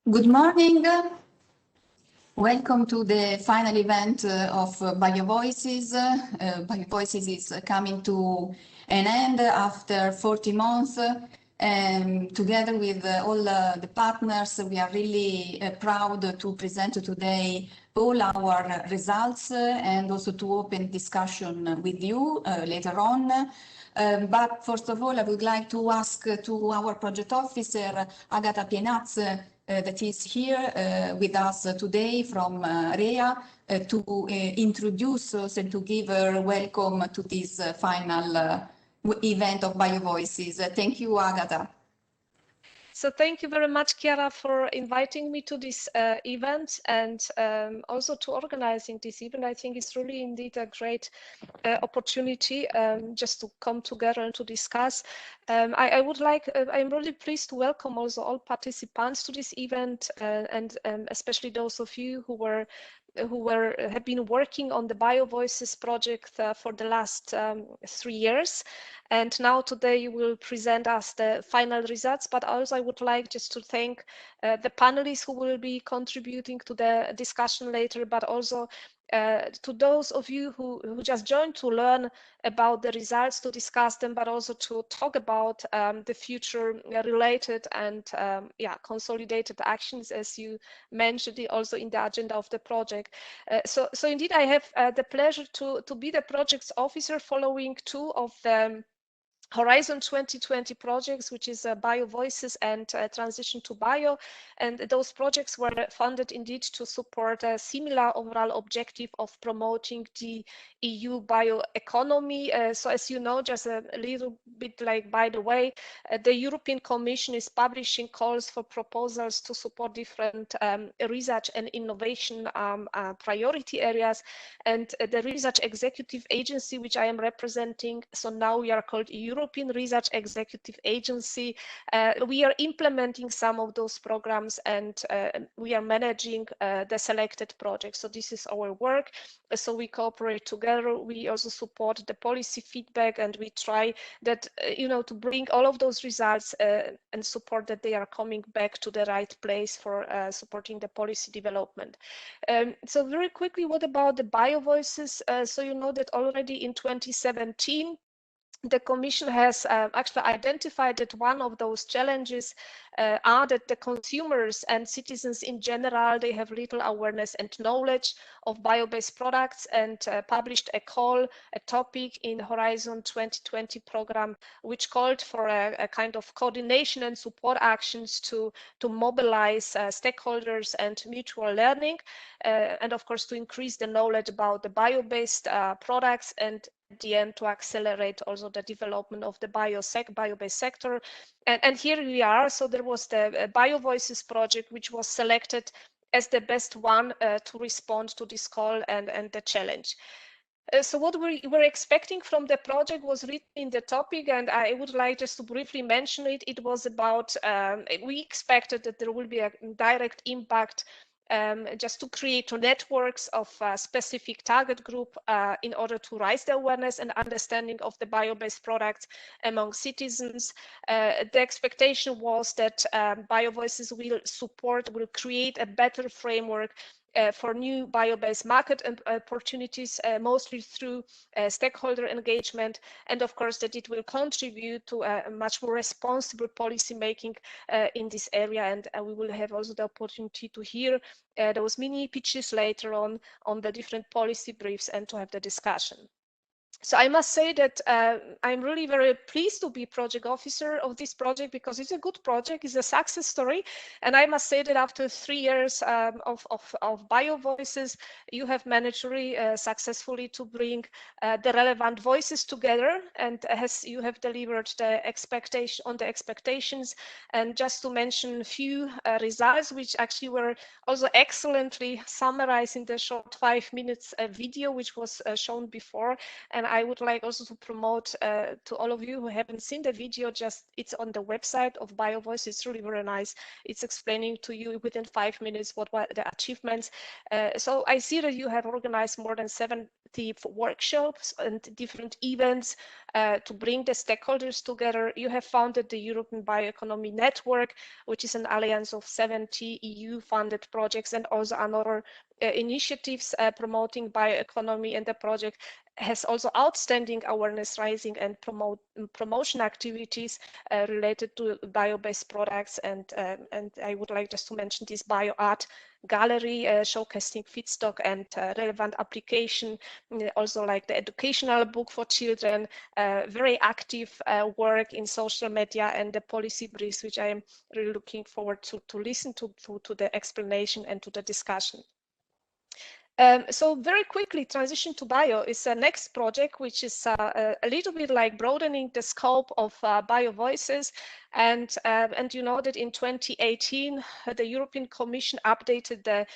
Good morning. Welcome to the final event of BioVoices. BioVoices is coming to an end after 40 months. Together with all the partners, we are really proud to present today all our results and also to open discussion with you later on. But first of all, I would like to ask to our project officer, Agata Pienaz, that is here with us today from REA to introduce us and to give a welcome to this final event of BioVoices. Thank you, Agata. So thank you very much, Chiara, for inviting me to this event and also to organizing this event. I think it's really indeed a great opportunity just to come together and to discuss. I would like, I'm really pleased to welcome also all participants to this event and especially those of you who have been working on the BioVoices project for the last 3 years. And now today you will present us the final results, but also I would like just to thank the panelists who will be contributing to the discussion later, but also to those of you who just joined to learn about the results, to discuss them, but also to talk about the future related and consolidated actions, as you mentioned also in the agenda of the project. So indeed, I have the pleasure to be the project's officer following two of the Horizon 2020 projects, which is BioVoices and Transition to Bio. And those projects were funded indeed to support a similar overall objective of promoting the EU bioeconomy. So as you know, just a little bit like by the way, the European Commission is publishing calls for proposals to support different research and innovation priority areas. And the Research Executive Agency, which I am representing, so now we are called European Research Executive Agency. We are implementing some of those programs and we are managing the selected projects. So this is our work. So we cooperate together. We also support the policy feedback and we try that, to bring all of those results and support that they are coming back to the right place for supporting the policy development. So very quickly, what about the BioVoices? So you know that already in 2017, the Commission has actually identified that one of those challenges are that the consumers and citizens in general, they have little awareness and knowledge of bio-based products and published a call, a topic in Horizon 2020 program, which called for a kind of coordination and support actions to mobilize stakeholders and mutual learning, and of course to increase the knowledge about the bio-based products and at the end to accelerate also the development of the bio-based sector. And here we are. So there was the BioVoices project, which was selected as the best one to respond to this call and the challenge. So what we were expecting from the project was written in the topic, and I would like just to briefly mention it. It was about, we expected that there will be a direct impact just to create networks of a specific target group in order to raise the awareness and understanding of the bio-based products among citizens. The expectation was that BioVoices will create a better framework for new bio-based market opportunities, mostly through stakeholder engagement, and of course that it will contribute to a much more responsible policy making in this area. And we will have also the opportunity to hear those mini pitches later on the different policy briefs and to have the discussion. So I must say that I'm really very pleased to be project officer of this project because it's a good project, it's a success story. And I must say that after 3 years of BioVoices, you have managed really successfully to bring the relevant voices together, and as you have delivered the expectations. And just to mention a few results, which actually were also excellently summarized in the short 5 minutes video, which was shown before. And I would like also to promote to all of you who haven't seen the video, just it's on the website of BioVoice. It's really very nice. It's explaining to you within 5 minutes what were the achievements. So I see that you have organized more than 70 workshops and different events to bring the stakeholders together. You have founded the European Bioeconomy Network, which is an alliance of 70 EU-funded projects and also another initiatives promoting bioeconomy, and the project has also outstanding awareness raising and promotion activities related to bio-based products. And I would like just to mention this bio art gallery showcasing feedstock and relevant application, also like the educational book for children, very active work in social media, and the policy briefs, which I am really looking forward to listen to the explanation and to the discussion. So very quickly, Transition to Bio is the next project, which is a little bit like broadening the scope of BioVoices. And you know that in 2018, the European Commission updated the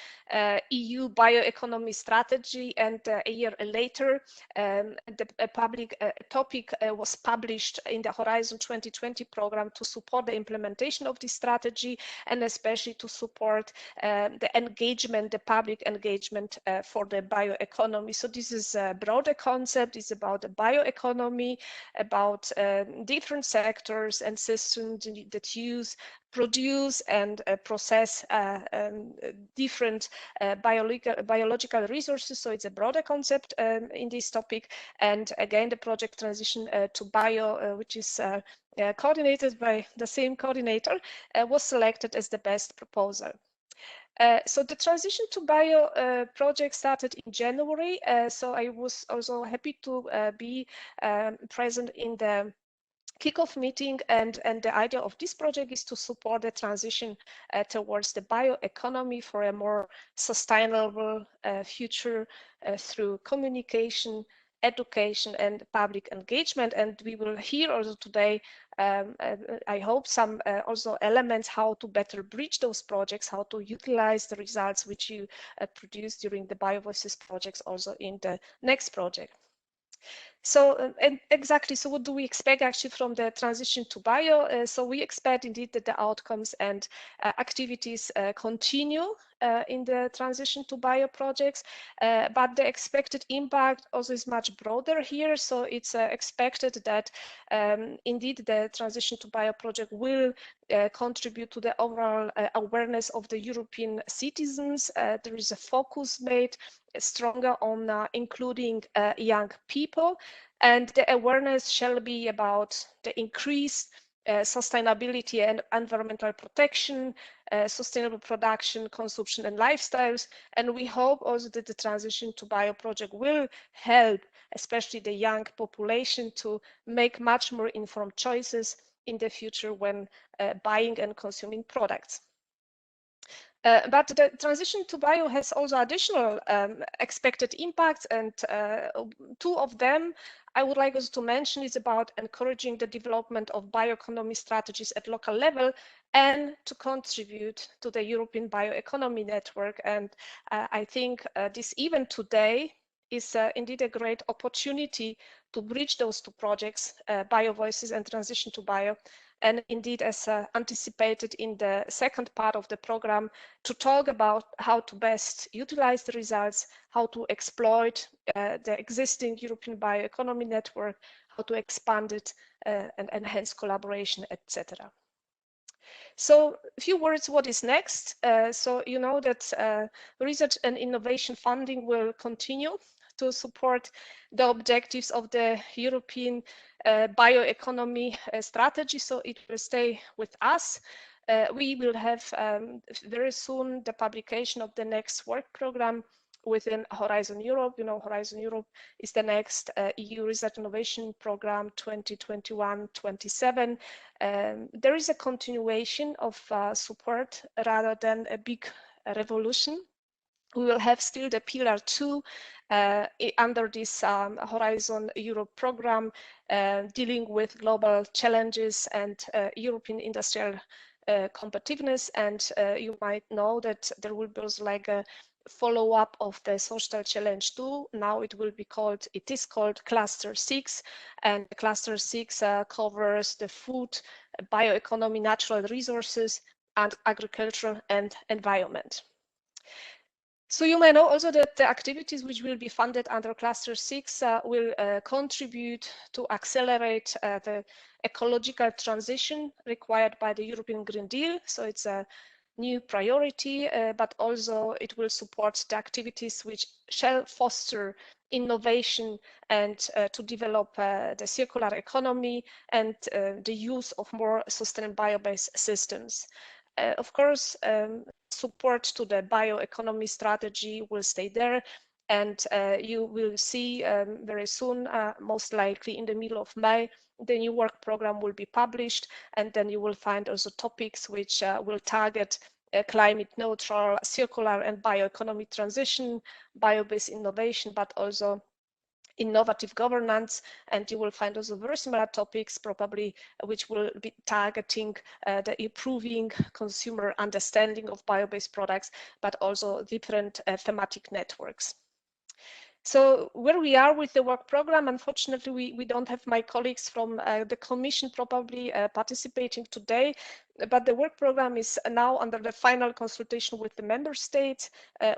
EU bioeconomy strategy, and a year later, the public topic was published in the Horizon 2020 program to support the implementation of this strategy, and especially to support the engagement, the public engagement for the bioeconomy. So this is a broader concept. It's about the bioeconomy, about different sectors and systems that produce and process different biological resources. So it's a broader concept in this topic. And again, the project Transition to Bio, which is coordinated by the same coordinator, was selected as the best proposal. So the Transition to Bio project started in January. So I was also happy to be present in the kickoff meeting, and the idea of this project is to support the transition towards the bioeconomy for a more sustainable future through communication, education, and public engagement. And we will hear also today, I hope, some also elements how to better bridge those projects, how to utilize the results which you produce during the BioVoices projects also in the next project. So exactly, so what do we expect actually from the Transition to Bio? So we expect indeed that the outcomes and activities continue in the Transition to Bio projects, but the expected impact also is much broader here. So it's expected that indeed the Transition to Bio project will contribute to the overall awareness of the European citizens. There is a focus made stronger on including young people, and the awareness shall be about the increased sustainability and environmental protection, sustainable production, consumption, and lifestyles. And we hope also that the Transition to Bio project will help, especially the young population, to make much more informed choices in the future when buying and consuming products. But the Transition to Bio has also additional expected impacts, and two of them I would like us to mention is about encouraging the development of bioeconomy strategies at local level and to contribute to the European Bioeconomy Network. And I think this event today is indeed a great opportunity to bridge those two projects, BioVoices and Transition to Bio. And indeed, as anticipated in the second part of the program, to talk about how to best utilize the results, how to exploit the existing European Bioeconomy Network, how to expand it and enhance collaboration, etc. So a few words, what is next? So you know that research and innovation funding will continue to support the objectives of the European bioeconomy strategy, so it will stay with us. We will have very soon the publication of the next work program within Horizon Europe. You know, Horizon Europe is the next EU Research Innovation Program 2021-27. There is a continuation of support rather than a big revolution. We will have still the Pillar 2 under this Horizon Europe program dealing with global challenges and European industrial competitiveness. And you might know that there will be also like a follow-up of the social challenge 2. Now it is called Cluster 6, and Cluster 6 covers the food, bioeconomy, natural resources, and agriculture and environment. So you may know also that the activities which will be funded under Cluster 6 will contribute to accelerate the ecological transition required by the European Green Deal. So it's a new priority, but also it will support the activities which shall foster innovation and to develop the circular economy and the use of more sustainable bio-based systems. Of course, support to the bioeconomy strategy will stay there, and you will see very soon, most likely in the middle of May, the new work program will be published, and then you will find also topics which will target climate neutral, circular and bioeconomy transition, bio-based innovation, but also innovative governance, and you will find also very similar topics probably which will be targeting the improving consumer understanding of bio-based products, but also different thematic networks. So where we are with the work program, unfortunately, we don't have my colleagues from the Commission probably participating today, but the work program is now under the final consultation with the member states.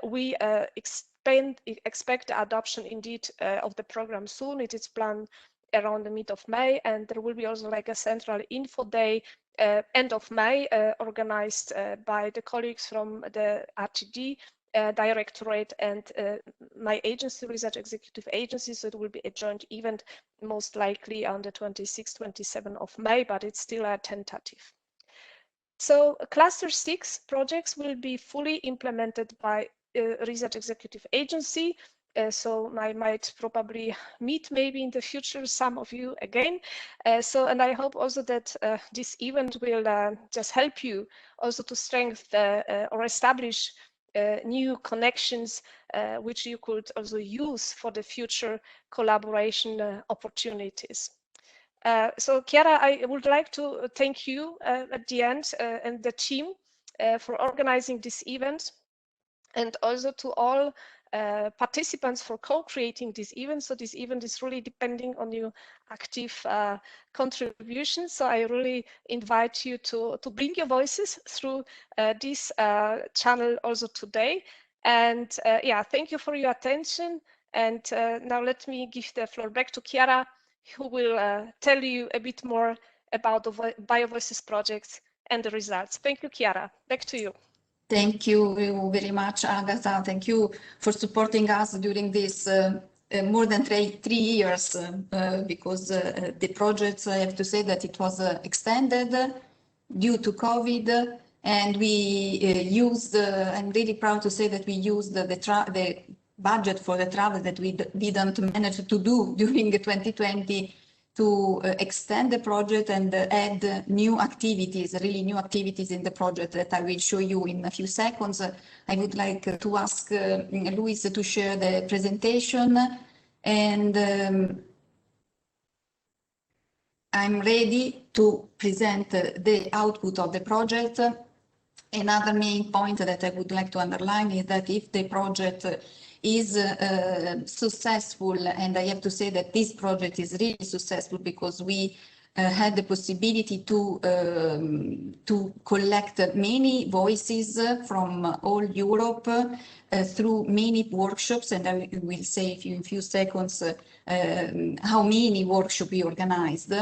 We expect the adoption indeed of the program soon. It is planned around the mid of May, and there will be also like a central info day end of May organized by the colleagues from the RTD Directorate and my agency, Research Executive Agency, so it will be a joint event most likely on the 26th, 27th of May, but it's still a tentative. So Cluster 6 projects will be fully implemented by Research Executive Agency. So I might probably meet maybe in the future some of you again. And I hope also that this event will just help you also to strengthen or establish new connections which you could also use for the future collaboration opportunities. So Chiara, I would like to thank you at the end and the team for organizing this event, and also to all participants for co-creating this event. So this event is really depending on your active contributions. So I really invite you to bring your voices through this channel also today. And yeah, thank you for your attention. And now let me give the floor back to Chiara, who will tell you a bit more about the BioVoices projects and the results. Thank you, Chiara. Back to you. Thank you very much, Agatha. Thank you for supporting us during this more than 3 years, because the project, I have to say that it was extended due to COVID, and we used, I'm really proud to say that we used the budget for the travel that we didn't manage to do during 2020 to extend the project and add new activities, really new activities in the project that I will show you in a few seconds. I would like to ask Luis to share the presentation, and I'm ready to present the output of the project. Another main point that I would like to underline is that if the project is successful, and I have to say that this project is really successful because we had the possibility to collect many voices from all Europe through many workshops, and I will say in a few seconds how many workshops we organized.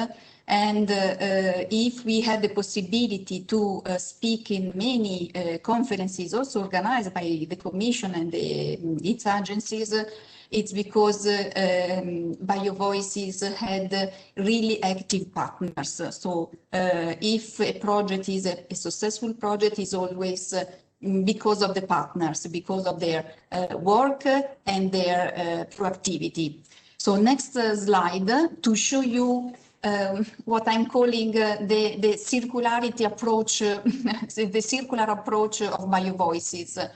And if we had the possibility to speak in many conferences also organized by the Commission and its agencies, it's because BioVoices had really active partners. So if a project is a successful project, is always because of the partners, because of their work and their proactivity. So next slide to show you what I'm calling the circularity approach, the circular approach of BioVoices.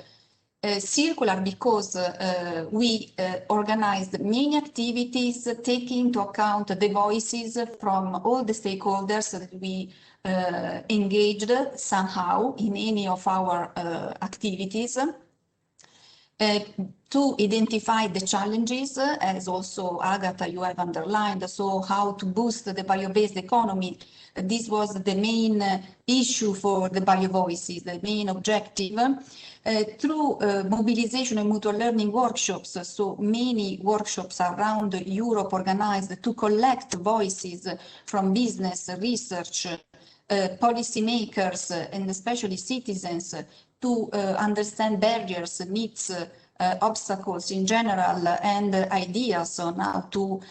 Circular because we organized many activities taking into account the voices from all the stakeholders that we engaged somehow in any of our activities. to identify the challenges, as also Agatha, you have underlined, so how to boost the bio-based economy. This was the main issue for the BioVoices, the main objective, through mobilization and mutual learning workshops. So many workshops around Europe organized to collect voices from business, research, policymakers, and especially citizens to understand barriers, needs, obstacles in general, and ideas on how to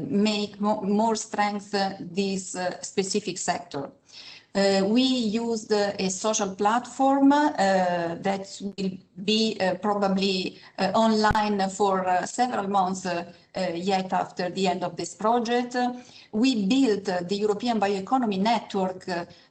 make more strength this specific sector. We used a social platform that will be probably online for several months yet after the end of this project. We built the European Bioeconomy Network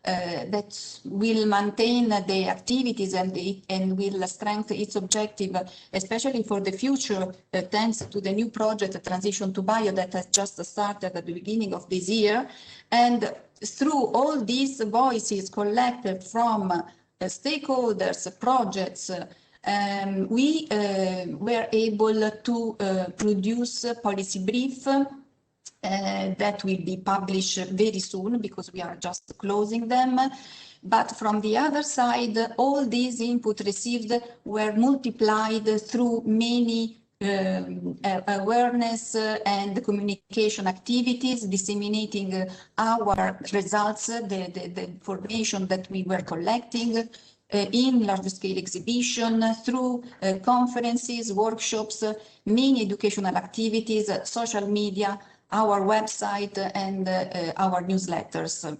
that will maintain the activities and will strengthen its objective, especially for the future, thanks to the new project Transition to Bio that has just started at the beginning of this year. And through all these voices collected from stakeholders, projects, we were able to produce a policy brief that will be published very soon because we are just closing them. But from the other side, all these input received were multiplied through many awareness and communication activities, disseminating our results, the information that we were collecting in large-scale exhibition, through conferences, workshops, many educational activities, social media, our website, and our newsletters.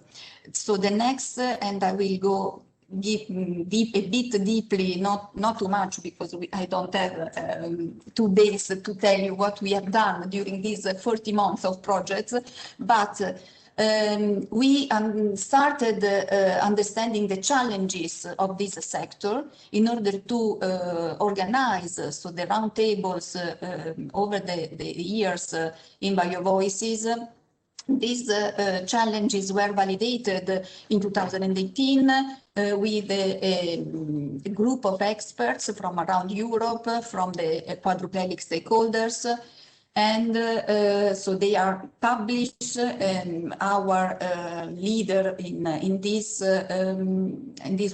So the next, and I will go a bit deeply, not too much, because I don't have 2 days to tell you what we have done during these 40 months of projects, but we started understanding the challenges of this sector in order to organize so the roundtables over the years in BioVoices. These challenges were validated in 2018 with a group of experts from around Europe, from the quadriplegic stakeholders. And so they are published. Our leader in this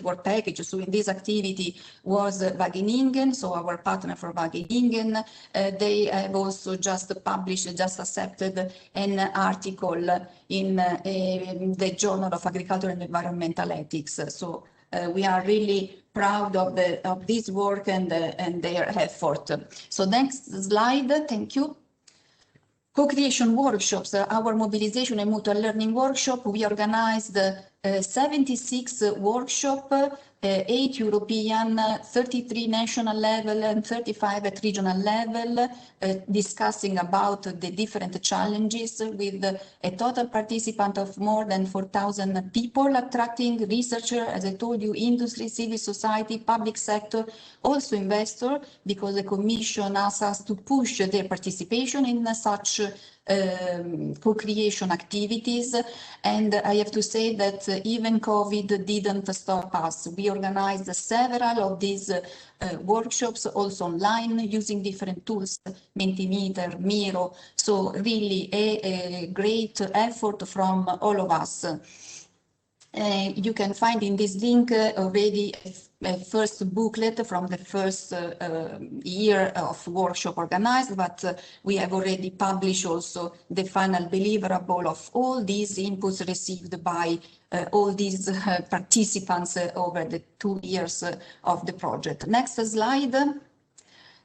work package, so in this activity, was Wageningen, so our partner for Wageningen. They have also just published, just accepted an article in the Journal of Agriculture and Environmental Ethics. So we are really proud of this work and their effort. So next slide, thank you. Co-creation workshops, our mobilization and mutual learning workshop, we organized 76 workshops, 8 European, 33 national level, and 35 at regional level, discussing about the different challenges with a total participant of more than 4,000 people, attracting researchers, as I told you, industry, civil society, public sector, also investor, because the Commission asked us to push their participation in such co-creation activities. And I have to say that even COVID didn't stop us. We organized several of these workshops also online using different tools, Mentimeter, Miro. So really a great effort from all of us. You can find in this link already a first booklet from the first year of workshop organized, but we have already published also the final deliverable of all these inputs received by all these participants over the 2 years of the project. Next slide.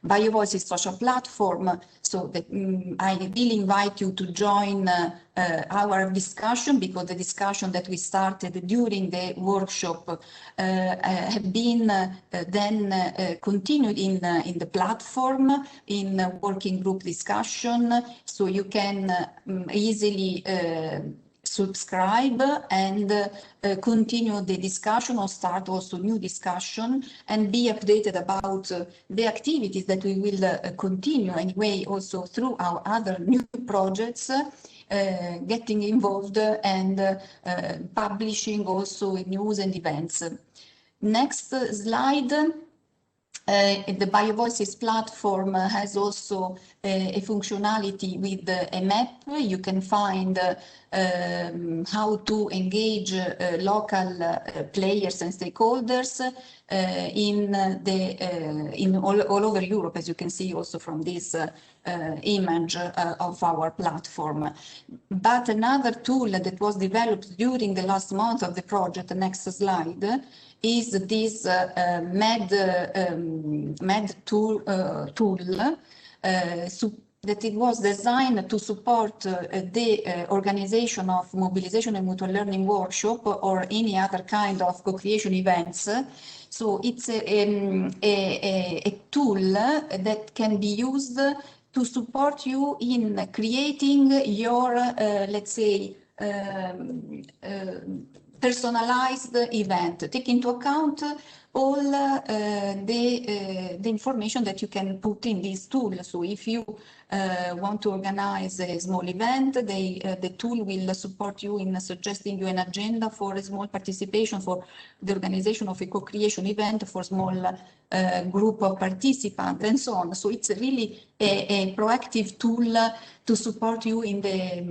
BioVoices social platform. So I really invite you to join our discussion, because the discussion that we started during the workshop have been then continued in the platform, in working group discussion. So you can easily subscribe and continue the discussion, or start also new discussion, and be updated about the activities that we will continue anyway also through our other new projects, getting involved and publishing also news and events. Next slide. The BioVoices platform has also a functionality with a map. You can find how to engage local players and stakeholders in all over Europe, as you can see also from this image of our platform. But another tool that was developed during the last month of the project, the next slide, is this MED tool that it was designed to support the organization of mobilization and mutual learning workshop or any other kind of co-creation events. So it's a tool that can be used to support you in creating your, let's say, personalized event. Take into account all the information that you can put in this tool. So if you want to organize a small event, the tool will support you in suggesting you an agenda for a small participation, for the organization of a co-creation event for small group of participants and so on. So it's really a proactive tool to support you in the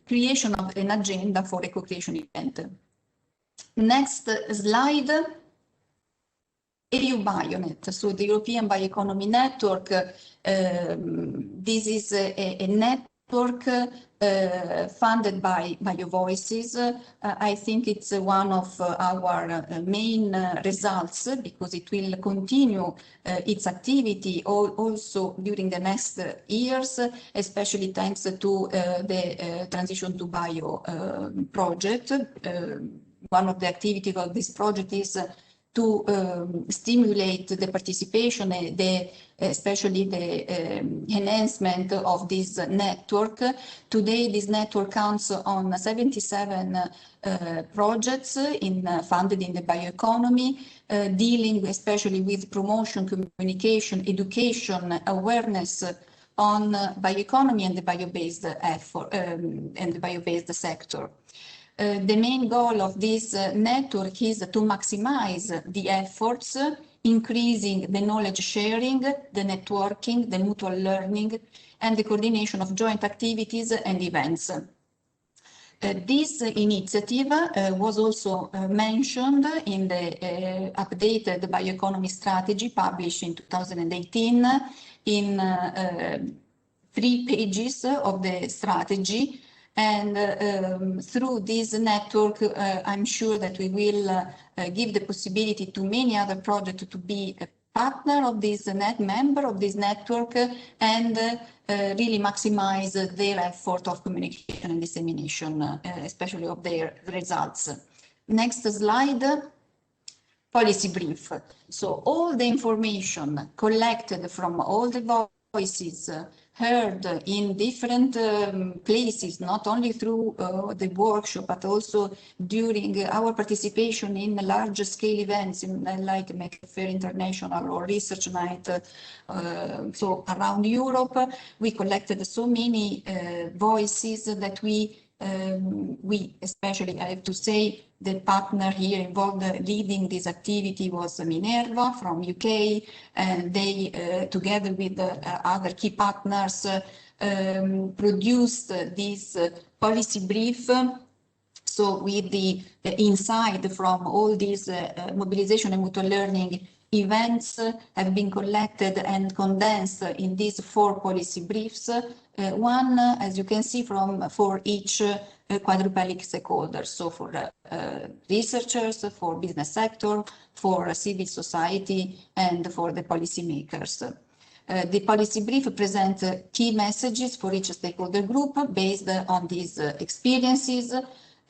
creation of an agenda for a co-creation event. Next slide. EU BioNet, so the European Bioeconomy Network. This is a network funded by BioVoices. I think it's one of our main results, because it will continue its activity also during the next years, especially thanks to the Transition to Bio project. One of the activities of this project is to stimulate the participation, especially the enhancement of this network. Today, this network counts on 77 projects funded in the bioeconomy, dealing especially with promotion, communication, education, awareness on bioeconomy and the bio-based effort and the bio-based sector. The main goal of this network is to maximize the efforts, increasing the knowledge sharing, the networking, the mutual learning, and the coordination of joint activities and events. This initiative was also mentioned in the updated bioeconomy strategy published in 2018 in 3 pages of the strategy. And through this network, I'm sure that we will give the possibility to many other projects to be a partner of this member of this network, and really maximize their effort of communication and dissemination, especially of their results. Next slide. Policy brief. So all the information collected from all the voices heard in different places, not only through the workshop, but also during our participation in large-scale events like McFair International or Research Night. So around Europe, we collected so many voices that we especially, I have to say, the partner here involved leading this activity was Minerva from UK, and they, together with other key partners, produced this policy brief. So with the insight from all these mobilization and mutual learning events have been collected and condensed in these 4 policy briefs. One, as you can see, for each quadrupelic stakeholder. So for researchers, for business sector, for civil society, and for the policymakers. The policy brief presents key messages for each stakeholder group based on these experiences,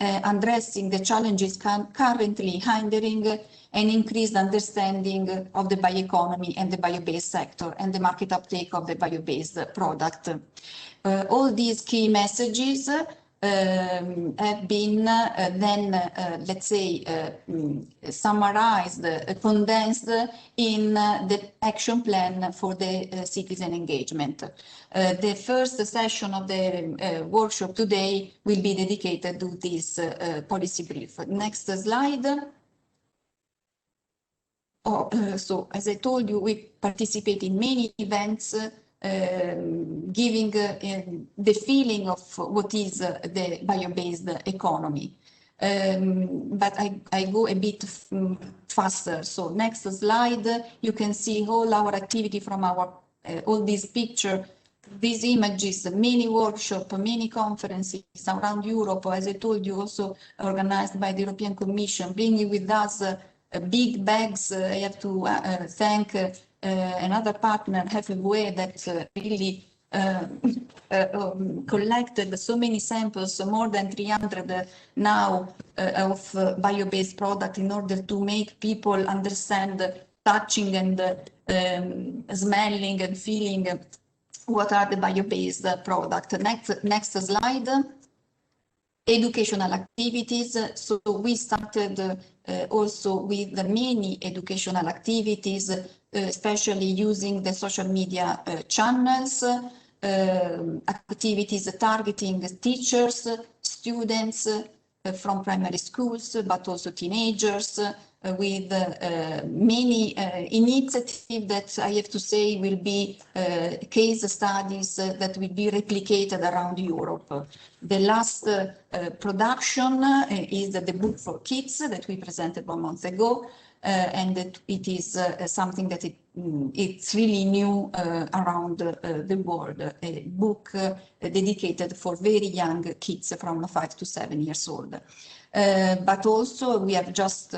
addressing the challenges currently hindering an increased understanding of the bioeconomy and the bio-based sector and the market uptake of the bio-based product. All these key messages have been then, let's say, summarized, condensed in the action plan for the citizen engagement. The first session of the workshop today will be dedicated to this policy brief. Next slide. So as I told you, we participate in many events, giving the feeling of what is the bio-based economy. But I go a bit faster. So next slide, you can see all our activity from our all these pictures. These images, many workshops, many conferences around Europe, as I told you, also organized by the European Commission, bringing with us big bags. I have to thank another partner, BIOVOICES, that really collected so many samples, more than 300 now of bio-based product, in order to make people understand touching and smelling and feeling what are the bio-based products. Next slide. Educational activities. So we started also with many educational activities, especially using the social media channels, activities targeting teachers, students from primary schools, but also teenagers, with many initiatives that I have to say will be case studies that will be replicated around Europe. The last production is the book for kids that we presented 1 month ago, and it is something that it's really new around the world, a book dedicated for very young kids from 5 to 7 years old. But also we have just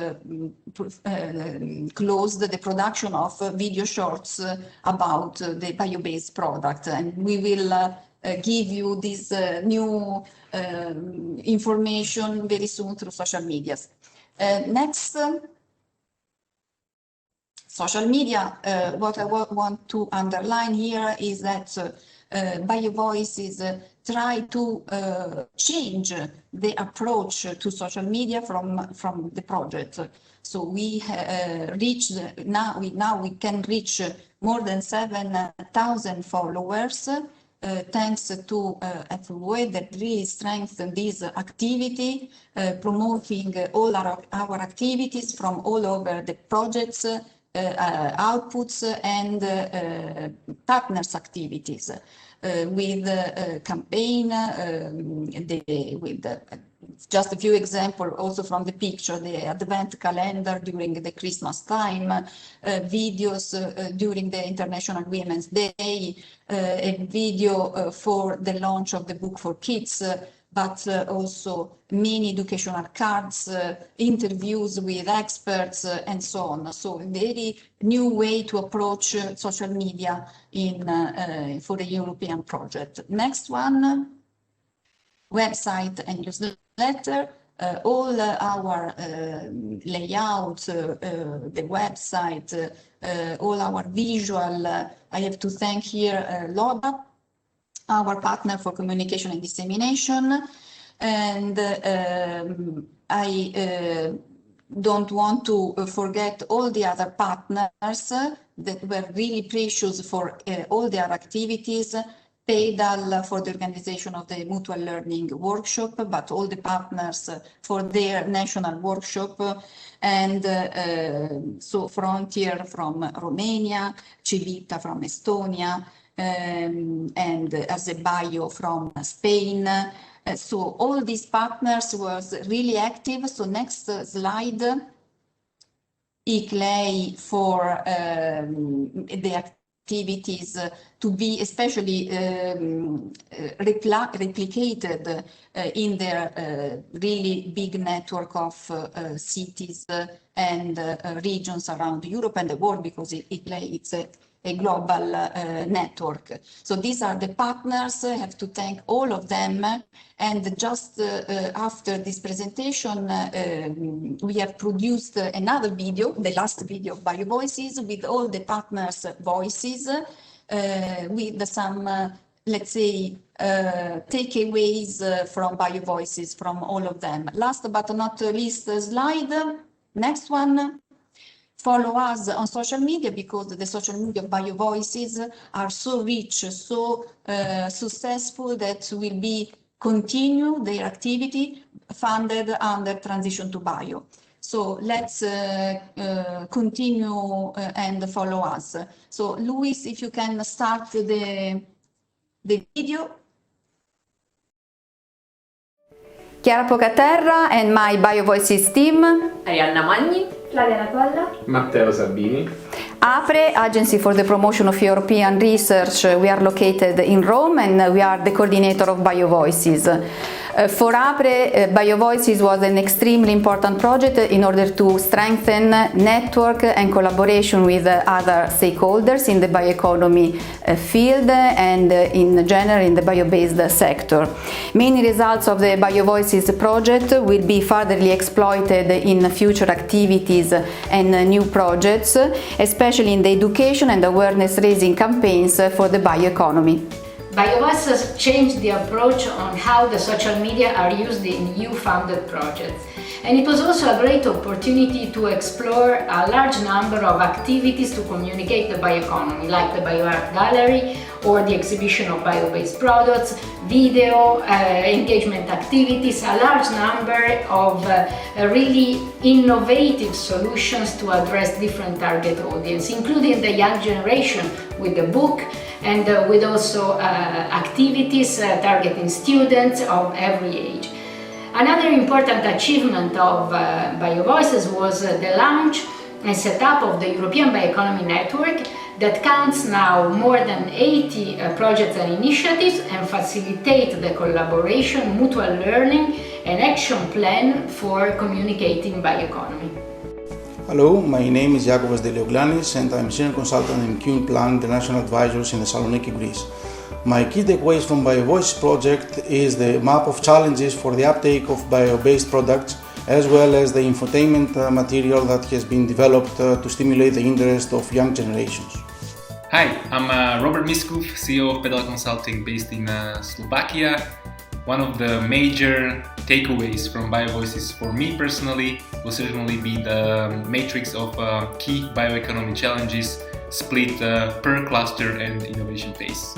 closed the production of video shorts about the bio-based product, and we will give you this new information very soon through social media. Next. Social media, what I want to underline here is that BIOVOICES try to change the approach to social media from the project. So we reach now we can reach more than 7,000 followers, thanks to BIOVOICES that really strengthened this activity, promoting all our activities from all over the projects, outputs and partners activities, with campaign, with just a few examples also from the picture, the advent calendar during the Christmas time, videos during the International Women's Day, a video for the launch of the book for kids, but also many educational cards, interviews with experts, and so on. So a very new way to approach social media for the European project. Next one, website and newsletter. All our layout, the website, all our visual, I have to thank here Loda, our partner for communication and dissemination, and I don't want to forget all the other partners that were really precious for all their activities. PEDAL for the organization of the mutual learning workshop, but all the partners for their national workshop, and so Frontier from Romania, Civita from Estonia, and Azebayo from Spain. So all these partners was really active. So next slide. ICLEI for the activities to be especially replicated in their really big network of cities and regions around Europe and the world, because ICLEI it's a global network. So these are the partners. I have to thank all of them. And just after this presentation, we have produced another video, the last video of BIOVOICES, with all the partners' voices, with some, let's say, takeaways from BIOVOICES from all of them. Last but not least slide, next one. Follow us on social media, because the social media of BIOVOICES are so rich, so successful, that will be continue their activity funded under Transition to Bio. So let's continue and follow us. So Luis, if you can start the video. Chiara Pocaterra and my BioVoices team. Arianna Magni, Flavia Napolla, Matteo Sabini. APRE, Agency for the Promotion of European Research. We are located in Rome and we are the coordinator of BioVoices. For APRE, BioVoices was an extremely important project in order to strengthen network and collaboration with other stakeholders in the bioeconomy field and in general in the bio-based sector. Main results of the BioVoices project will be furtherly exploited in future activities and new projects, especially in the education and awareness raising campaigns for the bioeconomy. BioVoices changed the approach on how the social media are used in EU-funded projects. And it was also a great opportunity to explore a large number of activities to communicate the bioeconomy, like the BioArt Gallery or the exhibition of bio-based products, video, engagement activities, a large number of really innovative solutions to address different target audience, including the young generation with the book, and with also activities targeting students of every age. Another important achievement of BioVoices was the launch and setup of the European Bioeconomy Network that counts now more than 80 projects and initiatives and facilitate the collaboration, mutual learning and action plan for communicating bioeconomy. Hello, my name is Iacovos Delioglanis and I'm Senior Consultant in Cune Plan International Advisors in Thessaloniki, Greece. My key takeaways from BioVoices project is the map of challenges for the uptake of bio-based products, as well as the infotainment material that has been developed to stimulate the interest of young generations. Hi, I'm Robert Miskov, CEO of Pedal Consulting based in Slovakia. One of the major takeaways from BioVoices for me personally will certainly be the matrix of key bioeconomy challenges split per cluster and innovation phase.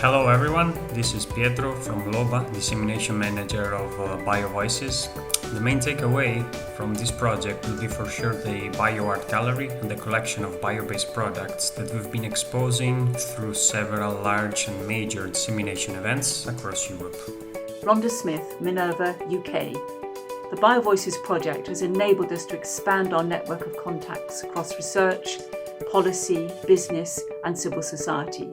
Hello everyone, this is Pietro from Loba, Dissemination Manager of BioVoices. The main takeaway from this project will be for sure the BioArt Gallery and the collection of bio-based products that we've been exposing through several large and major dissemination events across Europe. Rhonda Smith, Minerva, UK. The BioVoices project has enabled us to expand our network of contacts across research, policy, business and civil society.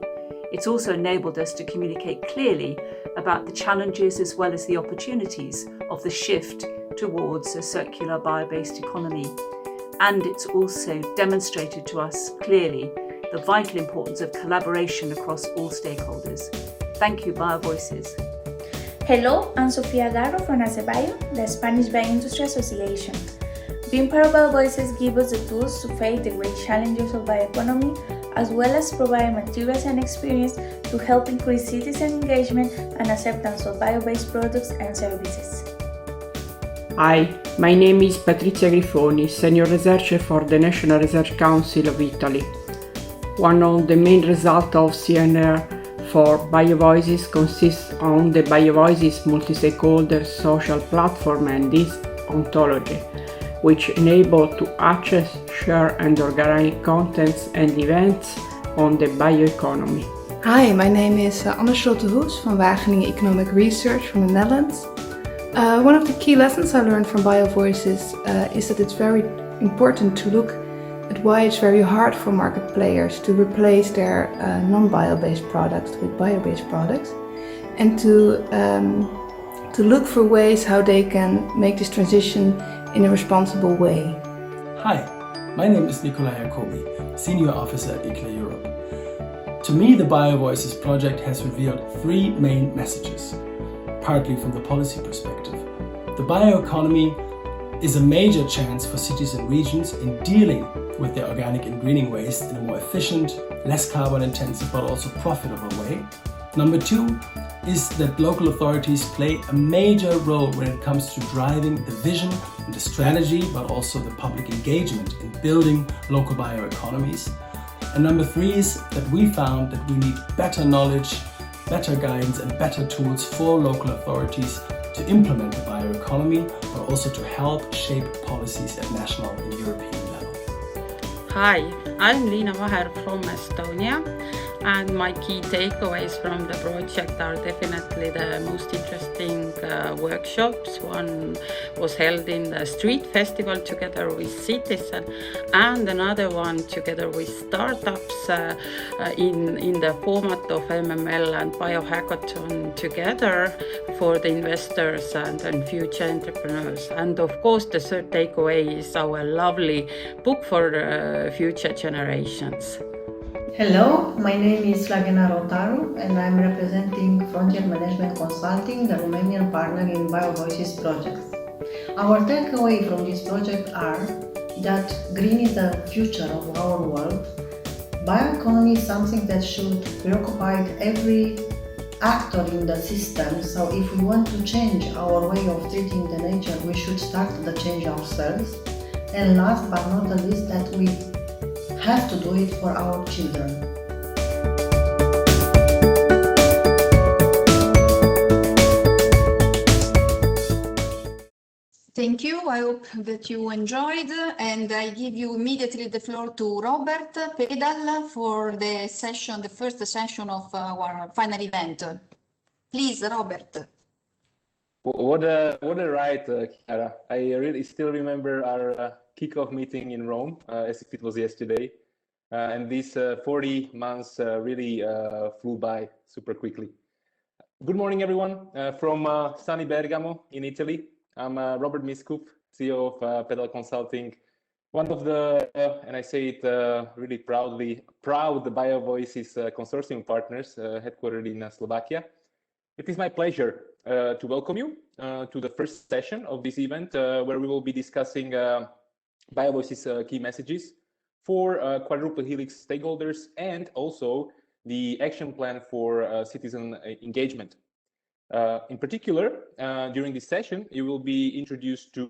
It's also enabled us to communicate clearly about the challenges as well as the opportunities of the shift towards a circular bio-based economy. And it's also demonstrated to us clearly the vital importance of collaboration across all stakeholders. Thank you, BioVoices. Hello, I'm Sofia Garro from ACEBio, the Spanish Bioindustry Association. Being part of BioVoices gives us the tools to face the great challenges of bioeconomy, as well as provide materials and experience to help increase citizen engagement and acceptance of bio-based products and services. Hi, my name is Patrizia Grifoni, Senior Researcher for the National Research Council of Italy. One of the main results of CNR for BioVoices consists on the BioVoices multi-stakeholder social platform and this ontology, which enable to access, share and organize contents and events on the bioeconomy. Hi, my name is Anne Schultehoes from Wageningen Economic Research from the Netherlands. One of the key lessons I learned from BioVoices is that it's very important to look at why it's very hard for market players to replace their non-bio-based products with bio-based products, and to look for ways how they can make this transition in a responsible way. Hi, my name is Nikolai Jacobi, Senior Officer at ICLA Europe. To me, the BioVoices project has revealed three main messages, partly from the policy perspective. The bioeconomy is a major chance for cities and regions in dealing with their organic and greening waste in a more efficient, less carbon intensive but also profitable way. Number two is that local authorities play a major role when it comes to driving the vision and the strategy, but also the public engagement in building local bioeconomies. And number three is that we found that we need better knowledge, better guidance and better tools for local authorities to implement the bioeconomy, but also to help shape policies at national and European level. Hi, I'm Liina Vaher from Estonia, and my key takeaways from the project are definitely the most interesting workshops. One was held in the street festival together with citizens, and another one together with startups in the format of MML and biohackathon together for the investors and future entrepreneurs. And of course, the third takeaway is our lovely book for future generations. Hello, my name is Flaviana Rotaru and I'm representing Frontier Management Consulting, the Romanian partner in BioVoices project. Our takeaway from this project are that green is the future of our world. Bioeconomy is something that should preoccupy every actor in the system, so if we want to change our way of treating the nature, we should start the change ourselves. And last but not the least, that we have to do it for our children. Thank you. I hope that you enjoyed, and I give you immediately the floor to Robert Pedal for the session, the first session of our final event. Please, Robert. What a ride, Chiara. I really still remember our kickoff meeting in Rome, as if it was yesterday. And these 40 months really flew by super quickly. Good morning, everyone. From sunny Bergamo in Italy, I'm Robert Miskov, CEO of Pedal Consulting, one of the, and I say it really proudly, proud BioVoices consortium partners headquartered in Slovakia. It is my pleasure to welcome you to the first session of this event, where we will be discussing BioVoices key messages for quadruple helix stakeholders and also the action plan for citizen engagement. In particular, during this session, you will be introduced to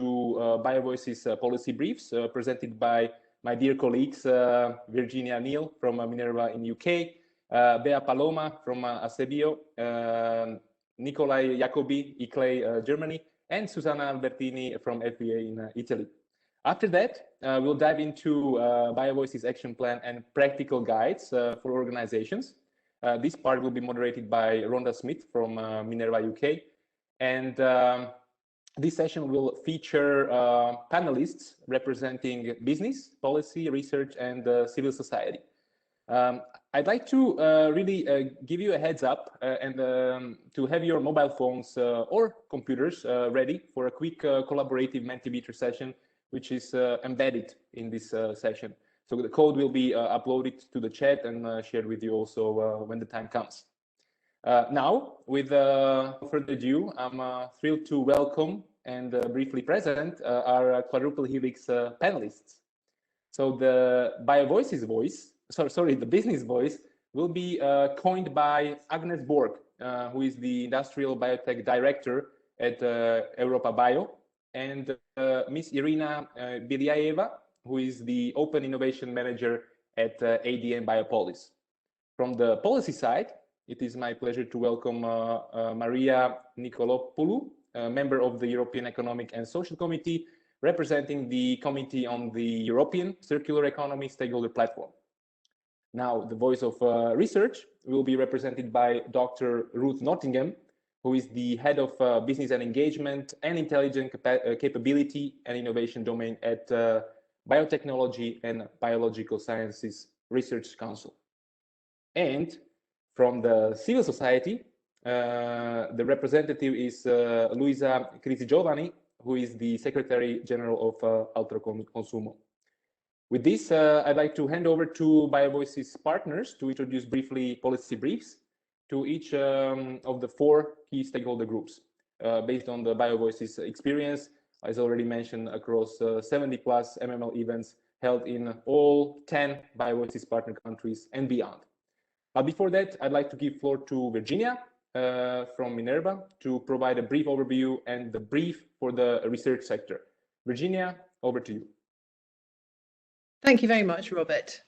BioVoices policy briefs presented by my dear colleagues Virginia Neal from Minerva in UK, Bea Paloma from Asebio, Nicolai Jacobi, ICLEI Germany, and Susanna Albertini from FBA in Italy. After that, we'll dive into BioVoices action plan and practical guides for organizations. This part will be moderated by Rhonda Smith from Minerva UK. And this session will feature panelists representing business, policy, research, and civil society. I'd like to really give you a heads up and to have your mobile phones or computers ready for a quick collaborative Mentimeter session, which is embedded in this session. So the code will be uploaded to the chat and shared with you also when the time comes. Now, with further ado, I'm thrilled to welcome and briefly present our quadruple helix panelists. So the BioVoices voice, the business voice, will be coined by Agnes Borg, who is the Industrial Biotech Director at Europa Bio, and Ms. Irina Biliaeva, who is the Open Innovation Manager at ADM Biopolis. From the policy side, it is my pleasure to welcome Maria Nicolopoulou, a member of the European Economic and Social Committee, representing the Committee on the European Circular Economy Stakeholder Platform. Now, the voice of research will be represented by Dr. Ruth Nottingham, who is the head of business and engagement and intelligent capability and innovation domain at Biotechnology and Biological Sciences Research Council. And from the civil society, the representative is Luisa Crisi Giovanni, who is the Secretary General of Altro Consumo. With this, I'd like to hand over to BioVoices partners to introduce briefly policy briefs to each of the 4 key stakeholder groups based on the BioVoices experience, as already mentioned, across 70 plus MML events held in all 10 BioVoices partner countries and beyond. But before that, I'd like to give floor to Virginia from Minerva to provide a brief overview and the brief for the research sector. Virginia, over to you. Thank you very much, Robert.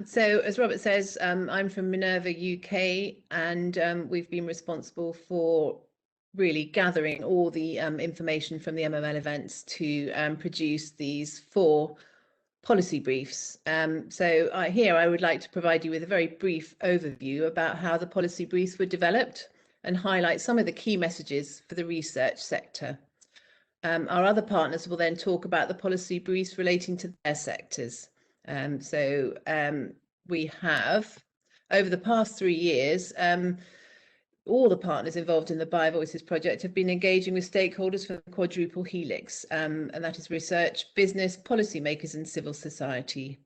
So as Robert says, I'm from Minerva UK, and we've been responsible for really gathering all the information from the MML events to produce these 4 policy briefs. Here I would like to provide you with a very brief overview about how the policy briefs were developed and highlight some of the key messages for the research sector. Our other partners will then talk about the policy briefs relating to their sectors. We have, over the past 3 years, all the partners involved in the BioVoices project have been engaging with stakeholders for the quadruple helix, and that is research, business, policymakers and civil society.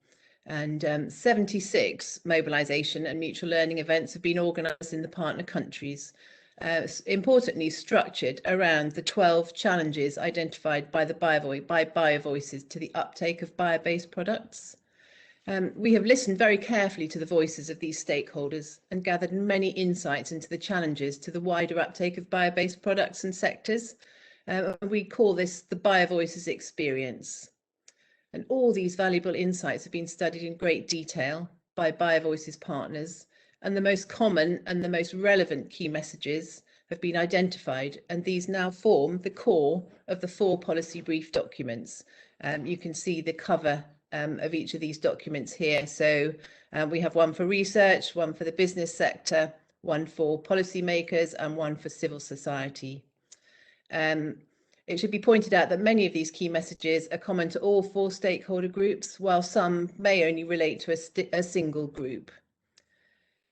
And 76 mobilisation and mutual learning events have been organised in the partner countries, importantly structured around the 12 challenges identified by BioVoices to the uptake of bio-based products. We have listened very carefully to the voices of these stakeholders and gathered many insights into the challenges to the wider uptake of bio-based products and sectors. We call this the BioVoices experience. And all these valuable insights have been studied in great detail by BioVoices partners, and the most common and the most relevant key messages have been identified, and these now form the core of the 4 policy brief documents. You can see the cover of each of these documents here. So we have one for research, one for the business sector, one for policymakers and one for civil society. It should be pointed out that many of these key messages are common to all 4 stakeholder groups, while some may only relate to a single group.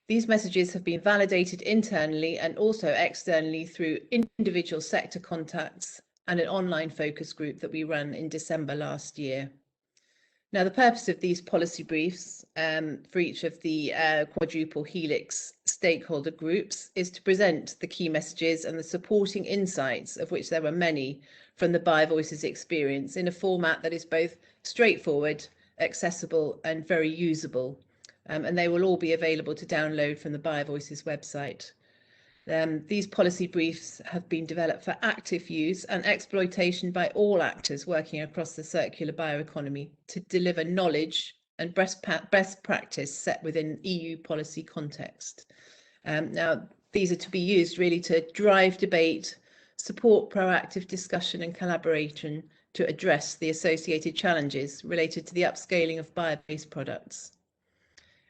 These messages have been validated internally and also externally through individual sector contacts and an online focus group that we ran in December last year. Now, the purpose of these policy briefs for each of the quadruple helix stakeholder groups is to present the key messages and the supporting insights, of which there were many, from the BioVoices experience in a format that is both straightforward, accessible and very usable. And they will all be available to download from the BioVoices website. These policy briefs have been developed for active use and exploitation by all actors working across the circular bioeconomy to deliver knowledge and best practice set within EU policy context. Now, these are to be used really to drive debate, support proactive discussion and collaboration to address the associated challenges related to the upscaling of bio-based products.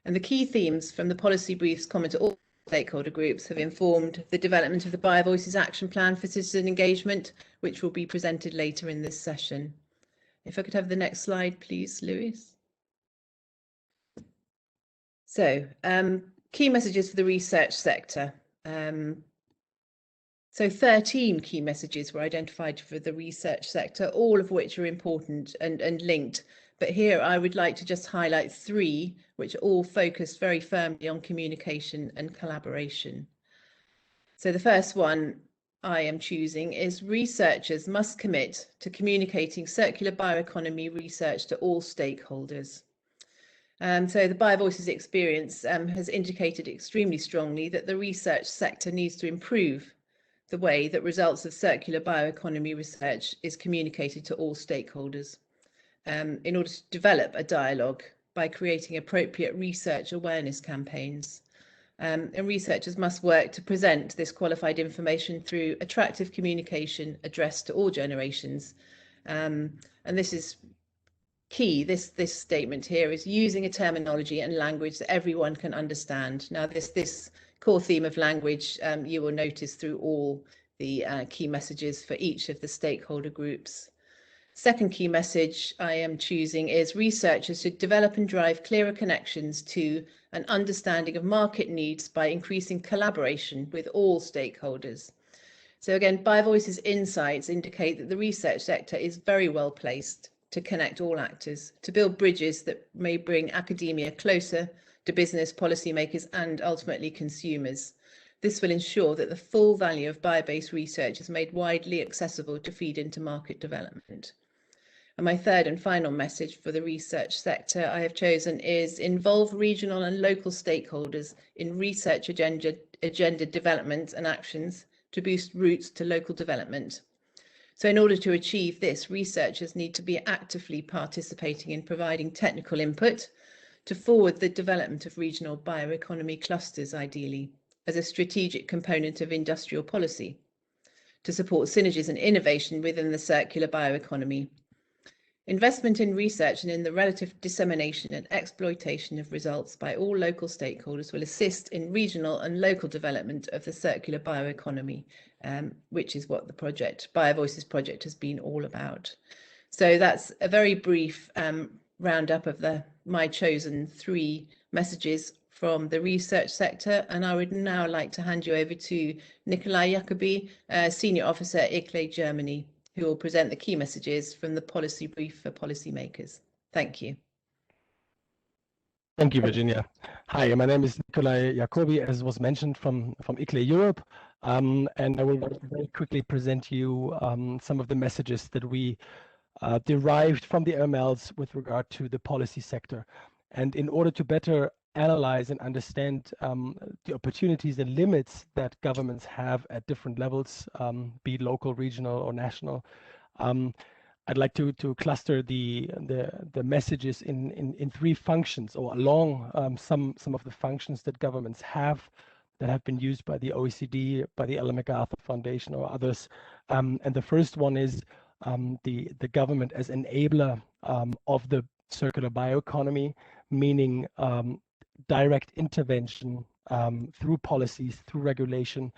And the key themes from the policy briefs common to all stakeholder groups have informed the development of the BioVoices Action Plan for Citizen Engagement, which will be presented later in this session. If I could have the next slide, please, Louise. So, key messages for the research sector. So 13 key messages were identified for the research sector, all of which are important and linked. But here I would like to just highlight 3, which are all focused very firmly on communication and collaboration. So the first one I am choosing is researchers must commit to communicating circular bioeconomy research to all stakeholders. So the BioVoices experience has indicated extremely strongly that the research sector needs to improve the way that results of circular bioeconomy research is communicated to all stakeholders. In order to develop a dialogue by creating appropriate research awareness campaigns. And researchers must work to present this qualified information through attractive communication addressed to all generations. And this is key. This statement here is using a terminology and language that everyone can understand. Now, this core theme of language you will notice through all the key messages for each of the stakeholder groups. Second key message I am choosing is researchers should develop and drive clearer connections to an understanding of market needs by increasing collaboration with all stakeholders. So again, BioVoices insights indicate that the research sector is very well placed to connect all actors, to build bridges that may bring academia closer to business, policymakers and ultimately consumers. This will ensure that the full value of bio-based research is made widely accessible to feed into market development. And my third and final message for the research sector I have chosen is involve regional and local stakeholders in research agenda development and actions to boost routes to local development. So in order to achieve this, researchers need to be actively participating in providing technical input to forward the development of regional bioeconomy clusters, ideally, as a strategic component of industrial policy. to support synergies and innovation within the circular bioeconomy. Investment in research and in the relative dissemination and exploitation of results by all local stakeholders will assist in regional and local development of the circular bioeconomy, which is what the project, BioVoices project, has been all about. So that's a very brief roundup of my chosen 3 messages from the research sector, and I would now like to hand you over to Nikolai Jacobi, Senior Officer at ICLE Germany, who will present the key messages from the policy brief for policymakers. Thank you. Thank you, Virginia. Hi, my name is Nikolai Jacobi, as was mentioned, from ICLE Europe, and I will very quickly present you some of the messages that we derived from the MLs with regard to the policy sector. And in order to better analyze and understand the opportunities and limits that governments have at different levels, be it local, regional, or national, I'd like to cluster the messages in 3 functions, or along some of the functions that governments have that have been used by the OECD, by the Ellen MacArthur Foundation, or others. And the first one is the government as enabler of the circular bioeconomy, meaning direct intervention through policies, through regulation,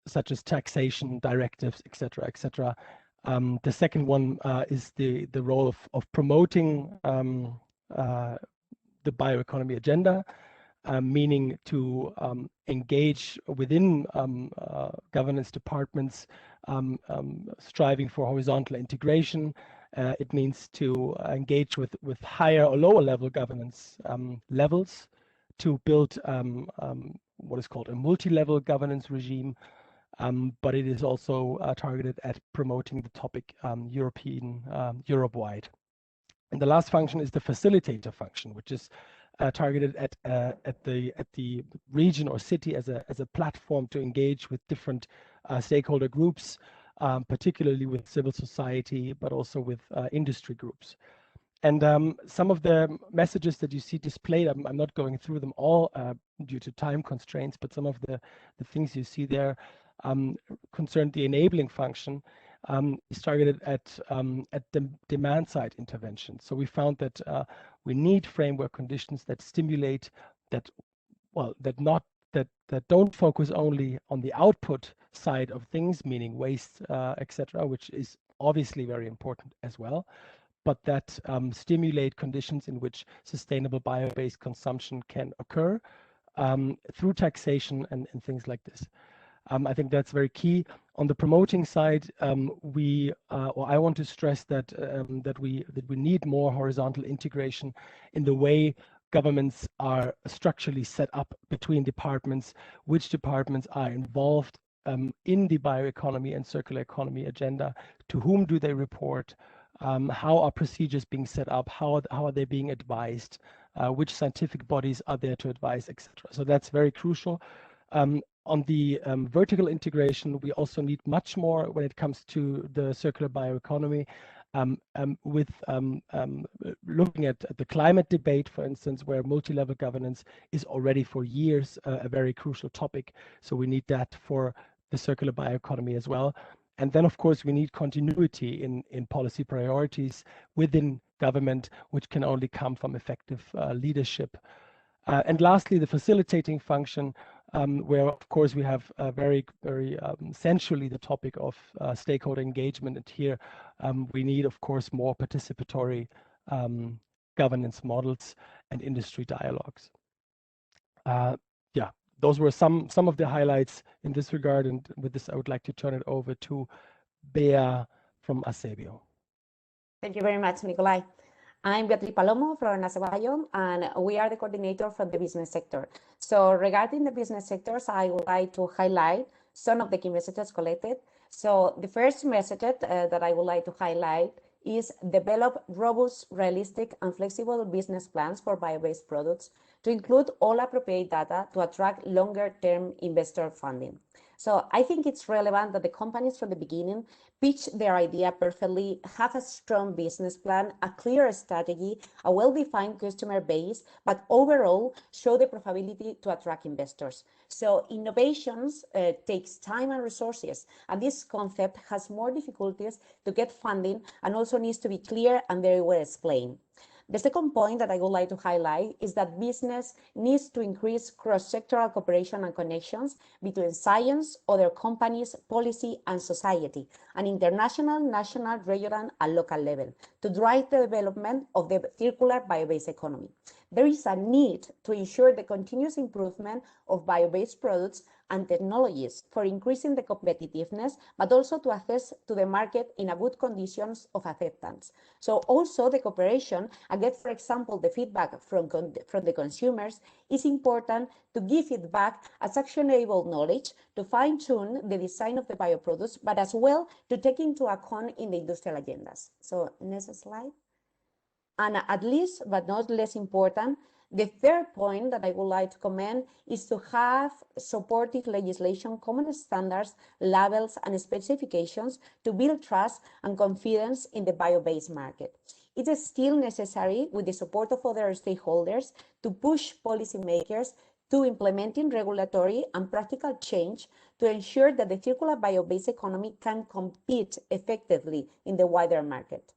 such as taxation, directives, etc., etc. The second one is the role of promoting the bioeconomy agenda, meaning to engage within governance departments, striving for horizontal integration. It means to engage with higher or lower level governance levels to build what is called a multi-level governance regime, but it is also targeted at promoting the topic Europe-wide. And the last function is the facilitator function, which is targeted at the region or city as a platform to engage with different stakeholder groups, particularly with civil society, but also with industry groups. And some of the messages that you see displayed, I'm not going through them all due to time constraints, but some of the things you see there concern the enabling function, is targeted at the demand side intervention. So we found that we need framework conditions that stimulate, that don't focus only on the output side of things, meaning waste, etc., which is obviously very important as well, but that stimulate conditions in which sustainable bio-based consumption can occur through taxation and things like this. I think that's very key. On the promoting side, I want to stress that we need more horizontal integration in the way governments are structurally set up between departments, which departments are involved in the bioeconomy and circular economy agenda, to whom do they report, how are procedures being set up, how are they being advised, which scientific bodies are there to advise, etc. So that's very crucial. On the vertical integration, we also need much more when it comes to the circular bioeconomy, with looking at the climate debate, for instance, where multi-level governance is already for years a very crucial topic. So we need that for the circular bioeconomy as well. And then, of course, we need continuity in policy priorities within government, which can only come from effective leadership. And lastly, the facilitating function, where, of course, we have very centrally the topic of stakeholder engagement. And here we need, of course, more participatory governance models and industry dialogues. Yeah, those were some of the highlights in this regard. And with this, I would like to turn it over to Bea from Acebio. Thank you very much, Nikolai. I'm Beatriz Palomo from Acebayo, and we are the coordinator for the business sector. So regarding the business sectors, I would like to highlight some of the key messages collected. So the first message that I would like to highlight is develop robust, realistic, and flexible business plans for bio-based products to include all appropriate data to attract longer-term investor funding. So I think it's relevant that the companies from the beginning pitch their idea perfectly, have a strong business plan, a clear strategy, a well-defined customer base, but overall show the profitability to attract investors. So innovations takes time and resources, and this concept has more difficulties to get funding and also needs to be clear and very well explained. The second point that I would like to highlight is that business needs to increase cross-sectoral cooperation and connections between science, other companies, policy, and society, and international, national, regional, and local level to drive the development of the circular bio-based economy. There is a need to ensure the continuous improvement of bio-based products and technologies for increasing the competitiveness, but also to access to the market in a good conditions of acceptance. So also the cooperation, and get, for example, the feedback from the consumers is important to give it back as actionable knowledge to fine-tune the design of the bioproducts, but as well to take into account in the industrial agendas. So next slide. And at least, but not less important, the third point that I would like to comment is to have supportive legislation, common standards, labels, and specifications to build trust and confidence in the bio-based market. It is still necessary, with the support of other stakeholders, to push policymakers to implementing regulatory and practical change to ensure that the circular bio-based economy can compete effectively in the wider market.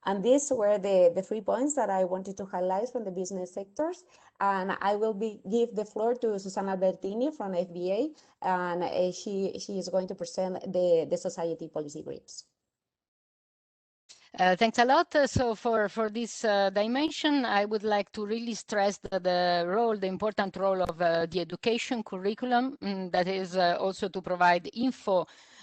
And these were the 3 points that I wanted to highlight from the business sectors. And I will give the floor to Susanna Albertini from FBA, and she is going to present the society policy briefs. Thanks a lot. So for this dimension, I would like to really stress the important role of the education curriculum, that is also to provide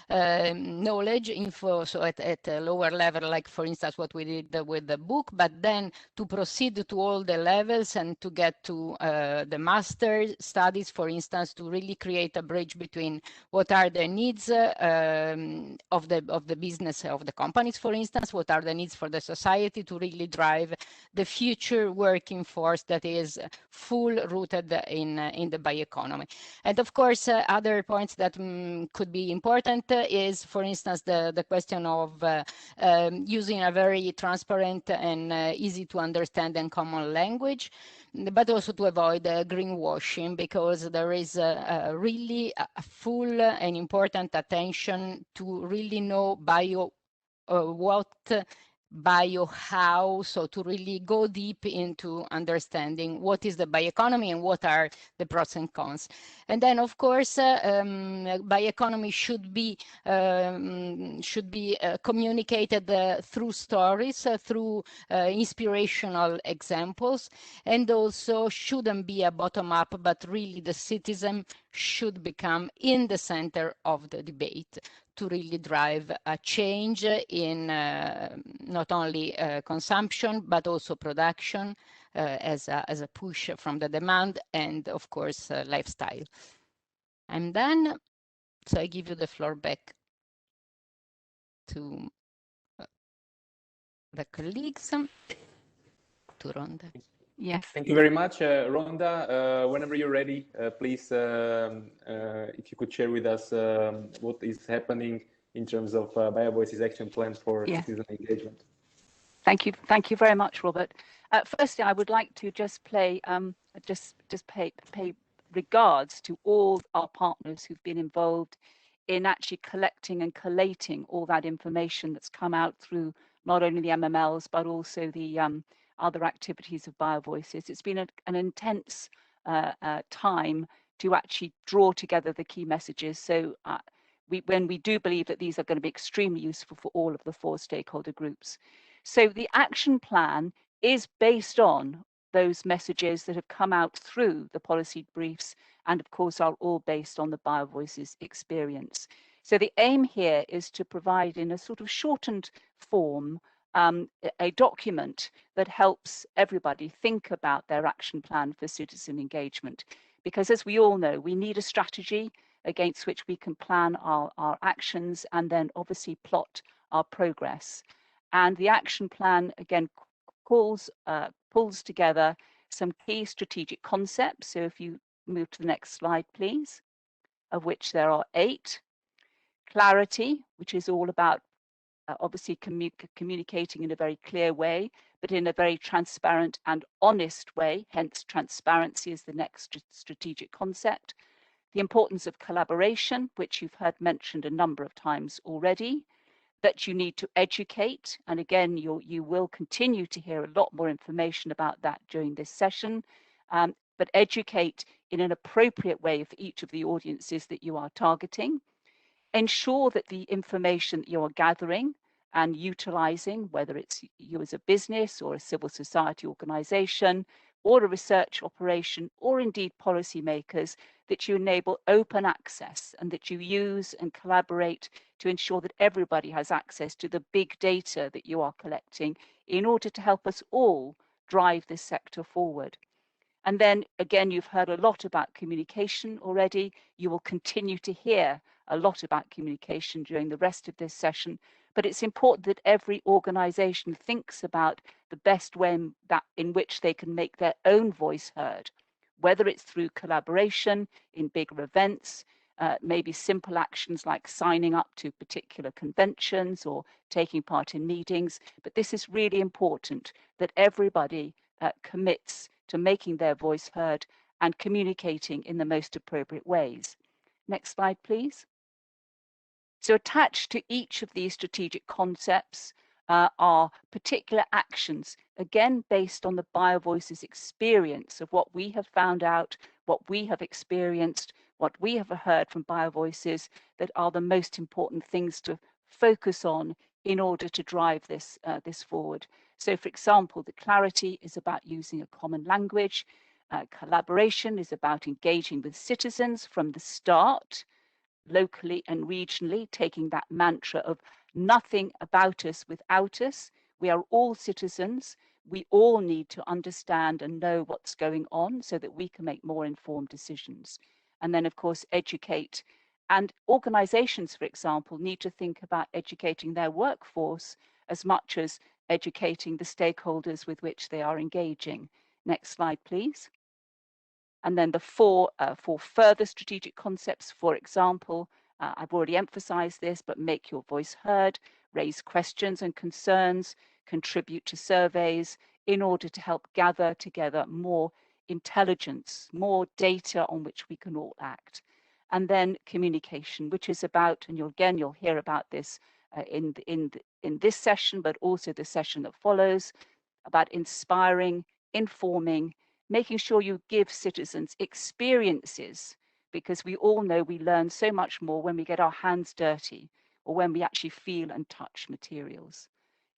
knowledge info, so at a lower level, like for instance what we did with the book, but then to proceed to all the levels and to get to the master studies, for instance, to really create a bridge between what are the needs of the business, of the companies, for instance, what are the needs for the society, to really drive the future working force that is full rooted in the bioeconomy. And of course, other points that could be important is, for instance, the question of using a very transparent and easy to understand and common language, but also to avoid greenwashing, because there is really a full and important attention to really know how, so to really go deep into understanding what is the bioeconomy and what are the pros and cons. And then, of course, bioeconomy should be communicated through stories, through inspirational examples, and also shouldn't be a bottom-up, but really the citizen should become in the center of the debate to really drive a change in not only consumption, but also production as a push from the demand, and of course, lifestyle. I'm done, so I give you the floor back to the colleagues, to Rhonda. Yes. Thank you very much, Rhonda. Whenever you're ready, please, if you could share with us what is happening in terms of BioVoices action plan for citizen engagement. Thank you very much, Robert. Firstly, I would like to just pay regards to all our partners who've been involved in actually collecting and collating all that information that's come out through not only the MMLs, but also the other activities of BioVoices. It's been an intense time to actually draw together the key messages. So when we do believe that these are going to be extremely useful for all of the 4 stakeholder groups. So the action plan is based on those messages that have come out through the policy briefs, and of course are all based on the BioVoices experience. So the aim here is to provide, in a sort of shortened form, a document that helps everybody think about their action plan for citizen engagement. Because as we all know, we need a strategy against which we can plan our actions and then obviously plot our progress. And the action plan, again, pulls together some key strategic concepts. So if you move to the next slide, please. of which there are 8. Clarity, which is all about obviously communicating in a very clear way, but in a very transparent and honest way, hence transparency is the next strategic concept. The importance of collaboration, which you've heard mentioned a number of times already, that you need to educate, and again, you will continue to hear a lot more information about that during this session, but educate in an appropriate way for each of the audiences that you are targeting. Ensure that the information that you're gathering and utilizing, whether it's you as a business or a civil society organization or a research operation or indeed policymakers, that you enable open access and that you use and collaborate to ensure that everybody has access to the big data that you are collecting in order to help us all drive this sector forward. And then again, you've heard a lot about communication already. You will continue to hear a lot about communication during the rest of this session, but it's important that every organization thinks about the best way in which they can make their own voice heard, whether it's through collaboration in bigger events, maybe simple actions like signing up to particular conventions or taking part in meetings. But this is really important that everybody commits to making their voice heard and communicating in the most appropriate ways. Next slide, please. So attached to each of these strategic concepts are particular actions, again, based on the BioVoices experience of what we have found out, what we have experienced, what we have heard from BioVoices that are the most important things to focus on in order to drive this, this forward. So for example, the clarity is about using a common language. Collaboration is about engaging with citizens from the start, locally and regionally, taking that mantra of nothing about us without us. We are all citizens. We all need to understand and know what's going on so that we can make more informed decisions. And then, of course, educate. And organizations, for example, need to think about educating their workforce as much as educating the stakeholders with which they are engaging. Next slide, please. And then the four further strategic concepts, for example, I've already emphasized this, but make your voice heard, raise questions and concerns, contribute to surveys in order to help gather together more intelligence, more data on which we can all act. And then communication, which is about, and you'll hear about this in this session, but also the session that follows, about inspiring, informing, making sure you give citizens experiences, because we all know we learn so much more when we get our hands dirty or when we actually feel and touch materials.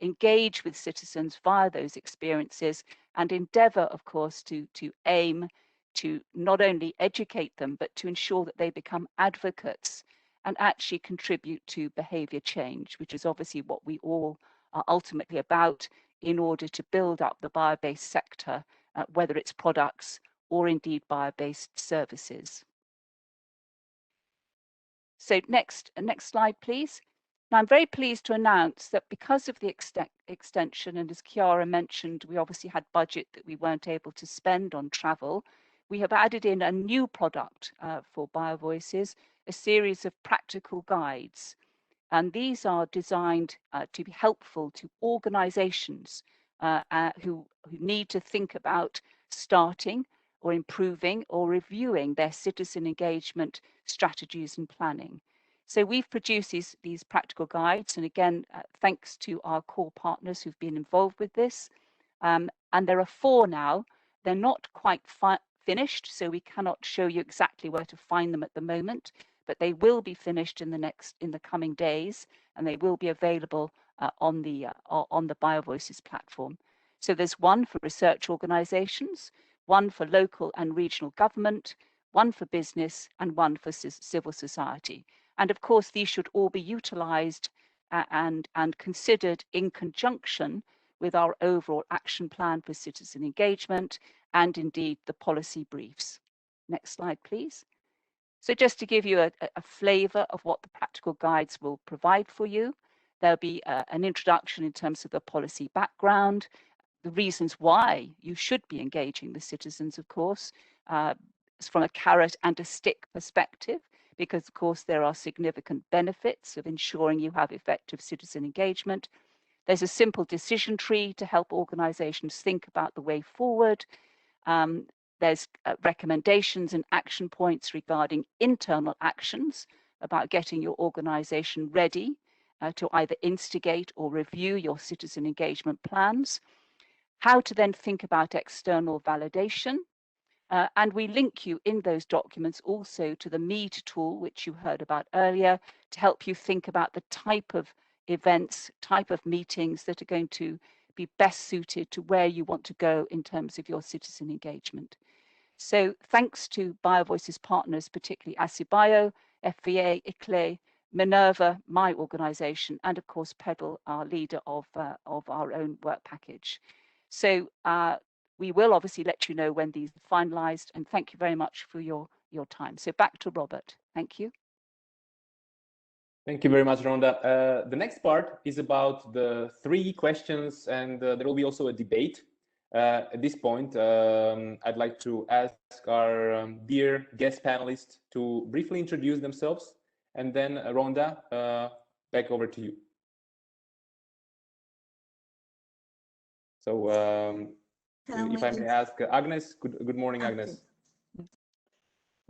Engage with citizens via those experiences and endeavor, of course, to aim to not only educate them, but to ensure that they become advocates and actually contribute to behavior change, which is obviously what we all are ultimately about in order to build up the bio-based sector, whether it's products or indeed bio-based services. So next slide, please. Now, I'm very pleased to announce that because of the extension, and as Chiara mentioned, we obviously had budget that we weren't able to spend on travel, we have added in a new product for BioVoices, a series of practical guides. And these are designed to be helpful to organizations who need to think about starting or improving or reviewing their citizen engagement strategies and planning. So we've produced these practical guides, and again, thanks to our core partners who've been involved with this. And there are 4 now. They're not quite finished, so we cannot show you exactly where to find them at the moment, but they will be finished in the coming days, and they will be available on the BioVoices platform. So there's one for research organizations, one for local and regional government, one for business, and one for civil society. And of course, these should all be utilized and considered in conjunction with our overall action plan for citizen engagement and indeed the policy briefs. Next slide, please. So just to give you a flavor of what the practical guides will provide for you, there'll be an introduction in terms of the policy background, the reasons why you should be engaging the citizens, of course, from a carrot and a stick perspective, because of course there are significant benefits of ensuring you have effective citizen engagement. There's a simple decision tree to help organizations think about the way forward. There's recommendations and action points regarding internal actions about getting your organization ready to either instigate or review your citizen engagement plans, how to then think about external validation. And we link you in those documents also to the MEAD tool, which you heard about earlier, to help you think about the type of events, type of meetings that are going to be best suited to where you want to go in terms of your citizen engagement. So thanks to BioVoices partners, particularly ACIBio, FVA, ICLE, Minerva, my organization, and of course Pedal, our leader of our own work package. So we will obviously let you know when these are finalized, and thank you very much for your time. So back to Robert. Thank you. Thank you very much, Rhonda. The next part is about the 3 questions, and there will be also a debate. At this point, I'd like to ask our dear guest panelists to briefly introduce themselves, and then Rhonda, back over to you. So if I may ask Agnes, good morning, Agnes.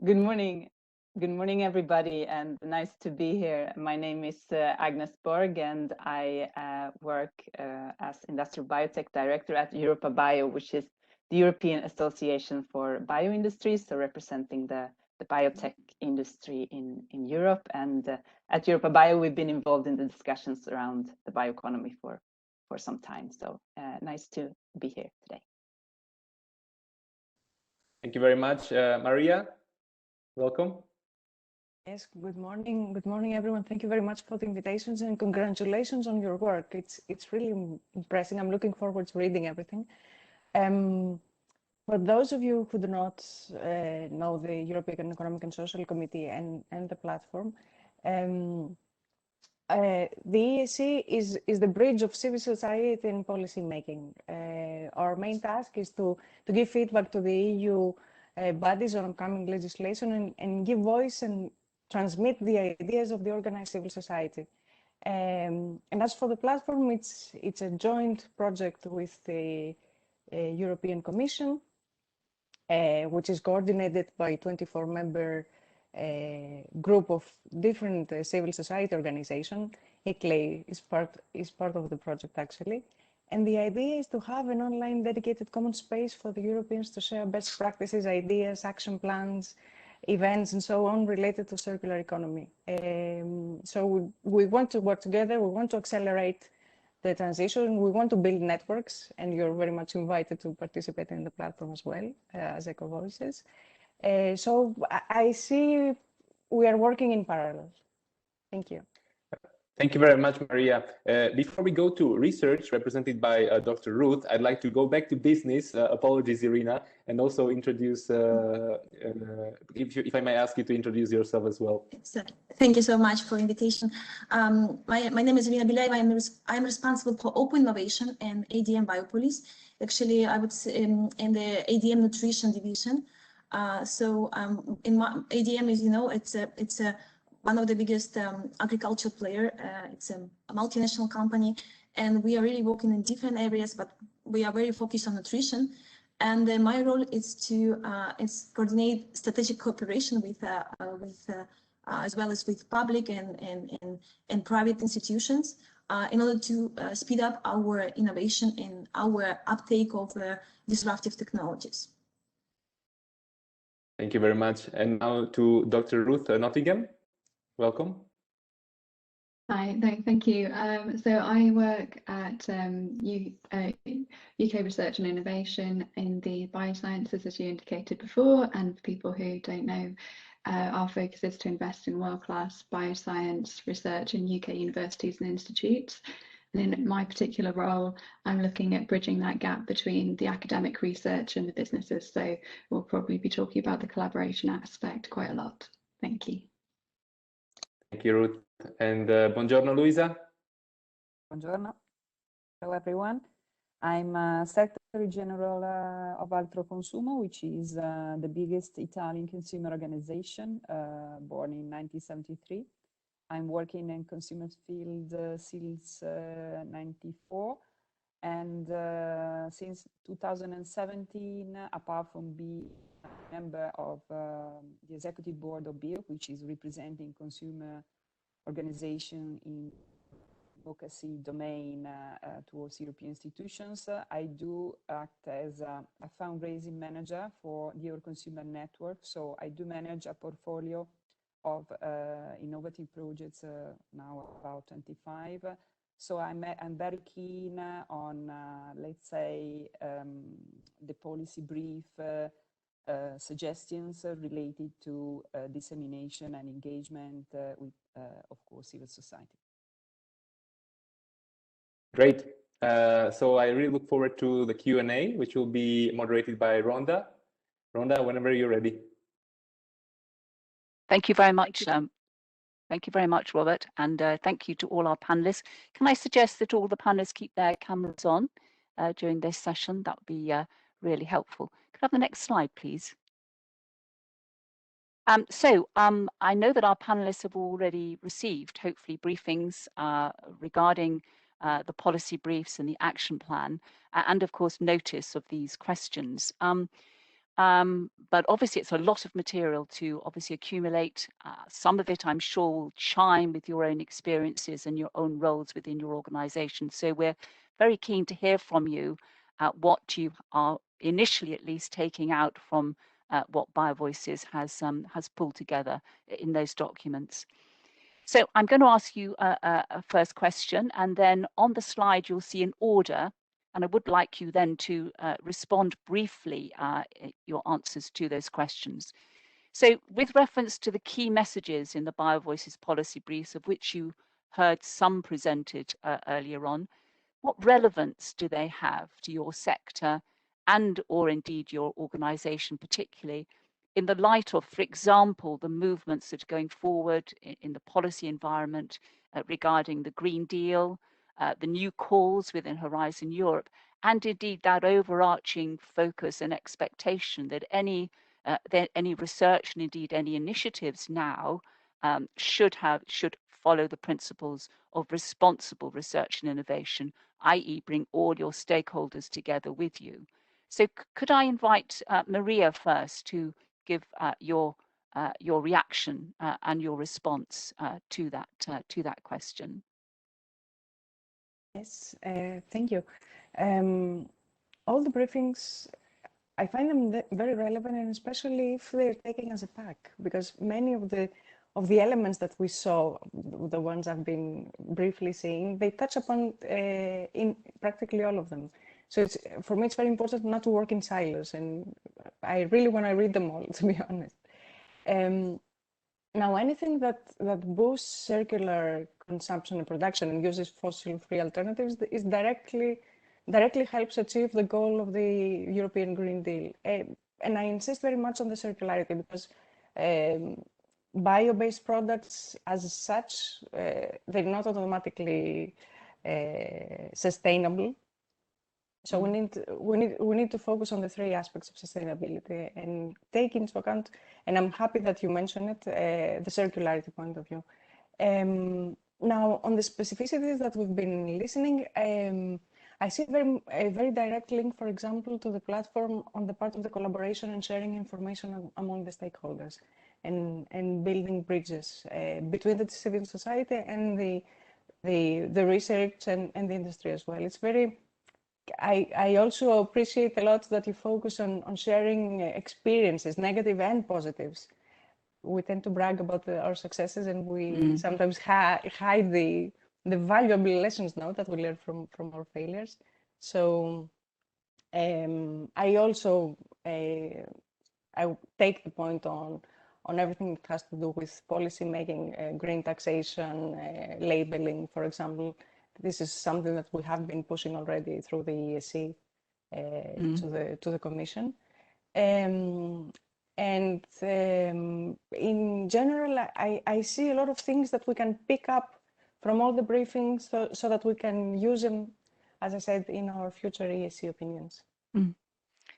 Good morning. Good morning, everybody, and nice to be here. My name is Agnes Borg, and I work as Industrial Biotech Director at Europa Bio, which is the European Association for Bioindustries, so representing the biotech industry in Europe. And at Europa Bio, we've been involved in the discussions around the bioeconomy for some time. So nice to be here today. Thank you very much. Maria, welcome. Yes, good morning. Good morning, everyone. Thank you very much for the invitations and congratulations on your work. It's really impressive. I'm looking forward to reading everything. For those of you who do not know the European Economic and Social Committee and the platform, the EEC is the bridge of civil society and policy making. Our main task is to give feedback to the EU bodies on upcoming legislation and give voice and transmit the ideas of the organized civil society. And as for the platform, it's a joint project with the European Commission, which is coordinated by a 24-member group of different civil society organizations. ICLE is part of the project, actually. And the idea is to have an online dedicated common space for the Europeans to share best practices, ideas, action plans, events, and so on related to circular economy. So we want to work together. We want to accelerate the transition. We want to build networks, and you're very much invited to participate in the platform as well as EcoVoices. So I see we are working in parallel. Thank you. Thank you very much, Maria. Before we go to research represented by Dr. Ruth, I'd like to go back to business. Apologies, Irina, and also introduce, if I may ask you to introduce yourself as well. Thank you so much for the invitation. My name is Irina Bileeva. I'm responsible for open innovation and ADM Biopolis. Actually, I would say in the ADM Nutrition division. In ADM, as you know, it's one of the biggest agricultural player. It's a multinational company, and we are really working in different areas, but we are very focused on nutrition. And my role is to coordinate strategic cooperation with as well as with public and private institutions in order to speed up our innovation and our uptake of disruptive technologies. Thank you very much. And now to Dr. Ruth Nottingham. Welcome. Hi, thank you. So I work at UK Research and Innovation in the biosciences, as you indicated before. And for people who don't know, our focus is to invest in world-class bioscience research in UK universities and institutes. And in my particular role, I'm looking at bridging that gap between the academic research and the businesses. So we'll probably be talking about the collaboration aspect quite a lot. Thank you. Thank you, Ruth. And buongiorno, Luisa. Buongiorno. Hello, everyone. I'm a sector General of Altro Consumo, which is the biggest Italian consumer organization, born in 1973. I'm working in consumer field since 94, and since 2017, apart from being a member of the executive board of BIO, which is representing consumer organization in advocacy domain towards European institutions. I do act as a fundraising manager for the Euroconsumer Network. So I do manage a portfolio of innovative projects, now about 25. So I'm very keen on, let's say, the policy brief suggestions related to dissemination and engagement with, of course, civil society. Great. So I really look forward to the Q&A, which will be moderated by Rhonda. Rhonda, whenever you're ready. Thank you very much. Thank you very much, Robert, and thank you to all our panelists. Can I suggest that all the panelists keep their cameras on during this session? That would be really helpful. Could I have the next slide, please? I know that our panelists have already received, hopefully, briefings regarding the policy briefs and the action plan, and of course, notice of these questions. But obviously, it's a lot of material to obviously accumulate. Some of it, I'm sure, will chime with your own experiences and your own roles within your organization. So we're very keen to hear from you what you are initially, at least, taking out from what BioVoices has pulled together in those documents. So I'm going to ask you a first question, and then on the slide, you'll see an order. And I would like you then to respond briefly your answers to those questions. So with reference to the key messages in the BioVoices policy briefs, of which you heard some presented earlier on, what relevance do they have to your sector and or indeed your organization particularly in the light of, for example, the movements that are going forward in the policy environment regarding the Green Deal, the new calls within Horizon Europe, and indeed that overarching focus and expectation that any research and indeed any initiatives now should follow the principles of responsible research and innovation, i.e. bring all your stakeholders together with you. So could I invite Maria first to give your reaction and your response to that question? Yes, thank you. All the briefings, I find them very relevant, and especially if they're taken as a pack, because many of the elements that we saw, the ones I've been briefly seeing, they touch upon in practically all of them. So for me, it's very important not to work in silos, and I really want to read them all, to be honest. Now, anything that boosts circular consumption and production and uses fossil-free alternatives is directly helps achieve the goal of the European Green Deal. And I insist very much on the circularity because bio-based products as such, they're not automatically sustainable. So we need to focus on the three aspects of sustainability and take into account, and I'm happy that you mentioned it, the circularity point of view. Now, on the specificities that we've been listening, I see a very direct link, for example, to the platform on the part of the collaboration and sharing information among the stakeholders and building bridges between the civil society and the research and the industry as well. It's very I also appreciate a lot that you focus on sharing experiences, negative and positives. We tend to brag about our successes, and we sometimes hide the valuable lessons now that we learn from our failures. So I also I take the point on everything that has to do with policy making, green taxation, labeling, for example. This is something that we have been pushing already through the ESC to the Commission. And in general, I see a lot of things that we can pick up from all the briefings so that we can use them, as I said, in our future ESC opinions.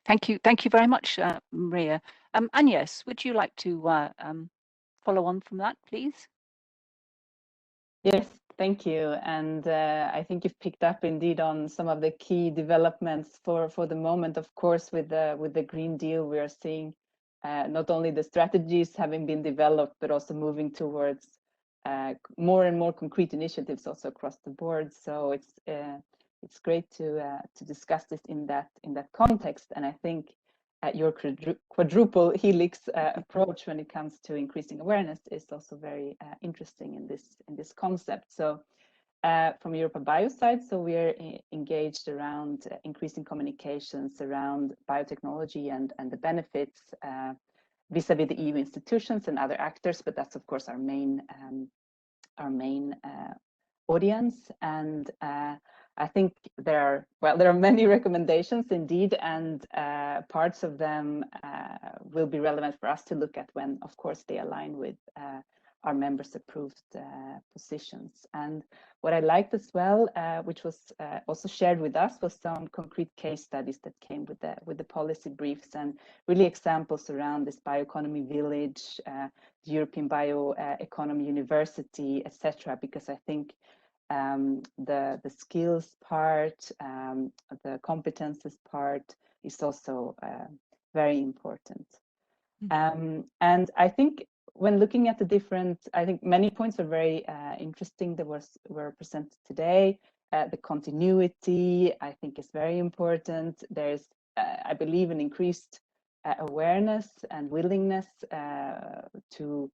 Thank you very much, Maria. Agnes, would you like to follow on from that, please? Yes, thank you. And I think you've picked up indeed on some of the key developments for the moment. Of course, with the Green Deal, we are seeing not only the strategies having been developed, but also moving towards more and more concrete initiatives also across the board. So it's great to discuss this in that context. And I think your quadruple helix approach when it comes to increasing awareness is also very interesting in this concept. So from Europa Bio side, so we are engaged around increasing communications around biotechnology and the benefits vis-a-vis the EU institutions and other actors, but that's of course our main audience. And I think there are many recommendations indeed, and parts of them will be relevant for us to look at when, of course, they align with our members' approved positions. And what I liked as well, which was also shared with us, was some concrete case studies that came with the policy briefs, and really examples around this bioeconomy village, the European Bioeconomy University, etc. Because I think the skills part, the competences part is also very important. And I think when looking at the different, I think many points are very interesting that were presented today. The continuity, I think, is very important. There's, I believe, an increased awareness and willingness to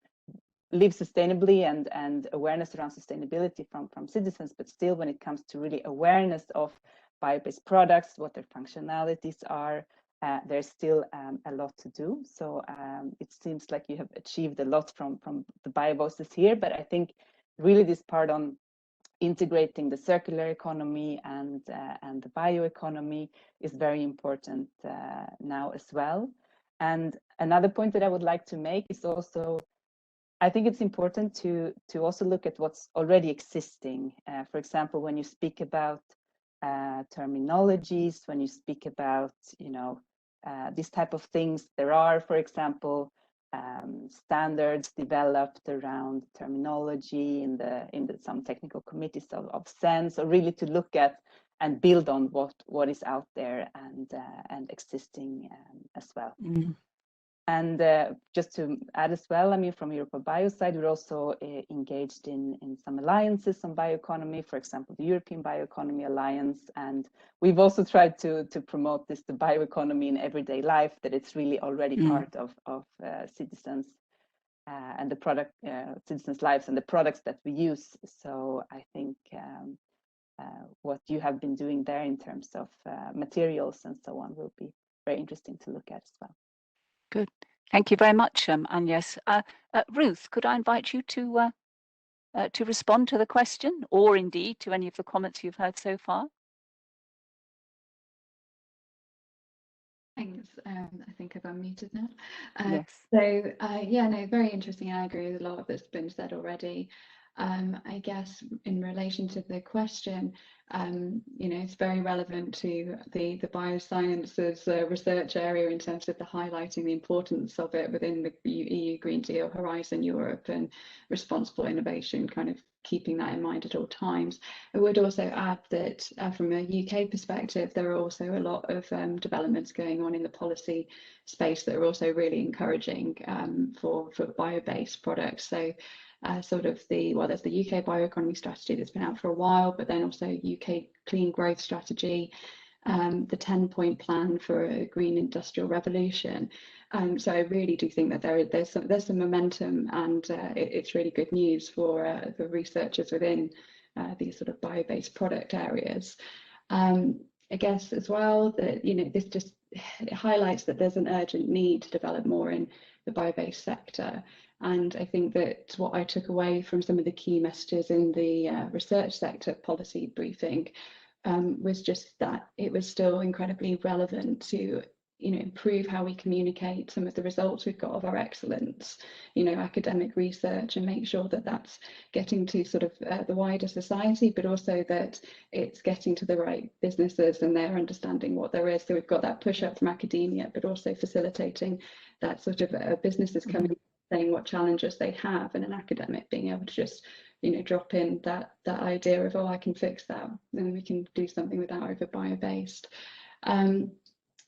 live sustainably and awareness around sustainability from citizens, but still when it comes to really awareness of bio-based products, what their functionalities are, there's still a lot to do. So it seems like you have achieved a lot from the BioVoices here, but I think really this part on integrating the circular economy and the bioeconomy is very important now as well. And another point that I would like to make is also, I think it's important to also look at what's already existing. For example, when you speak about terminologies, when you speak about, these type of things, there are, for example, standards developed around terminology in some technical committees of sense, or really to look at and build on what is out there and existing as well. And just to add as well, I mean, from Europa Bio side, we're also engaged in some alliances on bioeconomy, for example, the European Bioeconomy Alliance. And we've also tried to promote the bioeconomy in everyday life, that it's really already part of citizens and the product, citizens' lives and the products that we use. So I think what you have been doing there in terms of materials and so on will be very interesting to look at as well. Good. Thank you very much, Agnes. Ruth, could I invite you to respond to the question, or indeed to any of the comments you've heard so far? Thanks. I think I've unmuted now. Yes. So yeah, no, very interesting. I agree with a lot that's been said already. I guess in relation to the question, it's very relevant to the biosciences research area in terms of the highlighting the importance of it within the EU Green Deal, Horizon Europe, and responsible innovation, kind of keeping that in mind at all times. I would also add that from a UK perspective, there are also a lot of developments going on in the policy space that are also really encouraging for bio-based products. So there's the UK bioeconomy strategy that's been out for a while, but then also UK clean growth strategy, the 10-point plan for a green industrial revolution. So I really do think that there's some momentum, and it's really good news for researchers within these sort of bio-based product areas. I guess as well that this just highlights that there's an urgent need to develop more in the bio-based sector. And I think that what I took away from some of the key messages in the research sector policy briefing was just that it was still incredibly relevant to improve how we communicate some of the results we've got of our excellence, academic research, and make sure that that's getting to sort of the wider society, but also that it's getting to the right businesses and they're understanding what there is. So we've got that push up from academia, but also facilitating that sort of businesses coming, saying what challenges they have, and an academic being able to just drop in that idea of, oh, I can fix that, and we can do something with that over bio-based.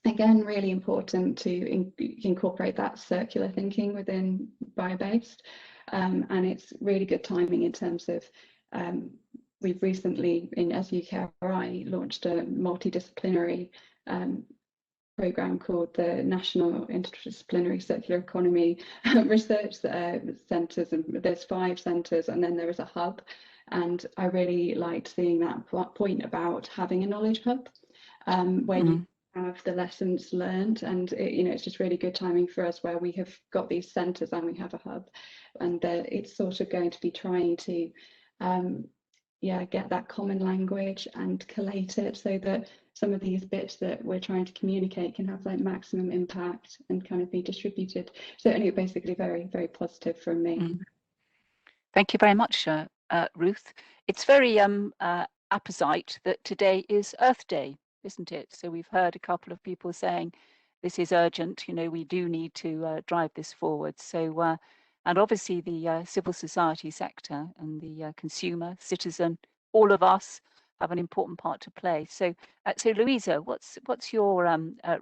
Again, really important to incorporate that circular thinking within bio-based, and it's really good timing in terms of we've recently, as UKRI, launched a multidisciplinary program called the National Interdisciplinary Circular Economy Research Centres, and there's 5 centres, and then there is a hub. And I really liked seeing that point about having a knowledge hub where you have the lessons learned, and it's just really good timing for us where we have got these centres and we have a hub, and it's sort of going to be trying to get that common language and collate it so that some of these bits that we're trying to communicate can have like maximum impact and kind of be distributed. So anyway, basically very, very positive from me. Thank you very much, Ruth. It's very apposite that today is Earth Day, isn't it? So we've heard a couple of people saying this is urgent, we do need to drive this forward. So and obviously the civil society sector and the consumer, citizen, all of us have an important part to play. So, so Louisa, what's your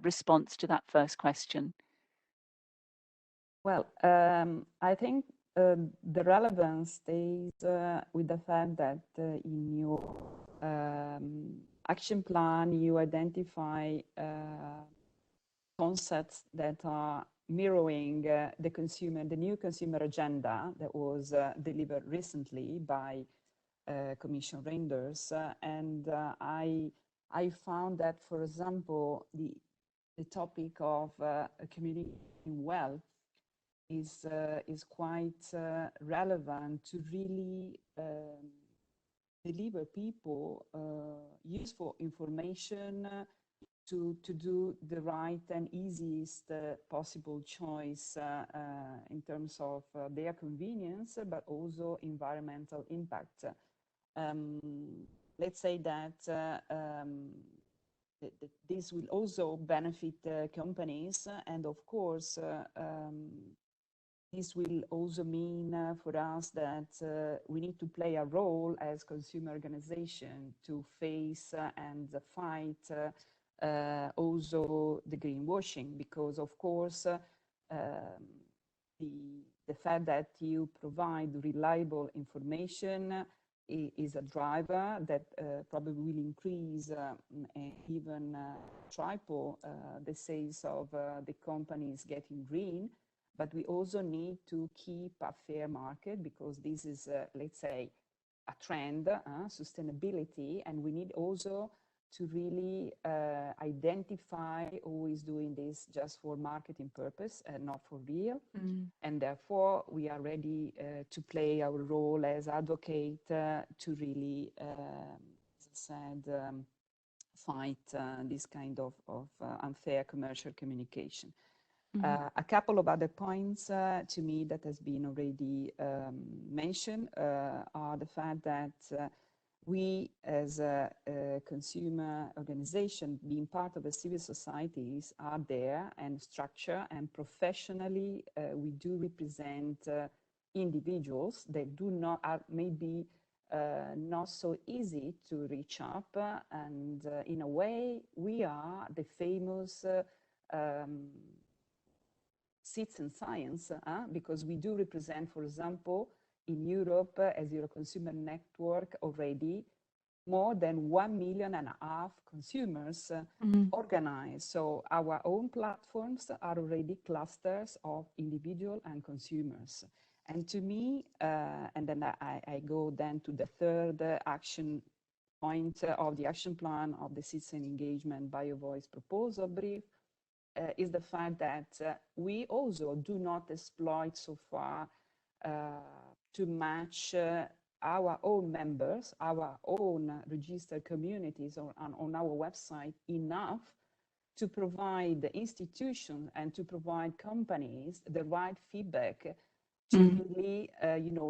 response to that first question? Well, I think the relevance stays with the fact that in your action plan, you identify concepts that are mirroring the new consumer agenda that was delivered recently by Commission Reinders, and I found that, for example, the topic of communicating well is quite relevant to really deliver people useful information to do the right and easiest possible choice in terms of their convenience, but also environmental impact. Let's say that this will also benefit companies, and of course this will also mean for us that we need to play a role as consumer organization to face and fight also the greenwashing, because of course the fact that you provide reliable information is a driver that probably will increase and even triple the sales of the companies getting green. But we also need to keep a fair market, because this is, let's say, a trend, sustainability, and we need also to really identify who is doing this just for marketing purpose and not for real. And therefore, we are ready to play our role as advocate to really, as I said, fight this kind of unfair commercial communication. A couple of other points to me that has been already mentioned are the fact that we as a consumer organization, being part of the civil societies, are there and structure and professionally we do represent individuals that do not are maybe not so easy to reach up, and in a way we are the famous citizen science, because we do represent, for example, in Europe as Euroconsumer network already more than 1.5 million consumers organized. So our own platforms are already clusters of individual and consumers. And to me, and then I go then to the third action point of the action plan of the citizen engagement BioVoice proposal brief, is the fact that we also do not exploit so far to match our own members, our own registered communities on our website enough to provide the institutions and to provide companies the right feedback to really,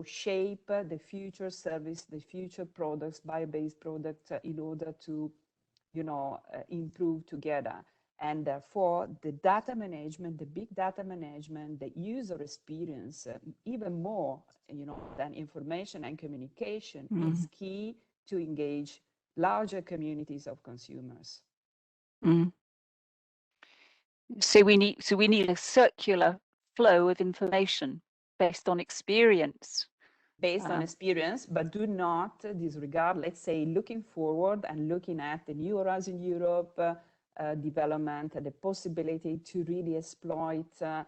shape the future service, the future products, bio-based products, in order to, improve together. And therefore, the data management, the big data management, the user experience, even more, than information and communication, is key to engage larger communities of consumers. So we need a circular flow of information based on experience. Based on experience, but do not disregard, let's say, looking forward and looking at the New Horizon Europe development, the possibility to really exploit the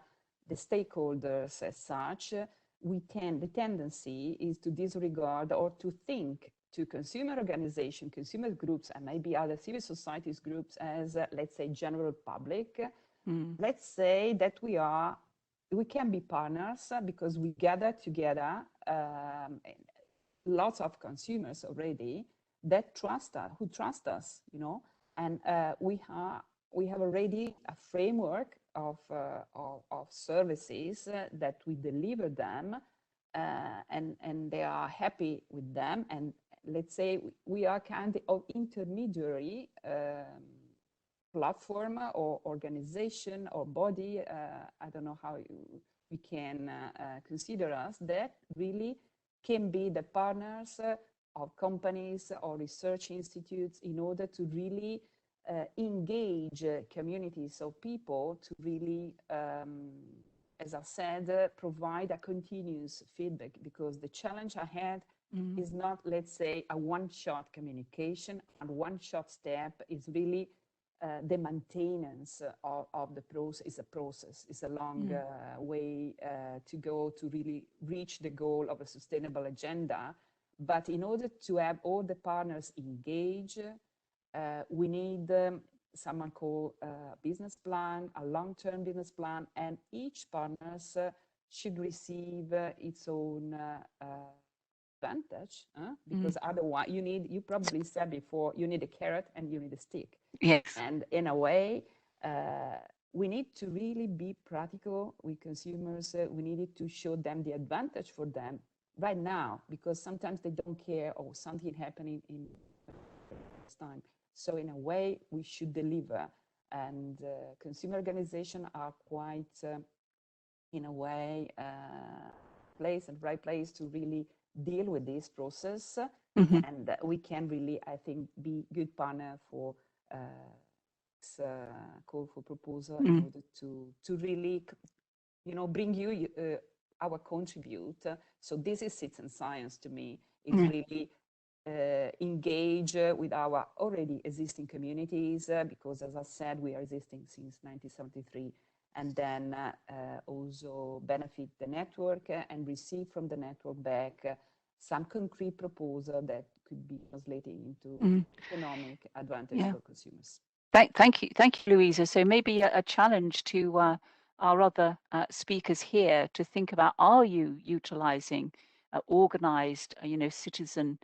stakeholders as such. The tendency is to disregard or to think to consumer organizations, consumer groups, and maybe other civil societies groups as, let's say, general public. Let's say that we can be partners because we gather together lots of consumers already that trust us, who trust us, and we have already a framework of services that we deliver them, and they are happy with them. And let's say we are kind of intermediary platform or organization or body, I don't know how we can consider us, that really can be the partners of companies or research institutes in order to really engage communities of people to really, as I said, provide a continuous feedback, because the challenge ahead is not, let's say, a one-shot communication and one-shot step. Is really the maintenance of the process. Is a process. It's a long way to go to really reach the goal of a sustainable agenda. But in order to have all the partners engage, we need someone called a business plan, a long-term business plan, and each partners should receive its own advantage, because otherwise you probably said before, you need a carrot and you need a stick. Yes. And in a way, we need to really be practical with consumers. We needed to show them the advantage for them right now, because sometimes they don't care or something happening in this time. So in a way, we should deliver. And consumer organizations are quite, in a way, right place to really deal with this process. And we can really, I think, be good partner for this call for proposal in order to really, bring you our contribute. So this is citizen science to me. It's really engage with our already existing communities, because as I said, we are existing since 1973, and then also benefit the network and receive from the network back some concrete proposal that could be translated into economic advantage for consumers. Thank you, Louisa. So maybe a challenge to our other speakers here to think about: are you utilizing organized, citizen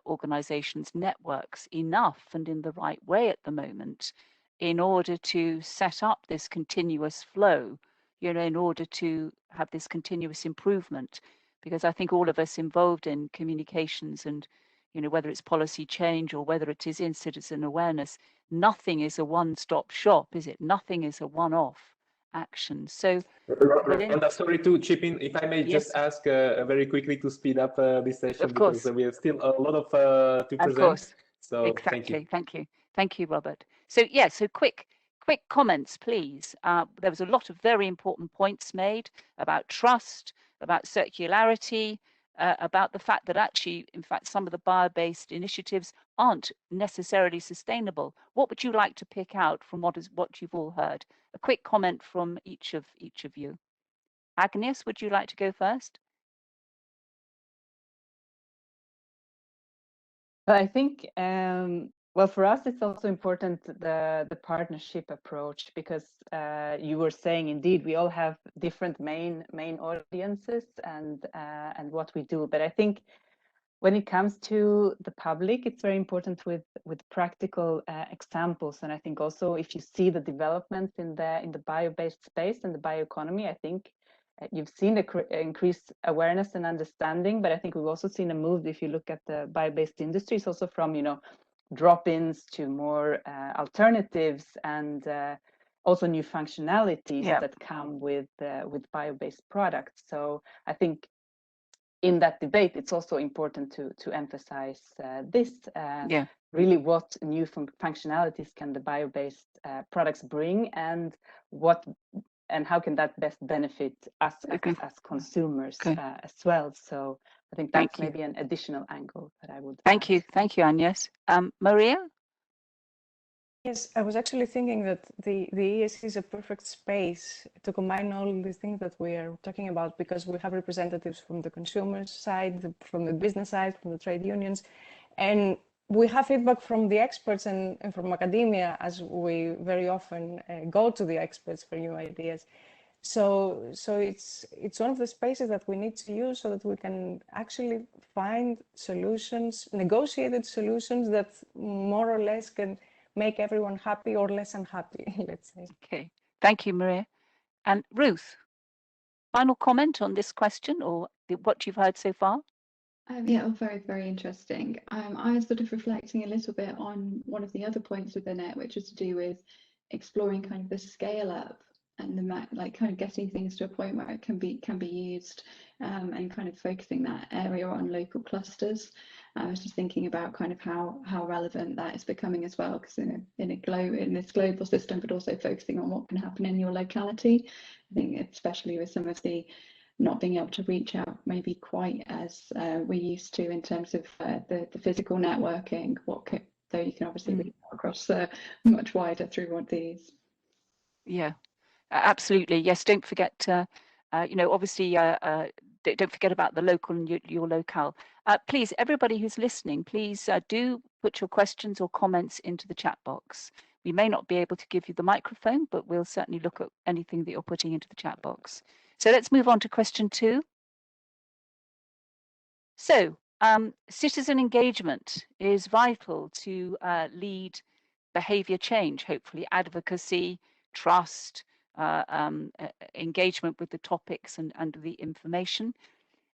organizations, networks enough and in the right way at the moment, in order to set up this continuous flow, in order to have this continuous improvement? Because I think all of us involved in communications and, whether it's policy change or whether it is in citizen awareness, nothing is a one-stop shop, is it? Nothing is a one-off action. So, Rhonda, sorry to chip in. If I may just ask very quickly to speed up this session, because we have still a lot of to present. Of course. So exactly. Thank you, Robert. So so quick comments, please. There was a lot of very important points made about trust, about circularity, about the fact that actually, in fact, some of the bio-based initiatives aren't necessarily sustainable. What would you like to pick out from what you've all heard? A quick comment from each of you. Agnes, would you like to go first? I think, well, for us, it's also important the partnership approach, because you were saying, indeed, we all have different main audiences and what we do. But I think when it comes to the public, it's very important with practical examples. And I think also if you see the developments in the bio-based space and the bioeconomy, I think you've seen the increased awareness and understanding, but I think we've also seen a move, if you look at the bio-based industries, also from, you know, drop-ins to more alternatives and also new functionalities that come with bio-based products. So I think in that debate, it's also important to emphasize this. Really, what new functionalities can the bio-based products bring, and how can that best benefit us as consumers as well? So I think that's maybe an additional angle that I would. Thank you, Agnes. Maria? Yes, I was actually thinking that the ESC is a perfect space to combine all these things that we are talking about, because we have representatives from the consumer side, from the business side, from the trade unions, and we have feedback from the experts and from academia, as we very often go to the experts for new ideas. So it's one of the spaces that we need to use so that we can actually find solutions, negotiated solutions that more or less can make everyone happy or less unhappy, let's say. Okay, thank you, Maria. And Ruth, final comment on this question or what you've heard so far? Yeah, very, very interesting. I was sort of reflecting a little bit on one of the other points within it, which is to do with exploring kind of the scale up and the like kind of getting things to a point where it can be used, and kind of focusing that area on local clusters. I was just thinking about kind of how relevant that is becoming as well, because in this global system, but also focusing on what can happen in your locality. I think especially with some of the not being able to reach out maybe quite as we used to in terms of the physical networking, though you can obviously reach out across much wider through one of these. Yeah, absolutely. Yes, don't forget, you know, obviously, don't forget about the local and your locale. Please, everybody who's listening, please do put your questions or comments into the chat box. We may not be able to give you the microphone, but we'll certainly look at anything that you're putting into the chat box. So let's move on to question 2. So citizen engagement is vital to lead behavior change, hopefully advocacy, trust, engagement with the topics and the information.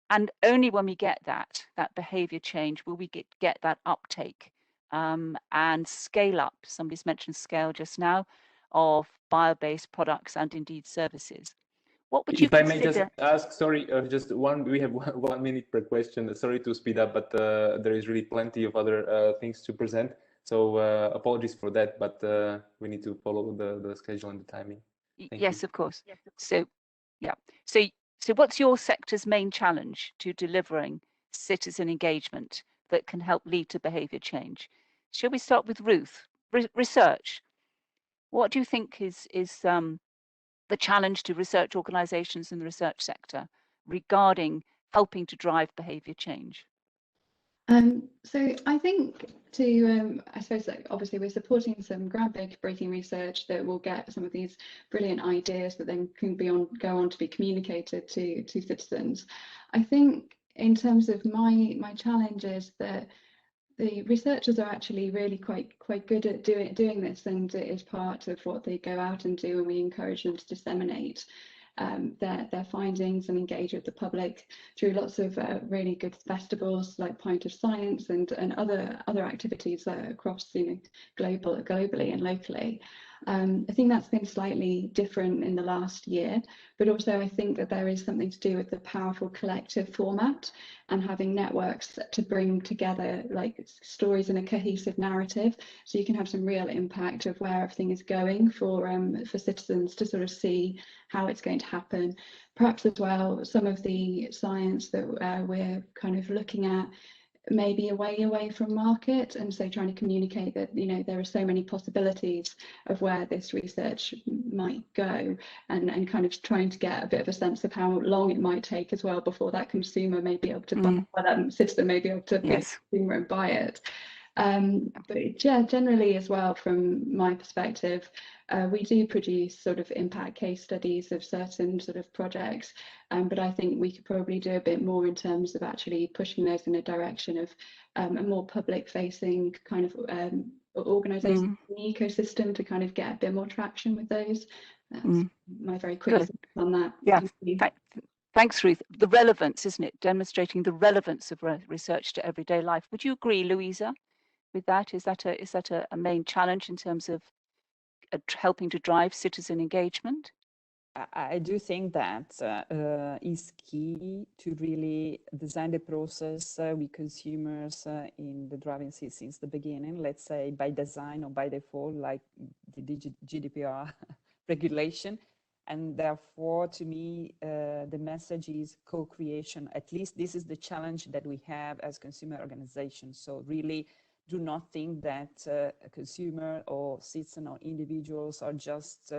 And only when we get that behavior change will we get that uptake and scale up. Somebody's mentioned scale just now of bio-based products and indeed services. What would you consider? If I may just ask, sorry, just we have 1 minute per question. Sorry to speed up, but there is really plenty of other things to present. So apologies for that, but we need to follow the schedule and the timing. Yes, of course. So, yeah. So what's your sector's main challenge to delivering citizen engagement that can help lead to behavior change? Shall we start with Ruth? Research. What do you think is the challenge to research organizations in the research sector regarding helping to drive behavior change? So I think I suppose that obviously we're supporting some groundbreaking research that will get some of these brilliant ideas that then can go on to be communicated to citizens. I think in terms of my challenge is that the researchers are actually really quite good at doing this, and it is part of what they go out and do, and we encourage them to disseminate their findings and engage with the public through lots of really good festivals like Pint of Science and other activities across globally and locally. I think that's been slightly different in the last year, but also I think that there is something to do with the powerful collective format and having networks to bring together like stories in a cohesive narrative, so you can have some real impact of where everything is going for citizens to sort of see how it's going to happen. Perhaps as well, some of the science that we're kind of looking at maybe away from market, and so trying to communicate that, you know, there are so many possibilities of where this research might go, and kind of trying to get a bit of a sense of how long it might take as well before that consumer may be able to buy, that citizen may be able to be a consumer and buy it. But yeah, generally as well, from my perspective, we do produce sort of impact case studies of certain sort of projects, but I think we could probably do a bit more in terms of actually pushing those in a direction of a more public-facing kind of organisation ecosystem to kind of get a bit more traction with those. That's my very quick thoughts on that. Yeah, thanks, Ruth. The relevance, isn't it? Demonstrating the relevance of research to everyday life. Would you agree, Louisa, with that? Is that a main challenge in terms of helping to drive citizen engagement? I do think that is key to really design the process with consumers in the driving seat since the beginning, let's say by design or by default, like the GDPR regulation. And therefore, to me, the message is co-creation. At least this is the challenge that we have as consumer organizations. So really do not think that a consumer or citizen or individuals are just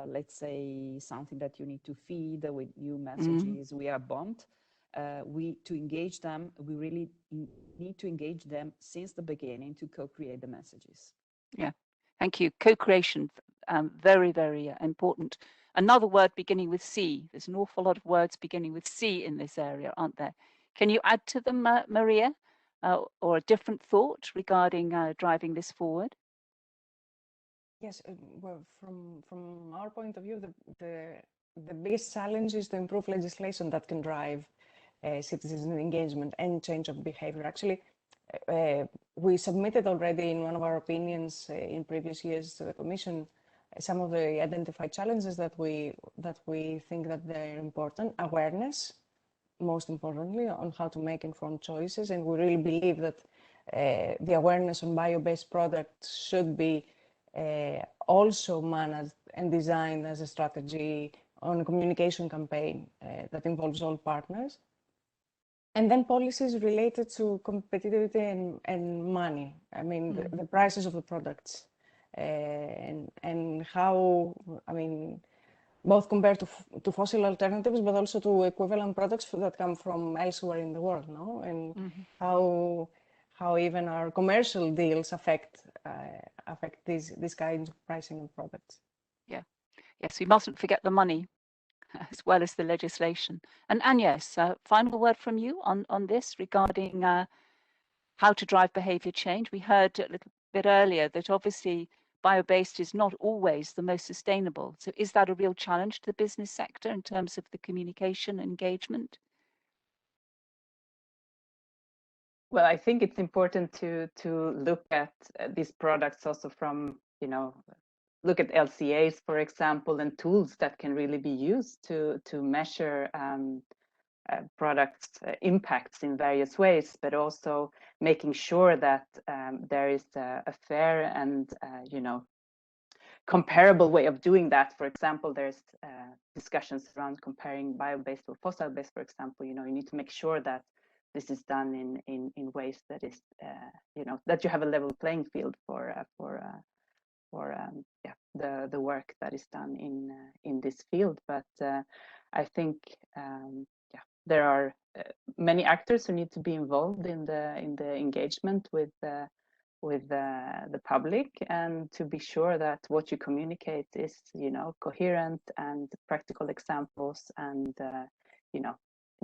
let's say something that you need to feed with new messages. We are bound. To engage them, we really need to engage them since the beginning to co-create the messages. Yeah, thank you. Co-creation, very, very important. Another word beginning with C. There's an awful lot of words beginning with C in this area, aren't there? Can you add to them, Maria, or a different thought regarding driving this forward? Yes, well, from our point of view, the biggest challenge is to improve legislation that can drive citizen engagement and change of behavior. Actually, we submitted already in one of our opinions in previous years to the Commission some of the identified challenges that we think that they're important. Awareness, most importantly, on how to make informed choices, and we really believe that the awareness on bio-based products should be also managed and designed as a strategy on a communication campaign that involves all partners. And then policies related to competitivity and money. I mean, the prices of the products and how, I mean, both compared to fossil alternatives, but also to equivalent products that come from elsewhere in the world, no? And how even our commercial deals affect these kinds of pricing of products. Yeah, yes, we mustn't forget the money as well as the legislation. And Agnes, final word from you on this regarding how to drive behaviour change. We heard a little bit earlier that obviously bio-based is not always the most sustainable. So is that a real challenge to the business sector in terms of the communication engagement? Well, I think it's important to look at these products also from, look at LCAs, for example, and tools that can really be used to measure products' impacts in various ways, but also making sure that there is a fair and, comparable way of doing that. For example, there's discussions around comparing bio-based or fossil-based, for example. You need to make sure that this is done in ways that is, that you have a level playing field for the work that is done in this field. But I think there are many actors who need to be involved in the engagement with the public, and to be sure that what you communicate is coherent and practical examples and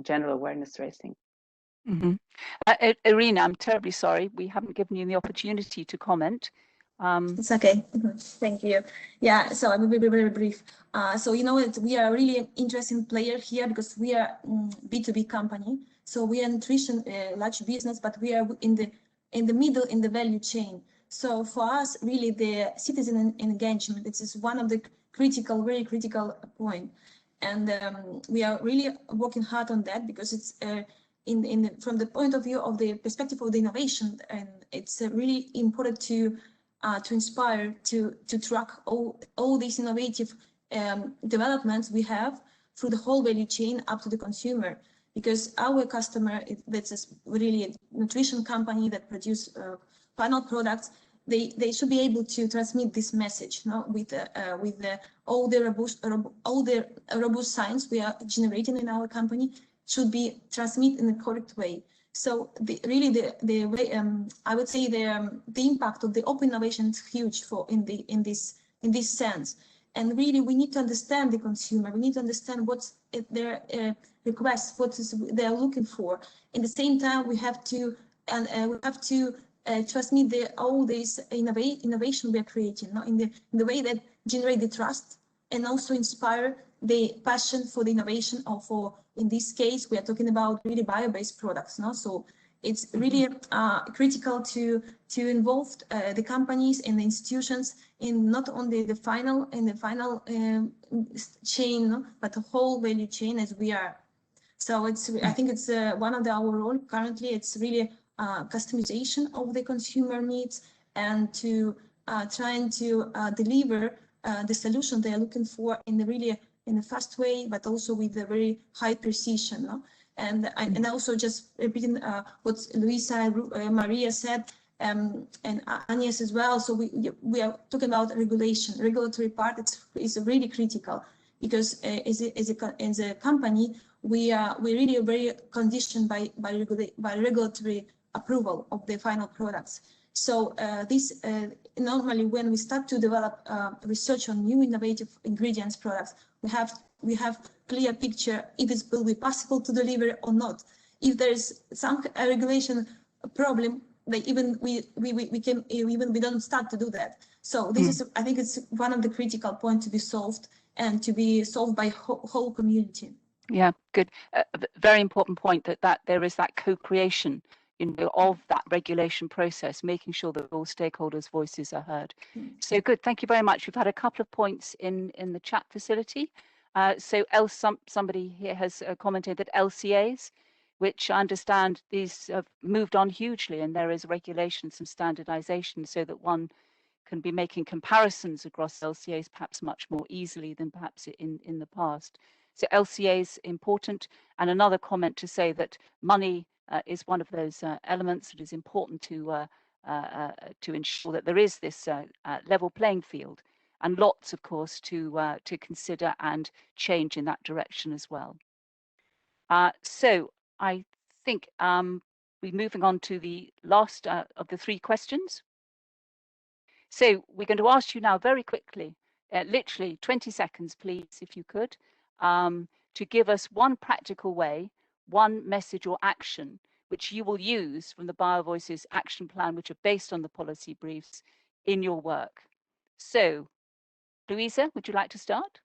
general awareness raising. Irina, I'm terribly sorry we haven't given you the opportunity to comment. It's okay. Thank you. Yeah, so I will be very brief. So we are really an interesting player here because we are B2B company. So we are nutrition large business, but we are in the middle in the value chain. So for us, really, the citizen engagement, this is one of the very critical point, and we are really working hard on that because it's from the point of view of the perspective of the innovation, and it's really important to inspire, to track all these innovative developments we have through the whole value chain up to the consumer, because our customer, that's really a nutrition company that produce final products, they should be able to transmit this message, with all the robust science we are generating in our company should be transmitted in the correct way. So really the way I would say the impact of the open innovation is huge in this sense. And really, we need to understand the consumer. We need to understand what's their requests, what is they're looking for. In the same time, we have to transmit all this innovation we are creating, in the way that generate the trust and also inspire the passion for the innovation. Or for, in this case, we are talking about really bio-based products. So it's really critical to involve the companies and the institutions in not only the final chain, but the whole value chain as we are. So I think it's one of our role currently. It's really customization of the consumer needs and to trying to deliver the solution they are looking for in a fast way, but also with a very high precision. And also just repeating what Luisa and Maria said, and Agnes as well. So we are talking about regulatory part. Is really critical, because as a company, we really are very conditioned by regulatory approval of the final products. So this normally when we start to develop research on new innovative ingredients products, we have clear picture if it will be possible to deliver or not. If there is some regulation problem, we don't start to do that. So this is, I think it's one of the critical points to be solved, and to be solved by whole community. Yeah, good. Very important point that there is that co-creation of that regulation process, making sure that all stakeholders' voices are heard. So good, thank you very much. We've had a couple of points in the chat facility. So somebody here has commented that LCAs, which I understand these have moved on hugely, and there is regulation, some standardization, so that one can be making comparisons across LCAs perhaps much more easily than perhaps in the past. So LCA is important. And another comment to say that money is one of those elements that is important to ensure that there is this level playing field, and lots, of course, to consider and change in that direction as well. So I think we're moving on to the last of the three questions. So we're going to ask you now very quickly, literally 20 seconds, please, if you could, to give us one practical way, one message or action which you will use from the BioVoices action plan, which are based on the policy briefs in your work. So, Luisa, would you like to start?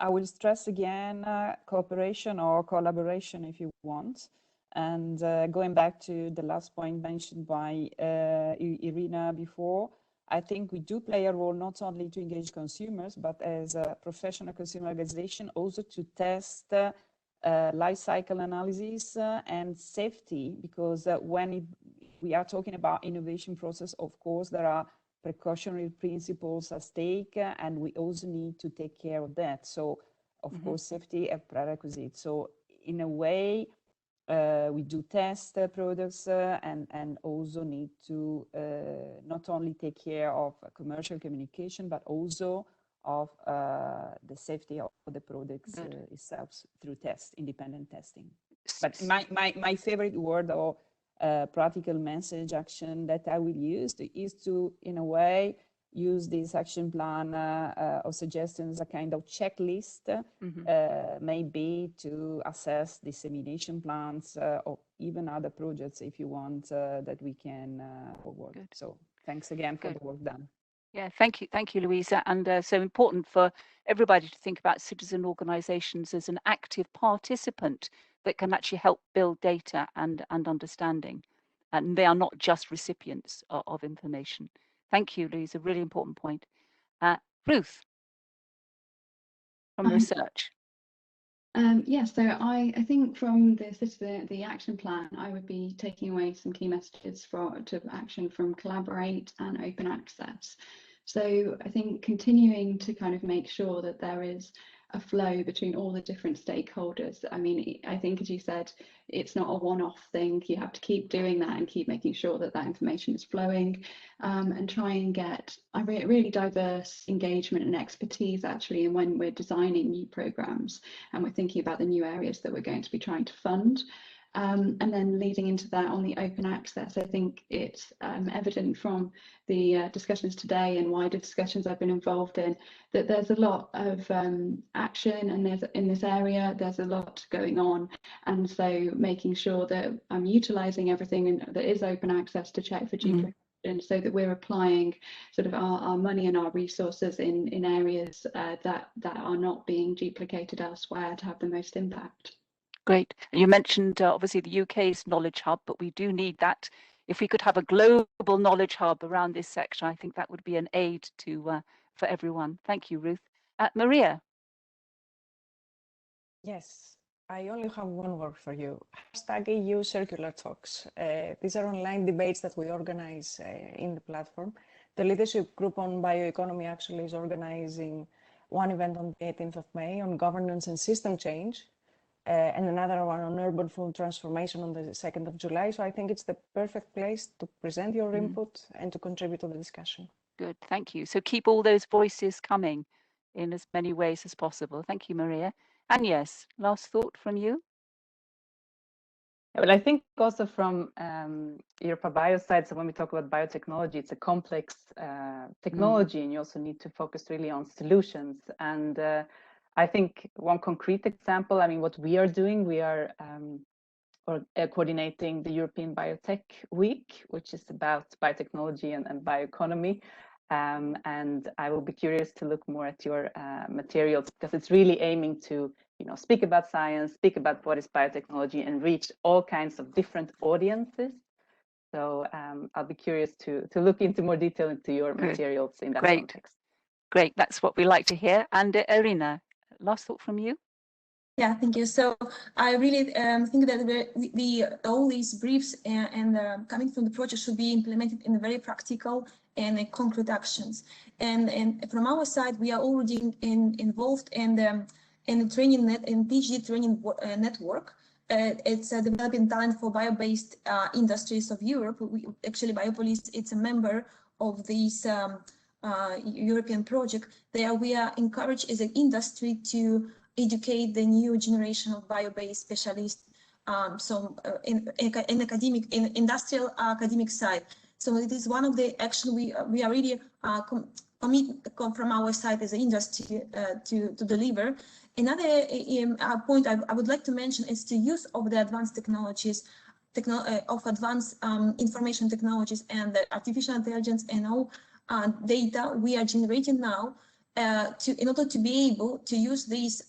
I will stress again cooperation or collaboration if you want. And going back to the last point mentioned by Irina before, I think we do play a role not only to engage consumers, but as a professional consumer organization also to test life cycle analysis and safety, because when we are talking about innovation process, of course, there are precautionary principles at stake, and we also need to take care of that. So, of course, safety a prerequisite. So, in a way, we do test products and also need to not only take care of commercial communication, but also of the safety of the products itself through independent testing. But my favorite word or practical message action that I will use is to, in a way, use this action plan or suggestions, a kind of checklist, maybe to assess dissemination plans or even other projects, if you want, that we can forward. Good. So thanks again for the work done. Yeah, thank you, Luisa. And so important for everybody to think about citizen organizations as an active participant that can actually help build data and understanding. And they are not just recipients of information. Thank you, Louise, a really important point. Ruth, from research. Yes, so I think from the action plan, I would be taking away some key messages to action from collaborate and open access. So I think continuing to kind of make sure that there is a flow between all the different stakeholders. I mean, I think, as you said, it's not a one-off thing. You have to keep doing that and keep making sure that that information is flowing, and try and get a really diverse engagement and expertise, actually. And when we're designing new programs and we're thinking about the new areas that we're going to be trying to fund, And then leading into that on the open access, I think it's evident from the discussions today and wider discussions I've been involved in that there's a lot of action, and in this area there's a lot going on, and so making sure that I'm utilising everything that is open access to check for duplication, so that we're applying sort of our money and our resources in areas that are not being duplicated elsewhere to have the most impact. Great. You mentioned obviously the UK's knowledge hub, but we do need that. If we could have a global knowledge hub around this section, I think that would be an aid to for everyone. Thank you, Ruth. Maria. Yes, I only have one word for you. #EU Circular Talks. These are online debates that we organize in the platform. The leadership group on bioeconomy actually is organizing one event on the 18th of May on governance and system change, and another one on urban food transformation on the 2nd of July. So I think it's the perfect place to present your input and to contribute to the discussion. Good, thank you. So keep all those voices coming in as many ways as possible. Thank you, Maria. And yes, last thought from you? Well, I think also from Europa Bio side, so when we talk about biotechnology, it's a complex technology, and you also need to focus really on solutions. And I think one concrete example, I mean, what we are doing, we are coordinating the European Biotech Week, which is about biotechnology and bioeconomy. And I will be curious to look more at your materials, because it's really aiming to, you know, speak about science, speak about what is biotechnology, and reach all kinds of different audiences. So I'll be curious to look into more detail into your materials in that context. Great, that's what we like to hear. And Irina, last thought from you? Yeah, thank you. So I really think that all these briefs and coming from the project should be implemented in very practical and concrete actions. And from our side, we are already involved in the training PhD training network. It's developing talent for bio-based industries of Europe. Actually, Biopolis, it's a member of this European project. There we are encouraged as an industry to educate the new generation of bio-based specialists, in academic, in industrial academic side. So it is one of the action we are really commit from our side as an industry to deliver. Another point I would like to mention is the use of the advanced technologies, of advanced information technologies and the artificial intelligence and all data we are generating now. In order to be able to use these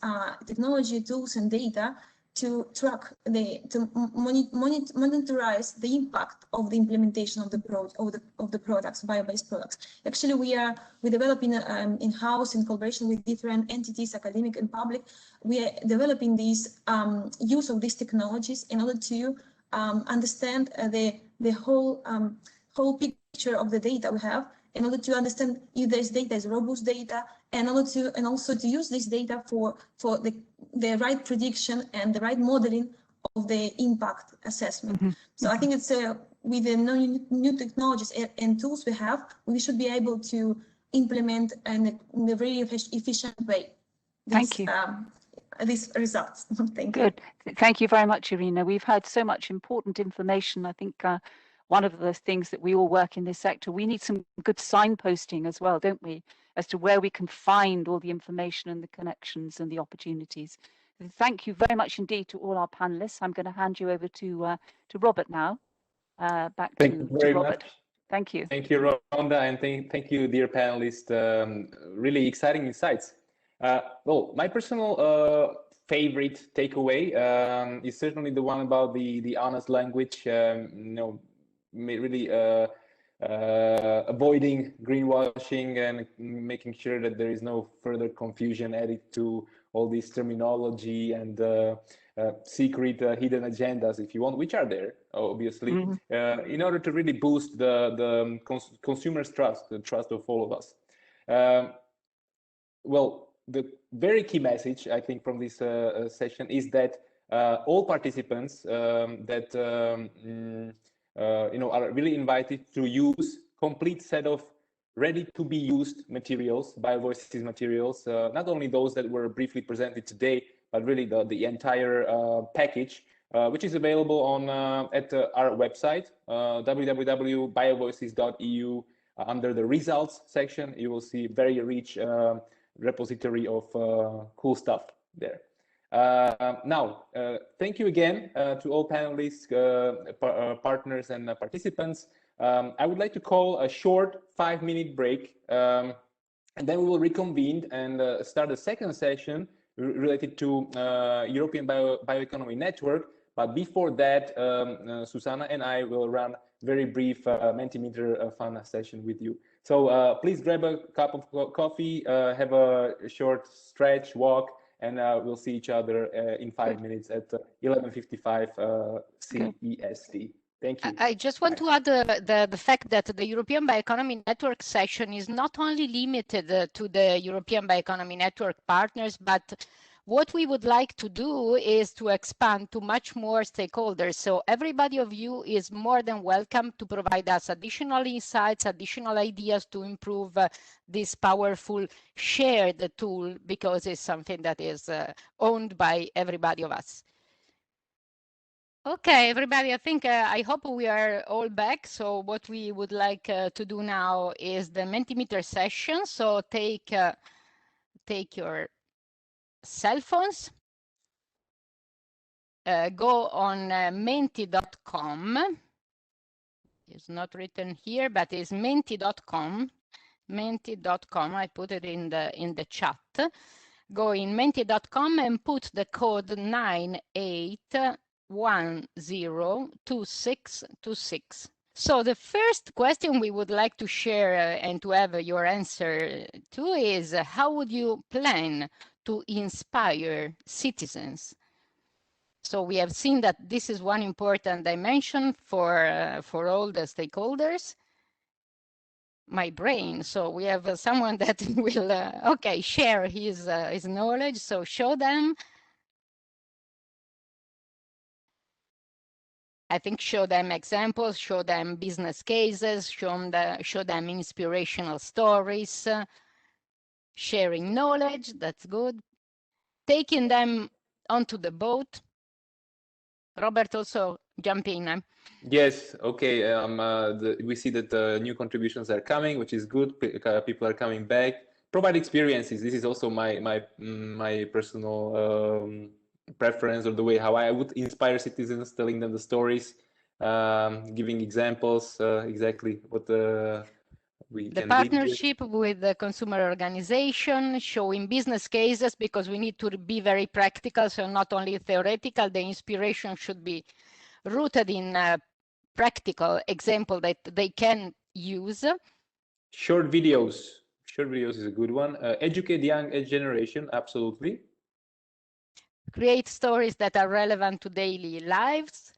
technology tools and data to track to monitorize the impact of the implementation of the products, bio-based products. Actually, we're developing in-house in collaboration with different entities, academic and public. We are developing these use of these technologies in order to understand the whole picture of the data we have, in order to understand if this data is robust data, and also to use this data for the right prediction and the right modeling of the impact assessment. So I think it's with the new technologies and tools we have, we should be able to implement in a very efficient way. Thank you. These results. Thank you. Good. Thank you very much, Irina. We've had so much important information. I think one of the things that we all work in this sector, we need some good signposting as well, don't we, as to where we can find all the information and the connections and the opportunities. Thank you very much indeed to all our panelists. I'm going to hand you over to Robert now. Back to Robert. Thank you. Thank you, Rhonda, and thank you, dear panelists. Really exciting insights. Well, my personal favorite takeaway is certainly the one about the honest language. You know, really avoiding greenwashing and making sure that there is no further confusion added to all this terminology and secret hidden agendas, if you want, which are there, obviously, in order to really boost the consumer's trust, the trust of all of us. Well, the very key message, I think, from this session is that all participants you know, are really invited to use complete set of ready-to-be-used materials, BioVoices materials, not only those that were briefly presented today, but really the entire package which is available on at our website, www.biovoices.eu. Under the results section, you will see very rich repository of cool stuff there. Now, thank you again to all panelists, partners, and participants. I would like to call a short 5-minute break, and then we will reconvene and start a second session related to European Bioeconomy Network. But before that, Susanna and I will run very brief Mentimeter fun session with you. So please grab a cup of coffee, have a short stretch, walk, and we'll see each other in 5 minutes at 11:55 CEST. Thank you. I just want to add the fact that the European Bioeconomy Network session is not only limited to the European Bioeconomy Network partners, but what we would like to do is to expand to much more stakeholders. So everybody of you is more than welcome to provide us additional insights, additional ideas to improve this powerful shared tool, because it's something that is owned by everybody of us. Okay, everybody, I think I hope we are all back. So what we would like to do now is the Mentimeter session. So take your cell phones, go on menti.com. It's not written here, but it's menti.com. Menti.com. I put it in the chat. Go in menti.com and put the code 98102626. So the first question we would like to share and to have your answer to is, how would you plan to inspire citizens? So we have seen that this is one important dimension for all the stakeholders. My brain. So we have someone that will okay, share his knowledge. So show them. I think show them examples, show them business cases, show them inspirational stories, sharing knowledge. That's good. Taking them onto the boat. Robert, also jump in. Yes, okay. We see that new contributions are coming, which is good. People are coming back. Provide experiences. This is also my personal preference, or the way how I would inspire citizens, telling them the stories, giving examples, exactly what we the can partnership with the consumer organization, showing business cases, because we need to be very practical, so not only theoretical. The inspiration should be rooted in a practical example that they can use. Short videos. Short videos is a good one. Educate the young generation, absolutely. Create stories that are relevant to daily lives.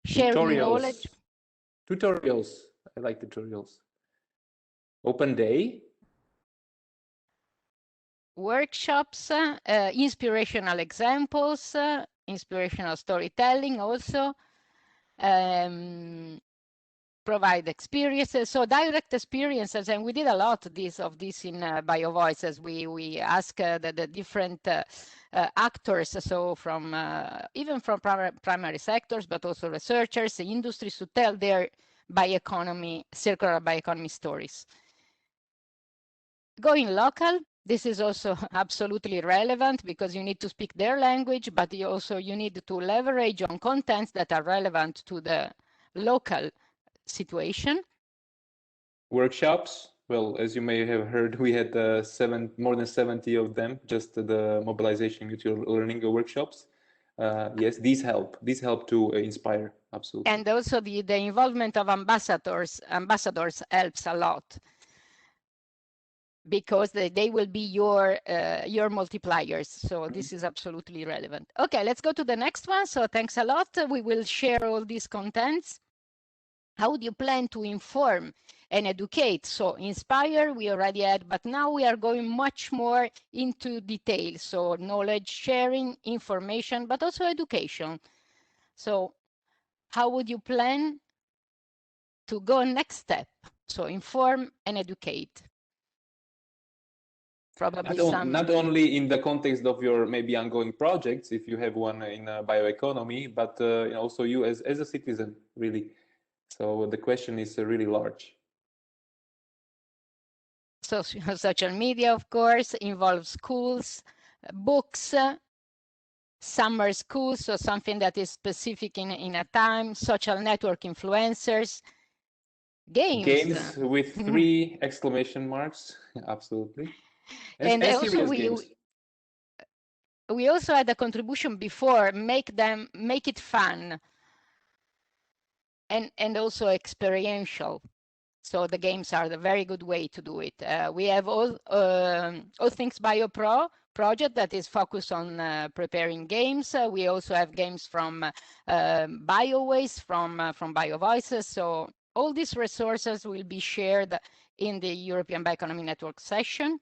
Sharing knowledge. Tutorials. I like tutorials. Open day. Workshops, inspirational examples, inspirational storytelling also. Provide experiences, so direct experiences, and we did a lot of this in BioVoices. We ask the different actors, so from even from primary sectors, but also researchers, industries, to tell their bioeconomy, circular bioeconomy stories. Going local. This is also absolutely relevant, because you need to speak their language, but you need to leverage on contents that are relevant to the local situation. Workshops. Well, as you may have heard, we had more than 70 of them, just the mobilization mutual learning workshops. Yes, these help to inspire, absolutely. And also the involvement of ambassadors helps a lot, because they will be your multipliers. So this is absolutely relevant. Okay, let's go to the next one. So thanks a lot. We will share all these contents. How do you plan to inform and educate? So inspire, we already had, but now we are going much more into detail. So knowledge sharing, information, but also education. So how would you plan to go next step? So inform and educate. probably not only in the context of your maybe ongoing projects, if you have one in bioeconomy, but also you as a citizen, really. So the question is really large. Social media, of course, involves schools, books, summer schools, so something that is specific in a time, social network influencers, games with 3 exclamation marks, absolutely. And also serious games. We also had a contribution before, make it fun and also experiential. So the games are the very good way to do it. We have all things BioPro project that is focused on preparing games. We also have games from BioWays, from BioVoices. So all these resources will be shared in the European Bioeconomy Network session.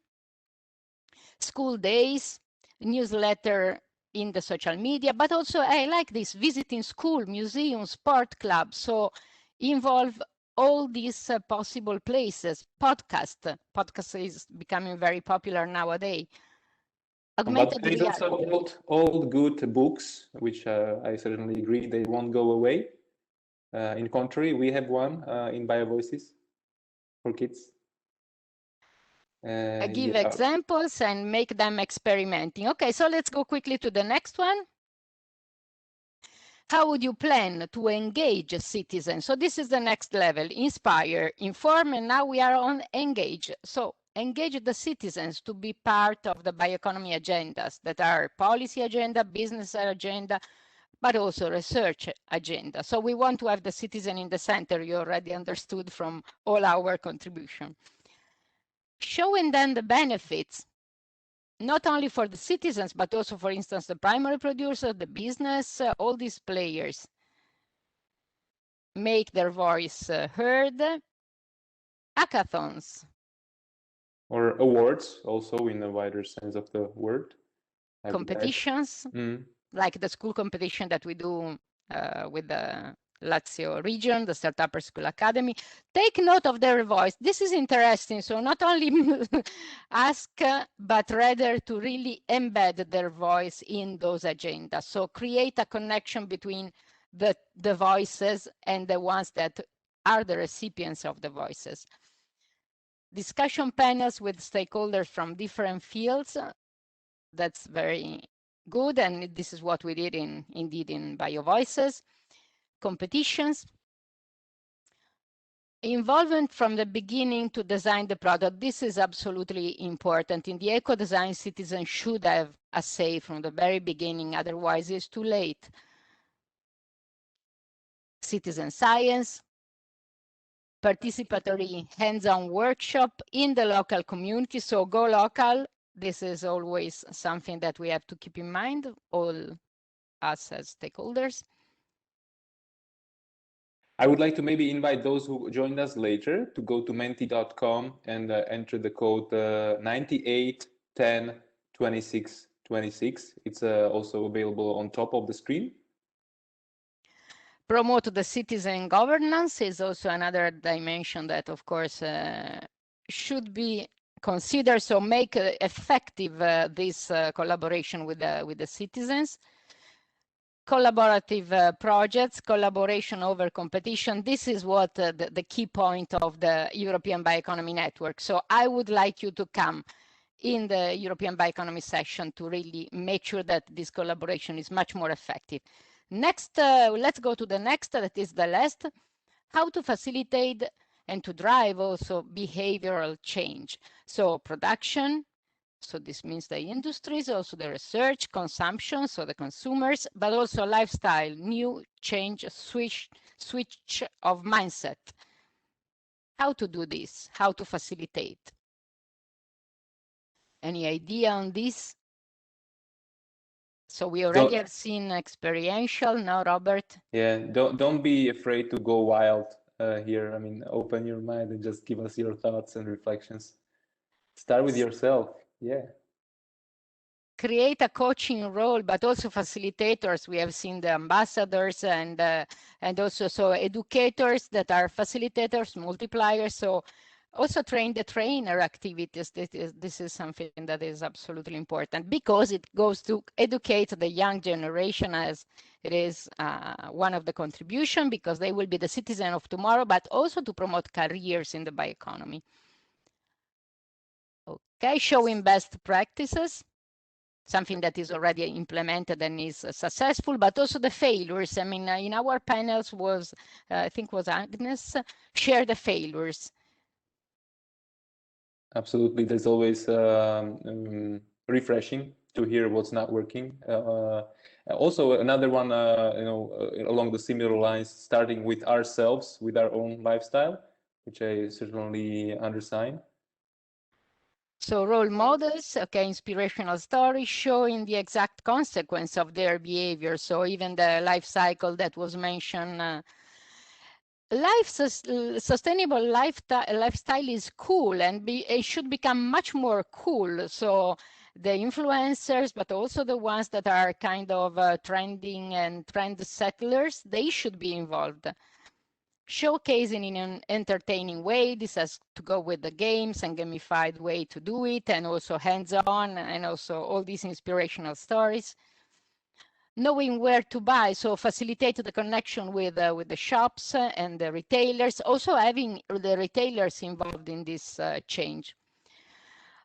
School days, newsletter in the social media, but also I like this, visiting school, museums, sport clubs. So involve all these possible places. Podcast is becoming very popular nowadays. But there is also old good books, which I certainly agree they won't go away. In contrary, we have one in BioVoices for kids. Give examples and make them experimenting. Okay, so let's go quickly to the next one. How would you plan to engage citizens? So this is the next level, inspire, inform, and now we are on engage. So engage the citizens to be part of the bioeconomy agendas that are policy agenda, business agenda, but also research agenda. So we want to have the citizen in the center, you already understood from all our contribution. Showing them the benefits, not only for the citizens, but also, for instance, the primary producer, the business, all these players make their voice heard. Hackathons. Or awards, also in a wider sense of the word. Competitions, like the school competition that we do with the Lazio region, the Startup School Academy. Take note of their voice. This is interesting. So not only ask, but rather to really embed their voice in those agendas. So create a connection between the voices and the ones that are the recipients of the voices. Discussion panels with stakeholders from different fields. That's very good. And this is what we did indeed in BioVoices. Competitions, involvement from the beginning to design the product. This is absolutely important. In the eco-design, citizens should have a say from the very beginning, otherwise it's too late. Citizen science, participatory hands-on workshop in the local community. So go local. This is always something that we have to keep in mind, all us as stakeholders. I would like to maybe invite those who joined us later to go to menti.com and enter the code 98102626. It's also available on top of the screen. Promote the citizen governance is also another dimension that, of course, should be considered. So make effective this collaboration with the citizens. Collaborative projects, collaboration over competition. This is what the key point of the European Bioeconomy Network. So I would like you to come in the European Bioeconomy session to really make sure that this collaboration is much more effective. Next, let's go to the next, that is the last. How to facilitate and to drive also behavioral change. So production, so this means the industries, also the research, consumption, so the consumers, but also lifestyle, new change, switch of mindset. How to do this? How to facilitate? Any idea on this? So we already have seen experiential, now Robert? Yeah, don't be afraid to go wild here. I mean, open your mind and just give us your thoughts and reflections. Start with yourself, yeah. Create a coaching role, but also facilitators. We have seen the ambassadors and also so educators that are facilitators, multipliers. So also train the trainer activities. This is something that is absolutely important because it goes to educate the young generation, as it is one of the contribution, because they will be the citizen of tomorrow, but also to promote careers in the bioeconomy. Okay, showing best practices, something that is already implemented and is successful, but also the failures. I mean, in our panels was, I think was Agnes, share the failures. Absolutely, there's always refreshing to hear what's not working. Also, another one, along the similar lines, starting with ourselves, with our own lifestyle, which I certainly undersign. So role models, okay, inspirational stories showing the exact consequence of their behavior. So even the life cycle that was mentioned, sustainable lifestyle is cool, and it should become much more cool. So the influencers, but also the ones that are kind of trending and trend settlers, they should be involved. Showcasing in an entertaining way. This has to go with the games and gamified way to do it, and also hands-on, and also all these inspirational stories. Knowing where to buy, so facilitate the connection with the shops and the retailers, also having the retailers involved in this change.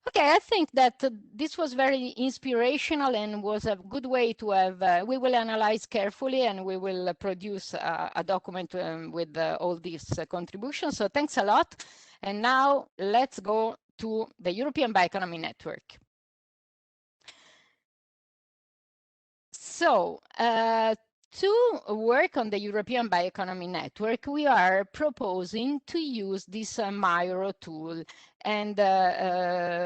Okay, I think that this was very inspirational and was a good way to have, we will analyze carefully and we will produce a document with all these contributions. So thanks a lot. And now let's go to the European Bioeconomy Network. So to work on the European Bioeconomy Network, we are proposing to use this Miro tool. And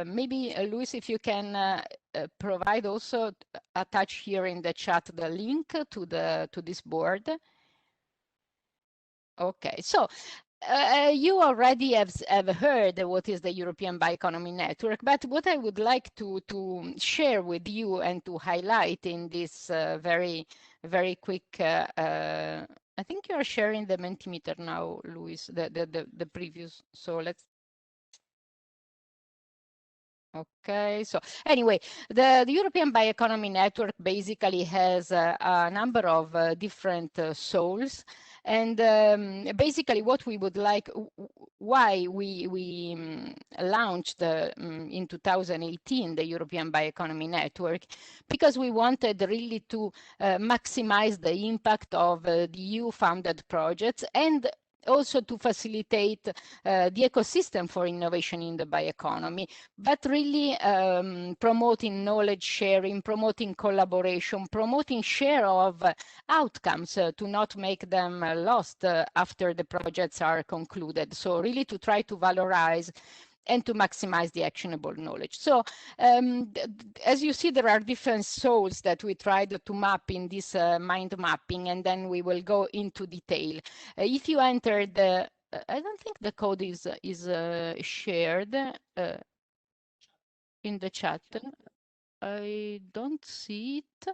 maybe, Luis, if you can provide also, attach here in the chat the link to this board. Okay, so you already have heard what is the European Bioeconomy Network, but what I would like to share with you and to highlight in this very quick, I think you are sharing the Mentimeter now, Luis, the previous, so let's. Okay, so anyway, the European Bioeconomy Network basically has a number of different souls. And basically what we would like, why we launched in 2018 the European Bioeconomy Network, because we wanted really to maximize the impact of the EU-funded projects and also to facilitate the ecosystem for innovation in the bioeconomy, but really promoting knowledge sharing, promoting collaboration, promoting share of outcomes to not make them lost after the projects are concluded. So really to try to valorize and to maximize the actionable knowledge. So as you see, there are different souls that we tried to map in this mind mapping, and then we will go into detail. If you enter the, I don't think the code is shared in the chat. I don't see it.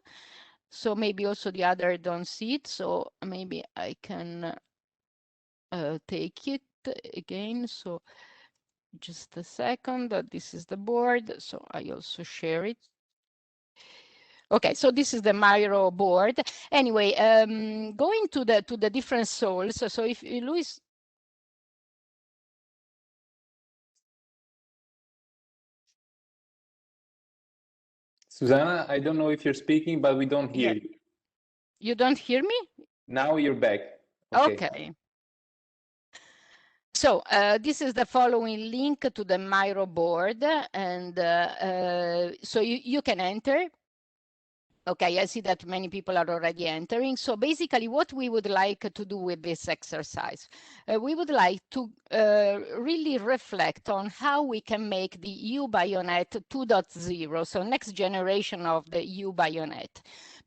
So maybe also the other don't see it. So maybe I can take it again. So just a second, this is the board, so I also share it. Okay, so this is the Miro board. Anyway, going to the different souls. So if Luis. Susanna, I don't know if you're speaking, but we don't hear you. You don't hear me? Now you're back. Okay. So this is the following link to the Miro board, and so you can enter. Okay, I see that many people are already entering. So basically what we would like to do with this exercise, we would like to really reflect on how we can make the EU Bionet 2.0, so next generation of the EU Bionet.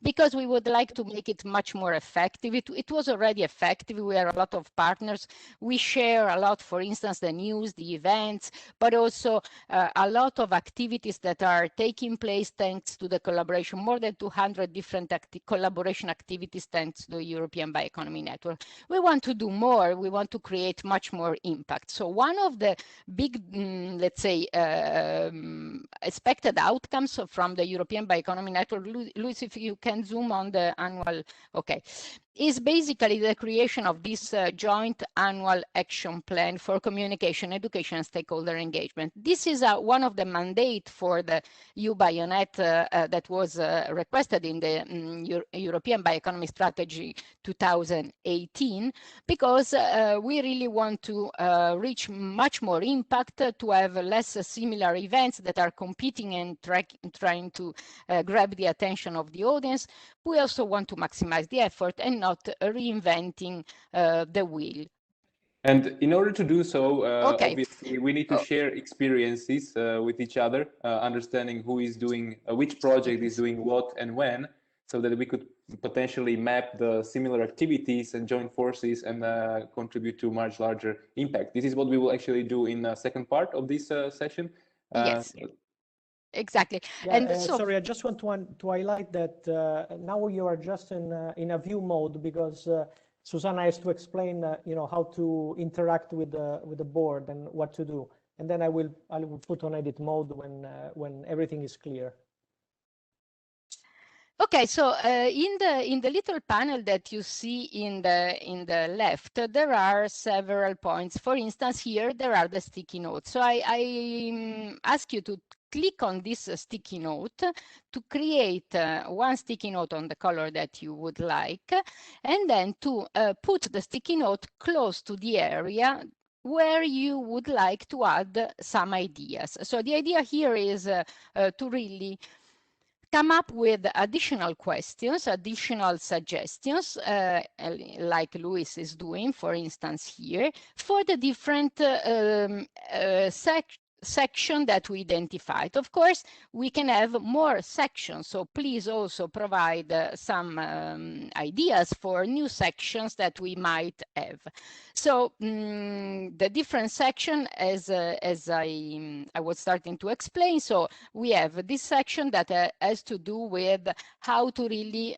because we would like to make it much more effective. It was already effective. We are a lot of partners. We share a lot, for instance, the news, the events, but also a lot of activities that are taking place thanks to the collaboration, more than 200 different collaboration activities thanks to the European Bioeconomy Network. We want to do more. We want to create much more impact. So one of the big, let's say, expected outcomes from the European Bioeconomy Network, Luis, if you can zoom on the annual, okay, is basically the creation of this joint annual action plan for communication, education, and stakeholder engagement. This is one of the mandate for the EU Bionet that was requested in the European Bioeconomy Strategy 2018, because we really want to reach much more impact, to have less similar events that are competing and trying to grab the attention of the audience. We also want to maximize the effort and not reinventing the wheel. And in order to do so, okay. obviously, we need to share experiences with each other, understanding who is doing, which project is doing what and when, so that we could potentially map the similar activities and join forces and contribute to much larger impact. This is what we will actually do in the second part of this session. Yes. Exactly. Yeah, and so, sorry, I just want to highlight that now you are just in a view mode, because Susanna has to explain, you know, how to interact with the board and what to do, and then I will put on edit mode when everything is clear. Okay, so in the little panel that you see in the left, there are several points. For instance, here there are the sticky notes. So I ask you to click on this sticky note to create one sticky note on the color that you would like, and then to put the sticky note close to the area where you would like to add some ideas. So the idea here is to really come up with additional questions, additional suggestions, like Luis is doing, for instance, here, for the different section that we identified. Of course, we can have more sections, so please also provide some ideas for new sections that we might have. So the different section, as I was starting to explain, so we have this section that has to do with how to really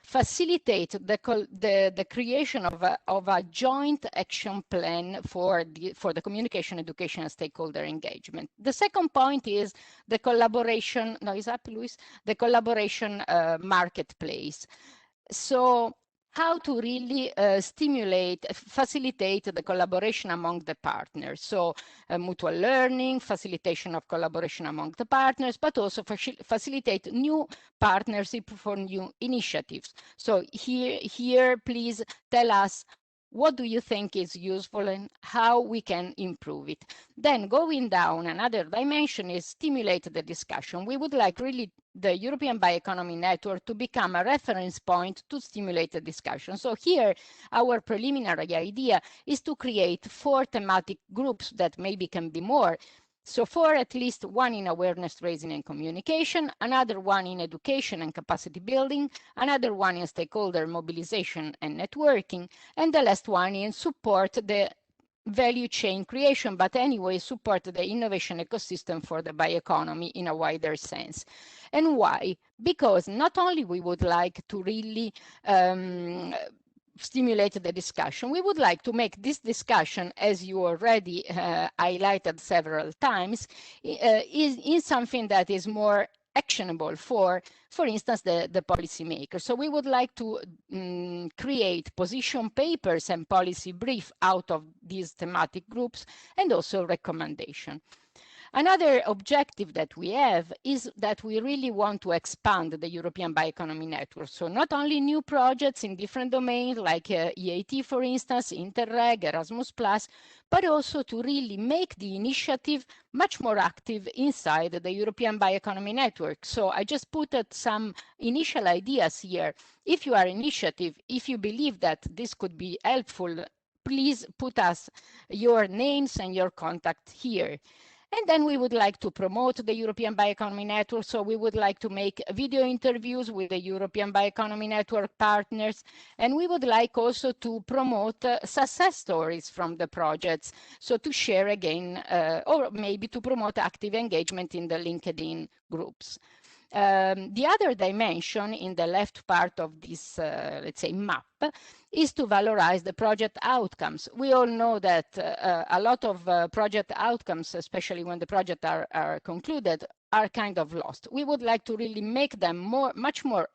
facilitate the creation of a joint action plan for the communication, education, and stakeholder engagement. The second point is the collaboration. No, is up, Luis? The collaboration marketplace. So how to really facilitate the collaboration among the partners. So mutual learning, facilitation of collaboration among the partners, but also facilitate new partnership for new initiatives. So here, please tell us, what do you think is useful and how we can improve it? Then going down, another dimension is stimulate the discussion. We would like really the European Bioeconomy Network to become a reference point to stimulate the discussion. So here, our preliminary idea is to create 4 thematic groups that maybe can be more. So 4, at least one in awareness raising and communication, another one in education and capacity building, another one in stakeholder mobilization and networking, and the last one in support the value chain creation, but anyway, support the innovation ecosystem for the bioeconomy in a wider sense. And why? Because not only we would like to really stimulate the discussion, we would like to make this discussion, as you already highlighted several times, in something that is more actionable for instance, the policymakers. So we would like to create position papers and policy brief out of these thematic groups, and also recommendation. Another objective that we have is that we really want to expand the European Bioeconomy Network. So not only new projects in different domains like EIT, for instance, Interreg, Erasmus+, but also to really make the initiative much more active inside the European Bioeconomy Network. So I just put some initial ideas here. If you are an initiative, if you believe that this could be helpful, please put us your names and your contact here. And then we would like to promote the European Bioeconomy Network. So we would like to make video interviews with the European Bioeconomy Network partners. And we would like also to promote success stories from the projects. So to share again, or maybe to promote active engagement in the LinkedIn groups. The other dimension in the left part of this, let's say, map is to valorize the project outcomes. We all know that a lot of project outcomes, especially when the projects are concluded, are kind of lost. We would like to really make them much more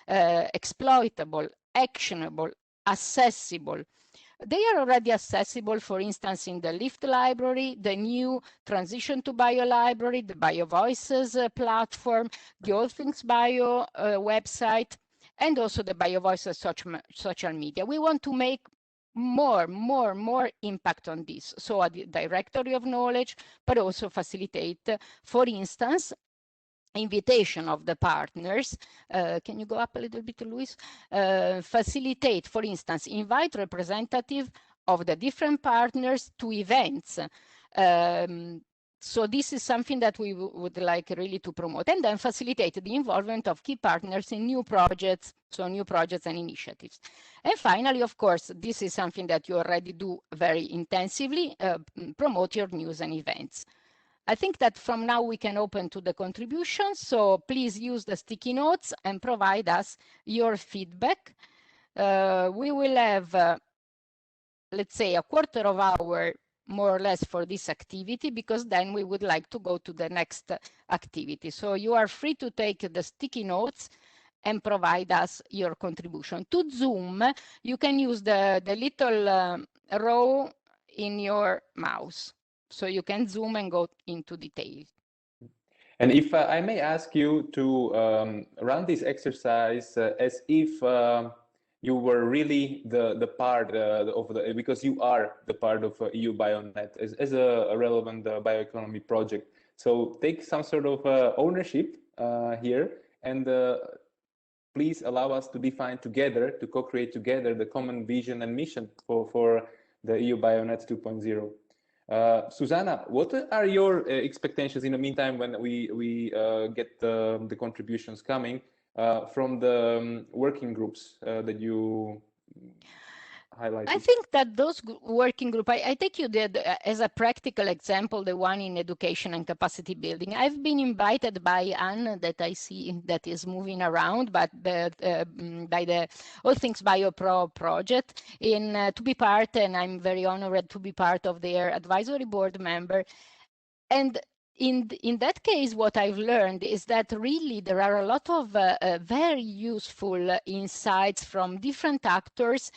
exploitable, actionable, accessible. They are already accessible, for instance, in the LIFT library, the new Transition to Bio library, the BioVoices platform, the All Things Bio website, and also the BioVoices social media. We want to make more impact on this. So a directory of knowledge, but also facilitate, for instance, invitation of the partners. Can you go up a little bit, Luis? Facilitate, for instance, invite representative of the different partners to events. So this is something that we would like really to promote, and then facilitate the involvement of key partners in new projects, so new projects and initiatives. And finally, of course, this is something that you already do very intensively, promote your news and events. I think that from now we can open to the contributions. So please use the sticky notes and provide us your feedback. We will have, let's say, a quarter of hour more or less for this activity, because then we would like to go to the next activity. So you are free to take the sticky notes and provide us your contribution. To Zoom, you can use the little row in your mouse. So you can zoom and go into details. And if I may ask you to run this exercise as if you were really the part of the, because you are the part of EU BioNet as a relevant bioeconomy project. So take some sort of ownership here, and please allow us to define together, to co-create together the common vision and mission for the EU BioNet 2.0. Susanna, what are your expectations in the meantime when we get the contributions coming from the working groups that you highlighted? I think that those working group, I take you as a practical example, the one in education and capacity building. I've been invited by Anne, that I see that is moving around, but by the All Things Bio Pro project to be part, and I'm very honored to be part of their advisory board member. And in that case, what I've learned is that really there are a lot of very useful insights from different actors.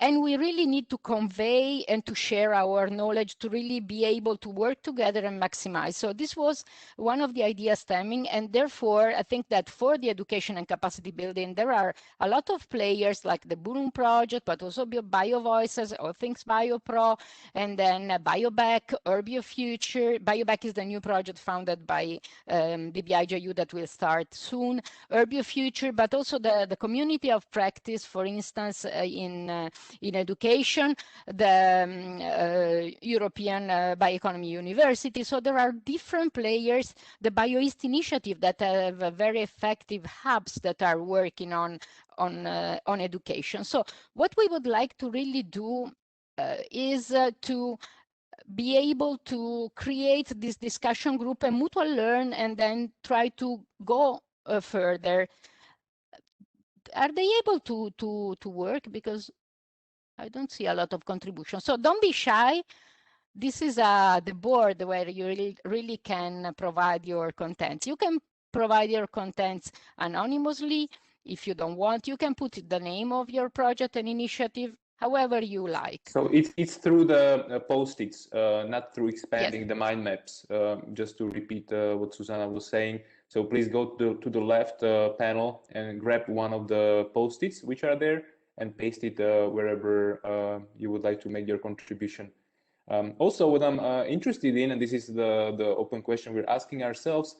And we really need to convey and to share our knowledge to really be able to work together and maximize. So this was one of the ideas stemming. And therefore, I think that for the education and capacity building, there are a lot of players like the Bulun project, but also BioVoices, All Things Bio Pro, and then BioBack, UrbioFuture. BioBack is the new project founded by BBIJU that will start soon. UrbioFuture, but also the community of practice, for instance, in education, the European Bioeconomy University. So there are different players, the BioEast initiative that have very effective hubs that are working on education. So what we would like to really do is to be able to create this discussion group and mutual learn, and then try to go further. Are they able to work? Because I don't see a lot of contribution. So don't be shy. This is the board where you really can provide your contents. You can provide your contents anonymously. If you don't want, you can put the name of your project and initiative, however you like. So it's through the post-its, not through expanding the mind maps. Just to repeat what Susanna was saying. So please go to the left panel and grab one of the post-its which are there, and paste it wherever you would like to make your contribution. Also, what I'm interested in, and this is the open question we're asking ourselves,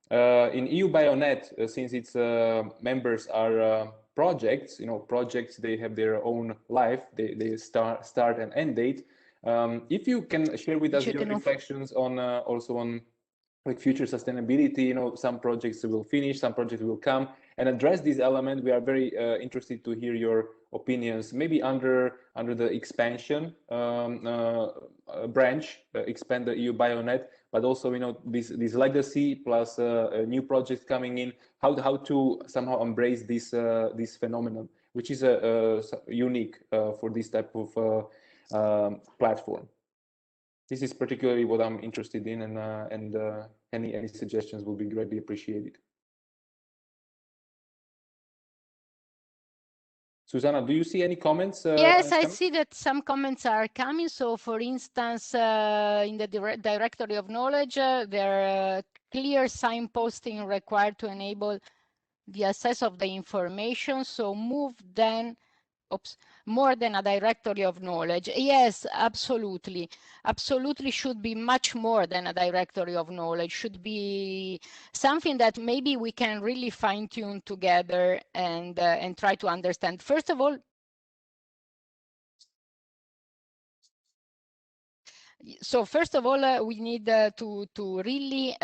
in EU BioNet, since its members are projects, projects, they have their own life, they start and end date. If you can share with us your reflections on also on like future sustainability. You know, some projects will finish, some projects will come, and address this element. We are very interested to hear your opinions, maybe under the expansion branch, expand the EU BioNet, but also, you know, this legacy plus new projects coming in. How to somehow embrace this this phenomenon, which is unique for this type of platform. This is particularly what I'm interested in, and any suggestions will be greatly appreciated. Susanna, do you see any comments? Yes, I see that some comments are coming. So, for instance, in the directory of knowledge, there are clear signposting required to enable the access of the information. So move then, more than a directory of knowledge. Yes, absolutely. Absolutely should be much more than a directory of knowledge. Should be something that maybe we can really fine tune together and try to understand. First of all, we need to really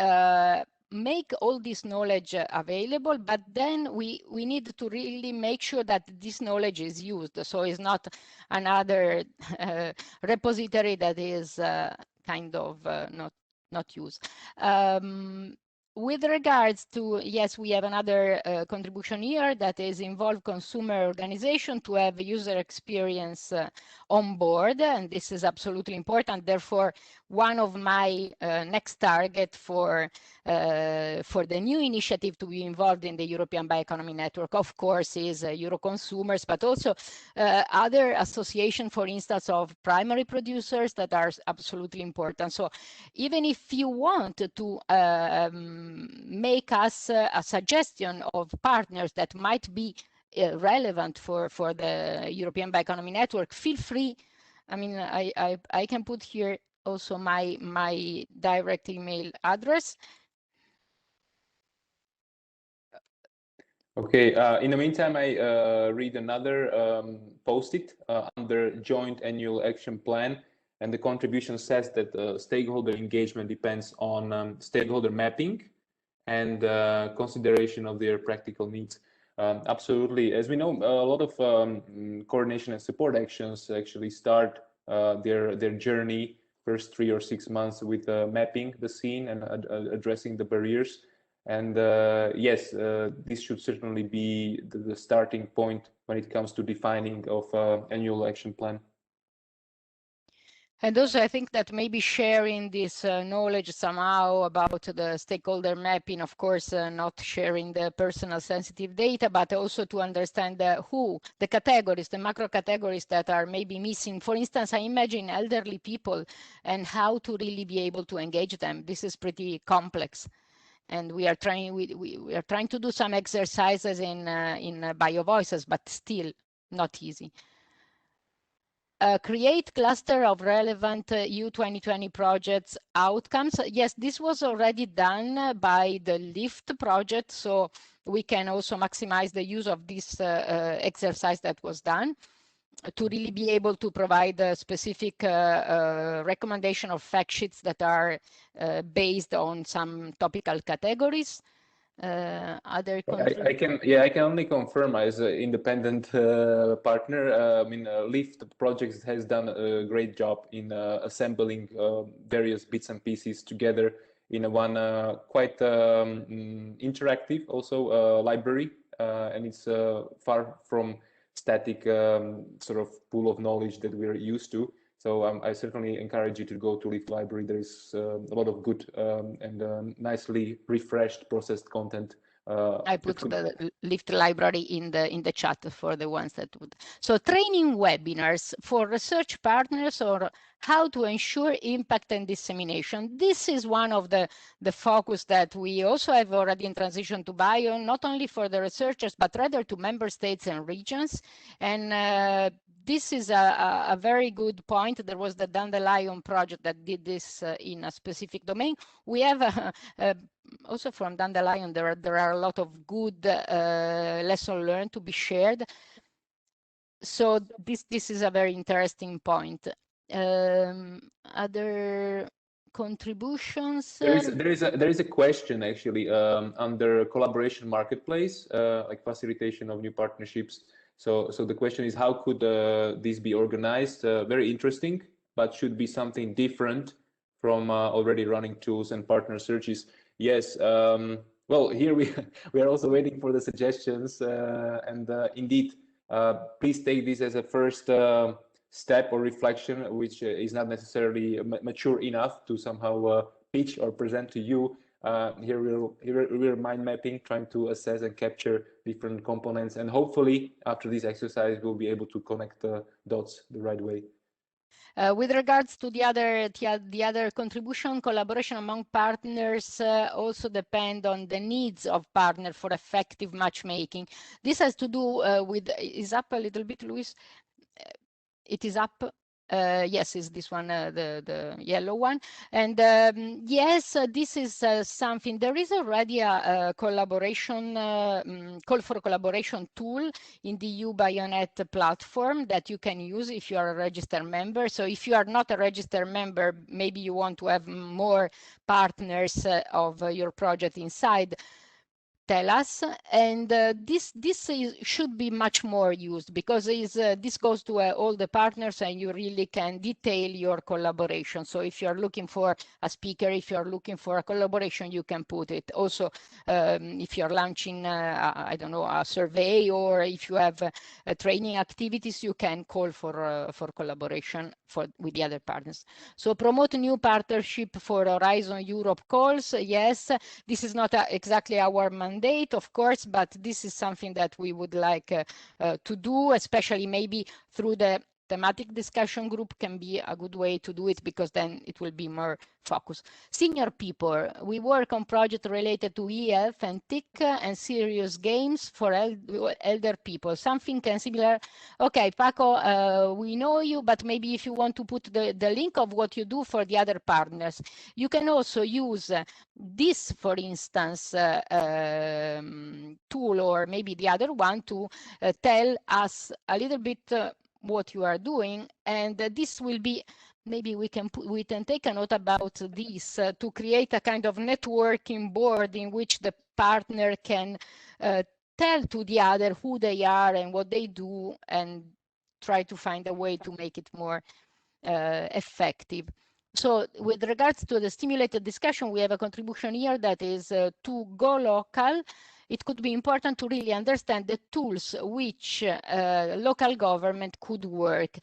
make all this knowledge available, but then we need to really make sure that this knowledge is used. So it's not another repository that is kind of not used. With regards to, yes, we have another contribution here that is involve consumer organization to have user experience on board, and this is absolutely important. Therefore, one of my next target for the new initiative to be involved in the European Bioeconomy Network, of course, is Euroconsumers, but also other associations, for instance, of primary producers that are absolutely important. So even if you want to make us a suggestion of partners that might be relevant for the European Bioeconomy Network, feel free. I mean, I can put here also my direct email address. Okay, in the meantime, I read another post-it under Joint Annual Action Plan, and the contribution says that stakeholder engagement depends on stakeholder mapping and consideration of their practical needs. Absolutely. As we know, a lot of coordination and support actions actually start their journey first 3 or 6 months with mapping the scene and addressing the barriers. And yes, this should certainly be the starting point when it comes to defining of annual action plan. And also, I think that maybe sharing this knowledge somehow about the stakeholder mapping, of course, not sharing the personal sensitive data, but also to understand the categories, the macro categories that are maybe missing. For instance, I imagine elderly people and how to really be able to engage them. This is pretty complex. And we are trying, we are trying to do some exercises in BioVoices, but still not easy. Create cluster of relevant EU 2020 projects outcomes. Yes, this was already done by the LIFT project, so we can also maximize the use of this exercise that was done to really be able to provide a specific recommendation of fact sheets that are based on some topical categories. I can only confirm as an independent partner. I mean, LIFT Projects has done a great job in assembling various bits and pieces together in one quite interactive also library, and it's far from static sort of pool of knowledge that we're used to. So I certainly encourage you to go to LIFT Library. There is a lot of good and nicely refreshed, processed content. I put the LIFT Library in the chat for the ones that would. So training webinars for research partners or how to ensure impact and dissemination. This is one of the focus that we also have already in transition to bio, not only for the researchers, but rather to member states and regions. And this is a very good point. There was the Dandelion project that did this in a specific domain. We have also from Dandelion, there are a lot of good lessons learned to be shared. So this is a very interesting point. Other contributions? There is a question actually under collaboration marketplace, like facilitation of new partnerships. So the question is, how could this be organized? Very interesting, but should be something different from already running tools and partner searches. Yes. Well, here we are also waiting for the suggestions, and indeed, please take this as a first step or reflection, which is not necessarily mature enough to somehow pitch or present to you. Here we're mind mapping, trying to assess and capture different components, and hopefully after this exercise we'll be able to connect the dots the right way. With regards to the other contribution, collaboration among partners also depend on the needs of partners for effective matchmaking. This has to do with, is up a little bit, Luis? It is up. Yes, is this one, the yellow one. And yes, this is something, there is already a collaboration, call for collaboration tool in the EU Bionet platform that you can use if you are a registered member. So if you are not a registered member, maybe you want to have more partners of your project inside, tell us. And this should be much more used, because this goes to all the partners and you really can detail your collaboration. So if you're looking for a speaker, if you're looking for a collaboration, you can put it. Also, if you're launching, I don't know, a survey, or if you have training activities, you can call for collaboration with the other partners. So promote new partnership for Horizon Europe calls. Yes, this is not exactly our mandate, of course, but this is something that we would like to do, especially maybe through the thematic discussion group can be a good way to do it, because then it will be more focused. Senior people, we work on projects related to e-health and TIC and serious games for elder people. Something can similar. Okay, Paco, we know you, but maybe if you want to put the link of what you do for the other partners, you can also use this, for instance, tool, or maybe the other one, to tell us a little bit what you are doing. And this will be, maybe we can take a note about this to create a kind of networking board in which the partner can tell to the other who they are and what they do, and try to find a way to make it more effective. So with regards to the stimulated discussion, we have a contribution here that is to go local. It could be important to really understand the tools which local government could work.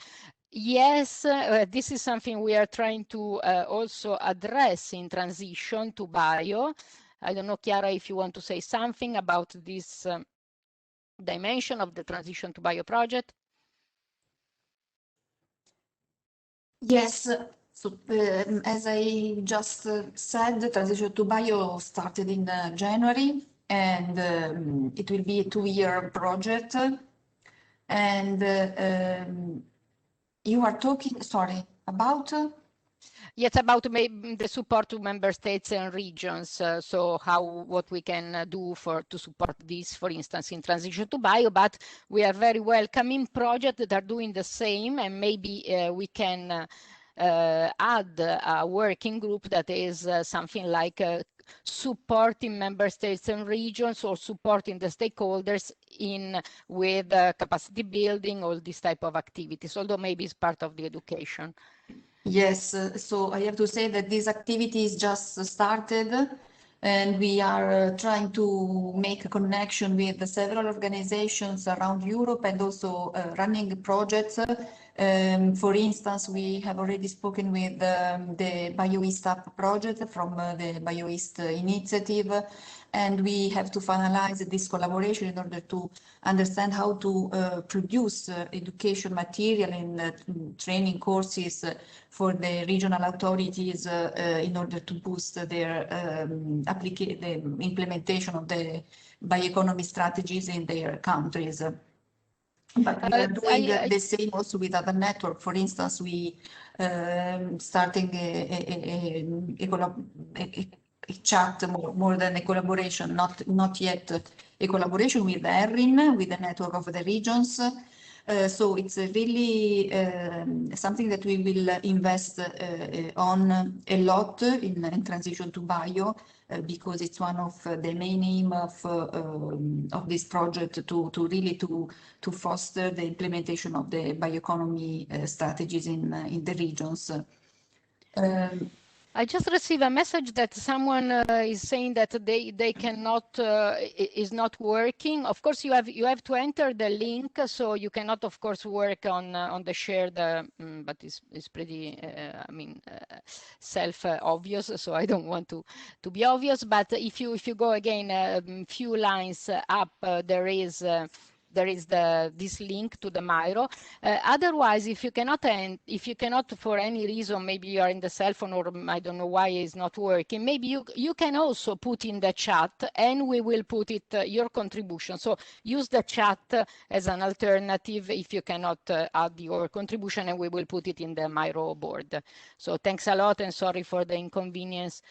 Yes, this is something we are trying to also address in transition to bio. I don't know, Chiara, if you want to say something about this dimension of the transition to bio project. Yes. So, as I just said, the transition to bio started in January, and it will be a 2-year project. And you are talking, sorry, about? Yes, about maybe the support to member states and regions. So what we can do to support this, for instance, in transition to bio. But we are very welcoming projects that are doing the same, and maybe we can add a working group that is something like supporting member states and regions, or supporting the stakeholders with capacity building, all this type of activities, although maybe it's part of the education. Yes, so I have to say that this activity is just started, and we are trying to make a connection with several organizations around Europe, and also running projects. For instance, we have already spoken with the BioEast App project from the BioEast initiative, and we have to finalize this collaboration in order to understand how to produce education material and training courses for the regional authorities in order to boost their the implementation of the bioeconomy strategies in their countries. But we are doing the same also with other networks. For instance, we starting a chat more than a collaboration, not yet a collaboration with ERIN, with the network of the regions, So it's really something that we will invest on a lot in transition to bio, because it's one of the main aim of this project to really to foster the implementation of the bioeconomy strategies in the regions. I just received a message that someone is saying that they cannot is not working. Of course, you have to enter the link, so you cannot, of course, work on the shared. But it's pretty, I mean, self obvious. So I don't want to be obvious. But if you go again a few lines up, there is this link to the Miro. Otherwise, if you cannot for any reason, maybe you are in the cell phone or I don't know why it's not working, maybe you can also put in the chat and we will put it your contribution. So use the chat as an alternative if you cannot add your contribution, and we will put it in the Miro board. So thanks a lot and sorry for the inconvenience.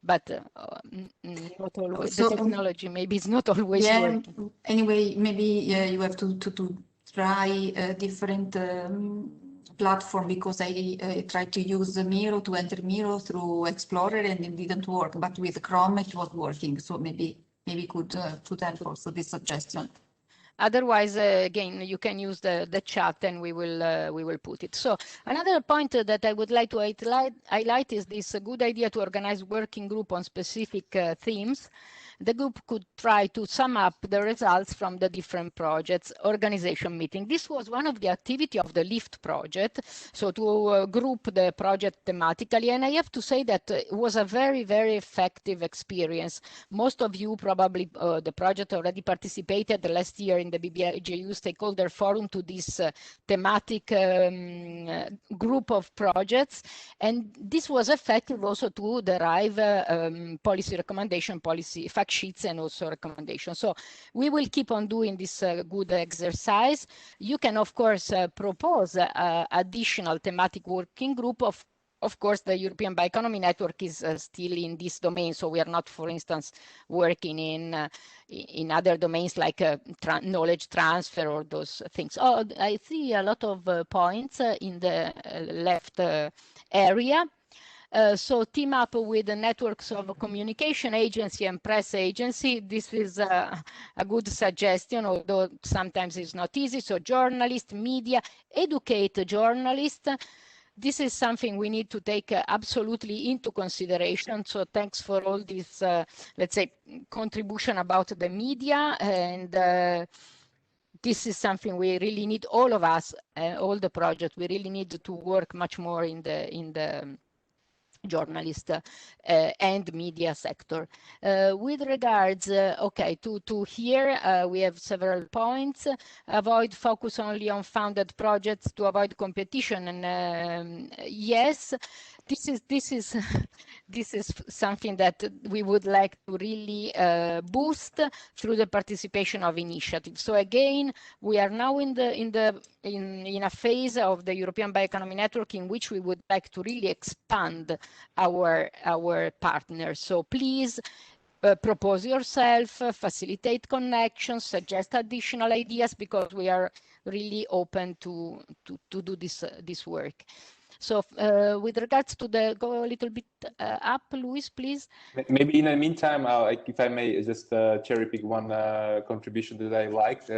But not always the technology maybe it's not always working. Anyway, maybe you have to try a different platform, because I tried to use the Miro to enter Miro through Explorer and it didn't work, but with Chrome it was working. So maybe could help also this suggestion. Otherwise, again, you can use the chat and we will put it. So another point that I would like to highlight is this good idea to organize working group on specific themes. The group could try to sum up the results from the different projects organization meeting. This was one of the activity of the LIFT project, so to group the project thematically, and I have to say that it was a very, very effective experience. Most of you probably the project already participated last year in the BBIJU stakeholder forum to this thematic group of projects, and this was effective also to derive policy recommendation, policy fact sheets, and also recommendations. So we will keep on doing this good exercise. You can, of course, propose additional thematic working group. Of course, the European Bioeconomy Network is still in this domain, so we are not, for instance, working in other domains like knowledge transfer or those things. Oh, I see a lot of points in the left area. So team up with the networks of communication agency and press agency. This is a good suggestion, although sometimes it's not easy. So journalists, media, educate journalists. This is something we need to take absolutely into consideration. So thanks for all this, let's say, contribution about the media. And this is something we really need, all of us, all the project, we really need to work much more in the journalist and media sector. With regards, okay, to here, we have several points. Avoid focus only on funded projects to avoid competition. And yes, this is something that we would like to really boost through the participation of initiatives. So again, we are now in a phase of the European Bioeconomy Network in which we would like to really expand our partners. So please propose yourself, facilitate connections, suggest additional ideas, because we are really open to do this work. So with regards to go a little bit up, Luis, please. Maybe in the meantime, if I may just cherry pick one contribution that I liked,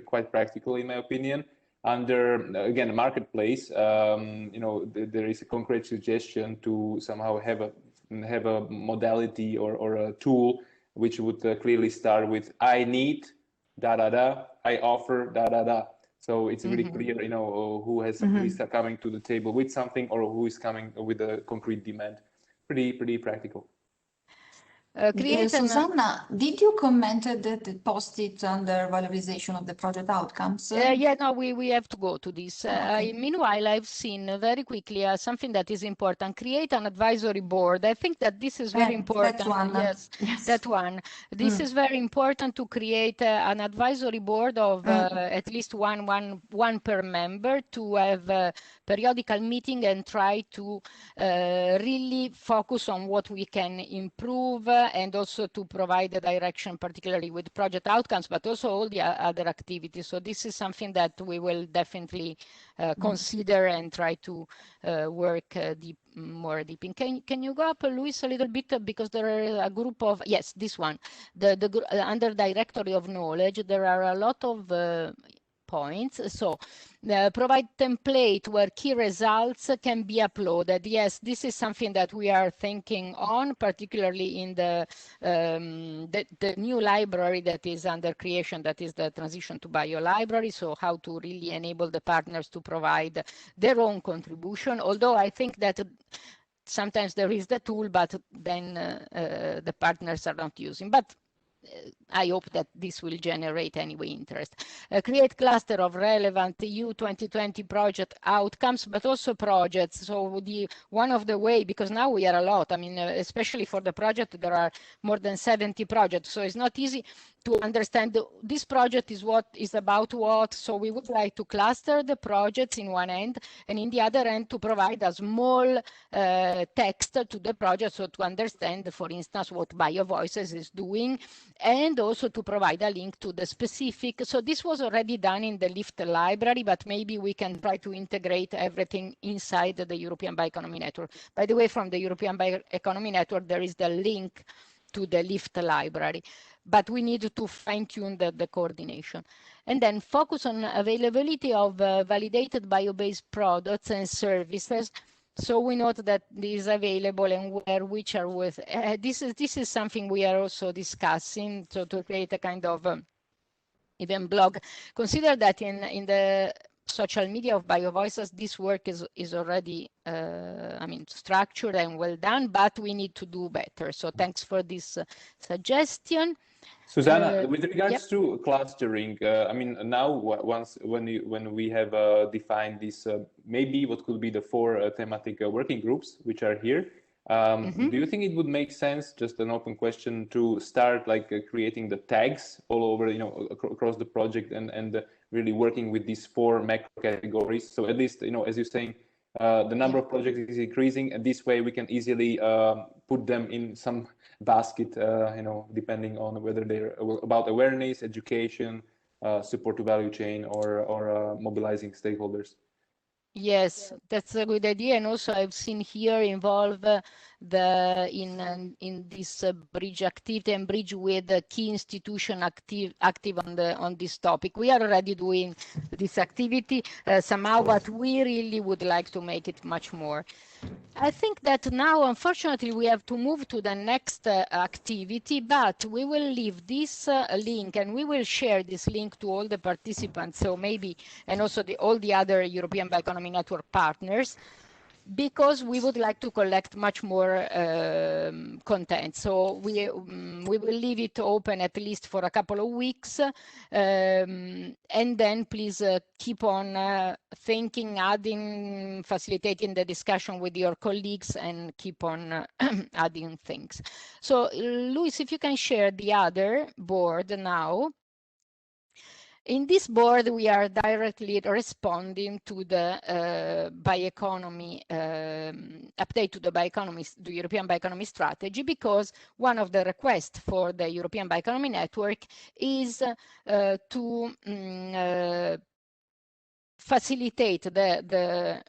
quite practical in my opinion. Under, again, marketplace, there is a concrete suggestion to somehow have a modality or a tool which would clearly start with I need da da da, I offer da da da. So it's really clear, who has who is coming to the table with something, or who is coming with a concrete demand. Pretty practical. Susanna, did you comment that post it under valorization of the project outcomes? Yeah, no, we have to go to this. Meanwhile, I've seen very quickly something that is important. Create an advisory board. I think that this is very important. That one. Yes, that one. This is very important, to create an advisory board of at least one per member, to have a periodical meeting and try to really focus on what we can improve and also to provide the direction, particularly with project outcomes, but also all the other activities. So this is something that we will definitely consider and try to work more deep in. Can you go up, Luis, a little bit, because there are a group of, yes, this one, under Directory of Knowledge, there are a lot of points. So provide template where key results can be uploaded. Yes, this is something that we are thinking on, particularly in the new library that is under creation, that is the transition to bio library. So how to really enable the partners to provide their own contribution. Although I think that sometimes there is the tool, but then the partners are not using. But I hope that this will generate anyway interest. Create cluster of relevant EU 2020 project outcomes, but also projects. So one of the way, because now we are a lot, I mean, especially for the project, there are more than 70 projects. So it's not easy to understand this project is what is about what. So we would like to cluster the projects in one end, and in the other end to provide a small text to the project, so to understand, for instance, what BioVoices is doing, and also to provide a link to the specific. So this was already done in the LIFT library, but maybe we can try to integrate everything inside the European Bioeconomy Network. By the way, from the European Bioeconomy Network, there is the link to the LIFT library, but we need to fine-tune the coordination. And then focus on availability of validated bio-based products and services. So we note that this is available and which are with. This is something we are also discussing. So to create a kind of even blog. Consider that in the social media of BioVoices, this work is already, I mean, structured and well done, but we need to do better. So thanks for this suggestion. Susanna, with regards to clustering, I mean, now when we have defined this, maybe what could be the 4 thematic working groups which are here, do you think it would make sense, just an open question, to start like creating the tags all over, you know, across the project and really working with these 4 macro categories? So at least, you know, as you're saying, the number of projects is increasing, and this way we can easily put them in some basket, you know, depending on whether they're about awareness, education, support to value chain, or mobilizing stakeholders. Yes, that's a good idea. And also I've seen here involve in this bridge activity and bridge with the key institution active on this topic. We are already doing this activity somehow, but we really would like to make it much more. I think that now, unfortunately, we have to move to the next activity, but we will leave this link and we will share this link to all the participants. So maybe, and also all the other European Bioeconomy Network partners, because we would like to collect much more content. So we will leave it open at least for a couple of weeks, and then please keep on thinking, adding, facilitating the discussion with your colleagues, and keep on adding things. So Luis, if you can share the other board now. In this board, we are directly responding to the bioeconomy update to the European Bioeconomy Strategy, because one of the requests for the European Bioeconomy Network is to facilitate the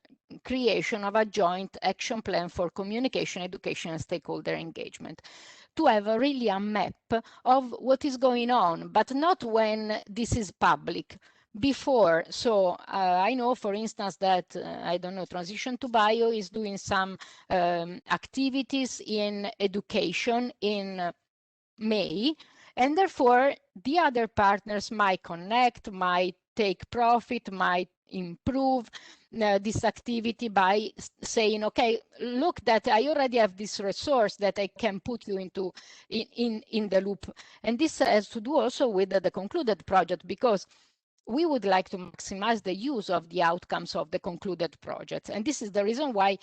creation of a joint action plan for communication, education, and stakeholder engagement, to have really a map of what is going on, but not when this is public, before. So I know, for instance, that, I don't know, Transition to Bio is doing some activities in education in May, and therefore the other partners might connect, might take profit, might improve this activity by saying, okay, look, that I already have this resource that I can put you into in the loop. And this has to do also with the concluded project, because we would like to maximize the use of the outcomes of the concluded projects. And this is the reason why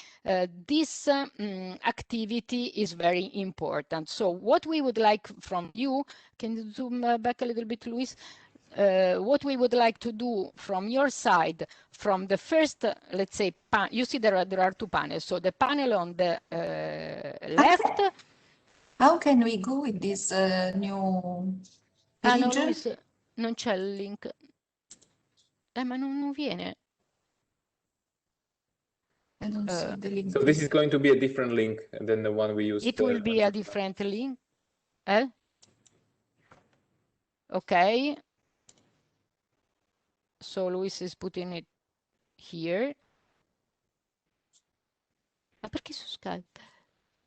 this activity is very important. So what we would like from you, can you zoom back a little bit, Luis? What we would like to do from your side, from the first, let's say, you see there are 2 panels. So the panel on the left How can we go with this new Ah no, page? Luis, non c'è il link. Ma non viene. I don't see the link. So this is going to be a different link than the one we used. It will be a different link. Okay. So Luis is putting it here. Ma perché su Skype?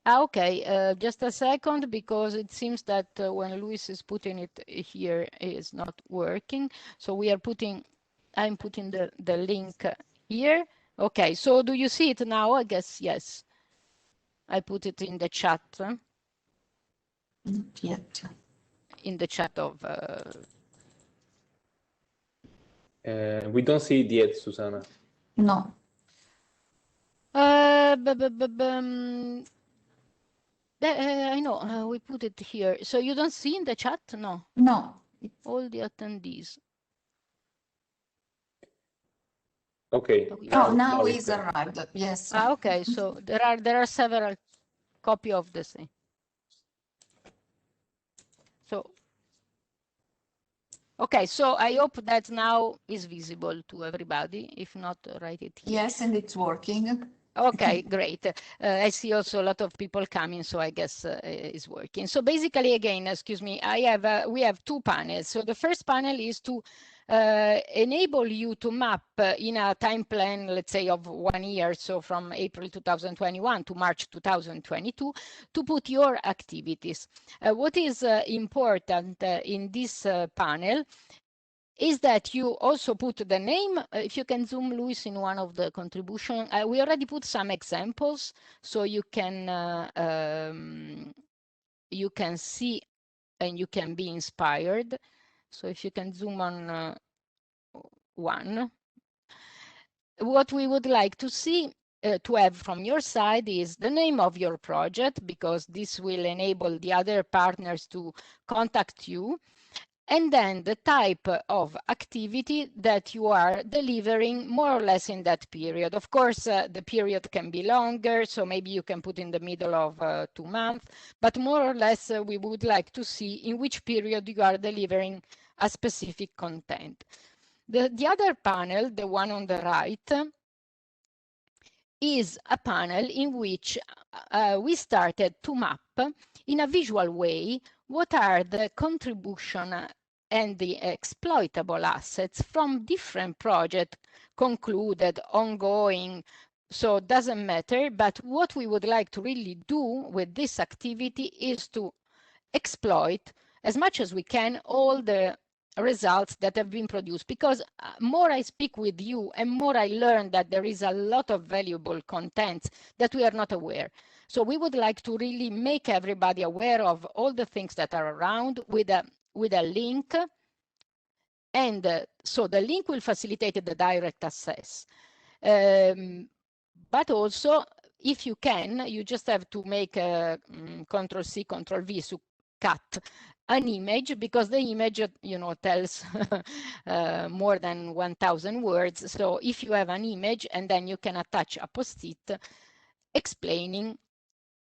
Ah, okay. Just a second, because it seems that when Luis is putting it here, it's not working. So we are putting, I'm putting the link here. Okay. So do you see it now? I guess yes. I put it in the chat. Not yet. In the chat of. We don't see it yet, Susanna. No. I know, we put it here. So you don't see in the chat? No. No. All the attendees. Okay. Now it's arrived. Yes. Ah, okay. So there are several copy of the same. So okay, so I hope that now is visible to everybody. If not, write it here. Yes, and it's working. Okay, great. I see also a lot of people coming, so I guess it's working. So basically, again, excuse me, we have two panels. So the first panel is to enable you to map in a time plan, let's say, of 1 year, so from April 2021 to March 2022, to put your activities. What is important in this panel is that you also put the name. If you can zoom, Luis, in one of the contribution. We already put some examples, so you can see and you can be inspired. So if you can zoom on one. What we would like to see, to have from your side, is the name of your project, because this will enable the other partners to contact you. And then the type of activity that you are delivering more or less in that period. Of course, the period can be longer, so maybe you can put in the middle of 2 months, but more or less we would like to see in which period you are delivering a specific content. The other panel, the one on the right, is a panel in which we started to map in a visual way what are the contribution and the exploitable assets from different projects, concluded, ongoing, so it doesn't matter. But what we would like to really do with this activity is to exploit as much as we can all the results that have been produced, because more I speak with you and more I learn that there is a lot of valuable content that we are not aware. So we would like to really make everybody aware of all the things that are around with a link. And so the link will facilitate the direct access. But also, if you can, you just have to make a Ctrl+C, Ctrl+V to cut an image, because the image, tells more than 1,000 words. So if you have an image, and then you can attach a post-it explaining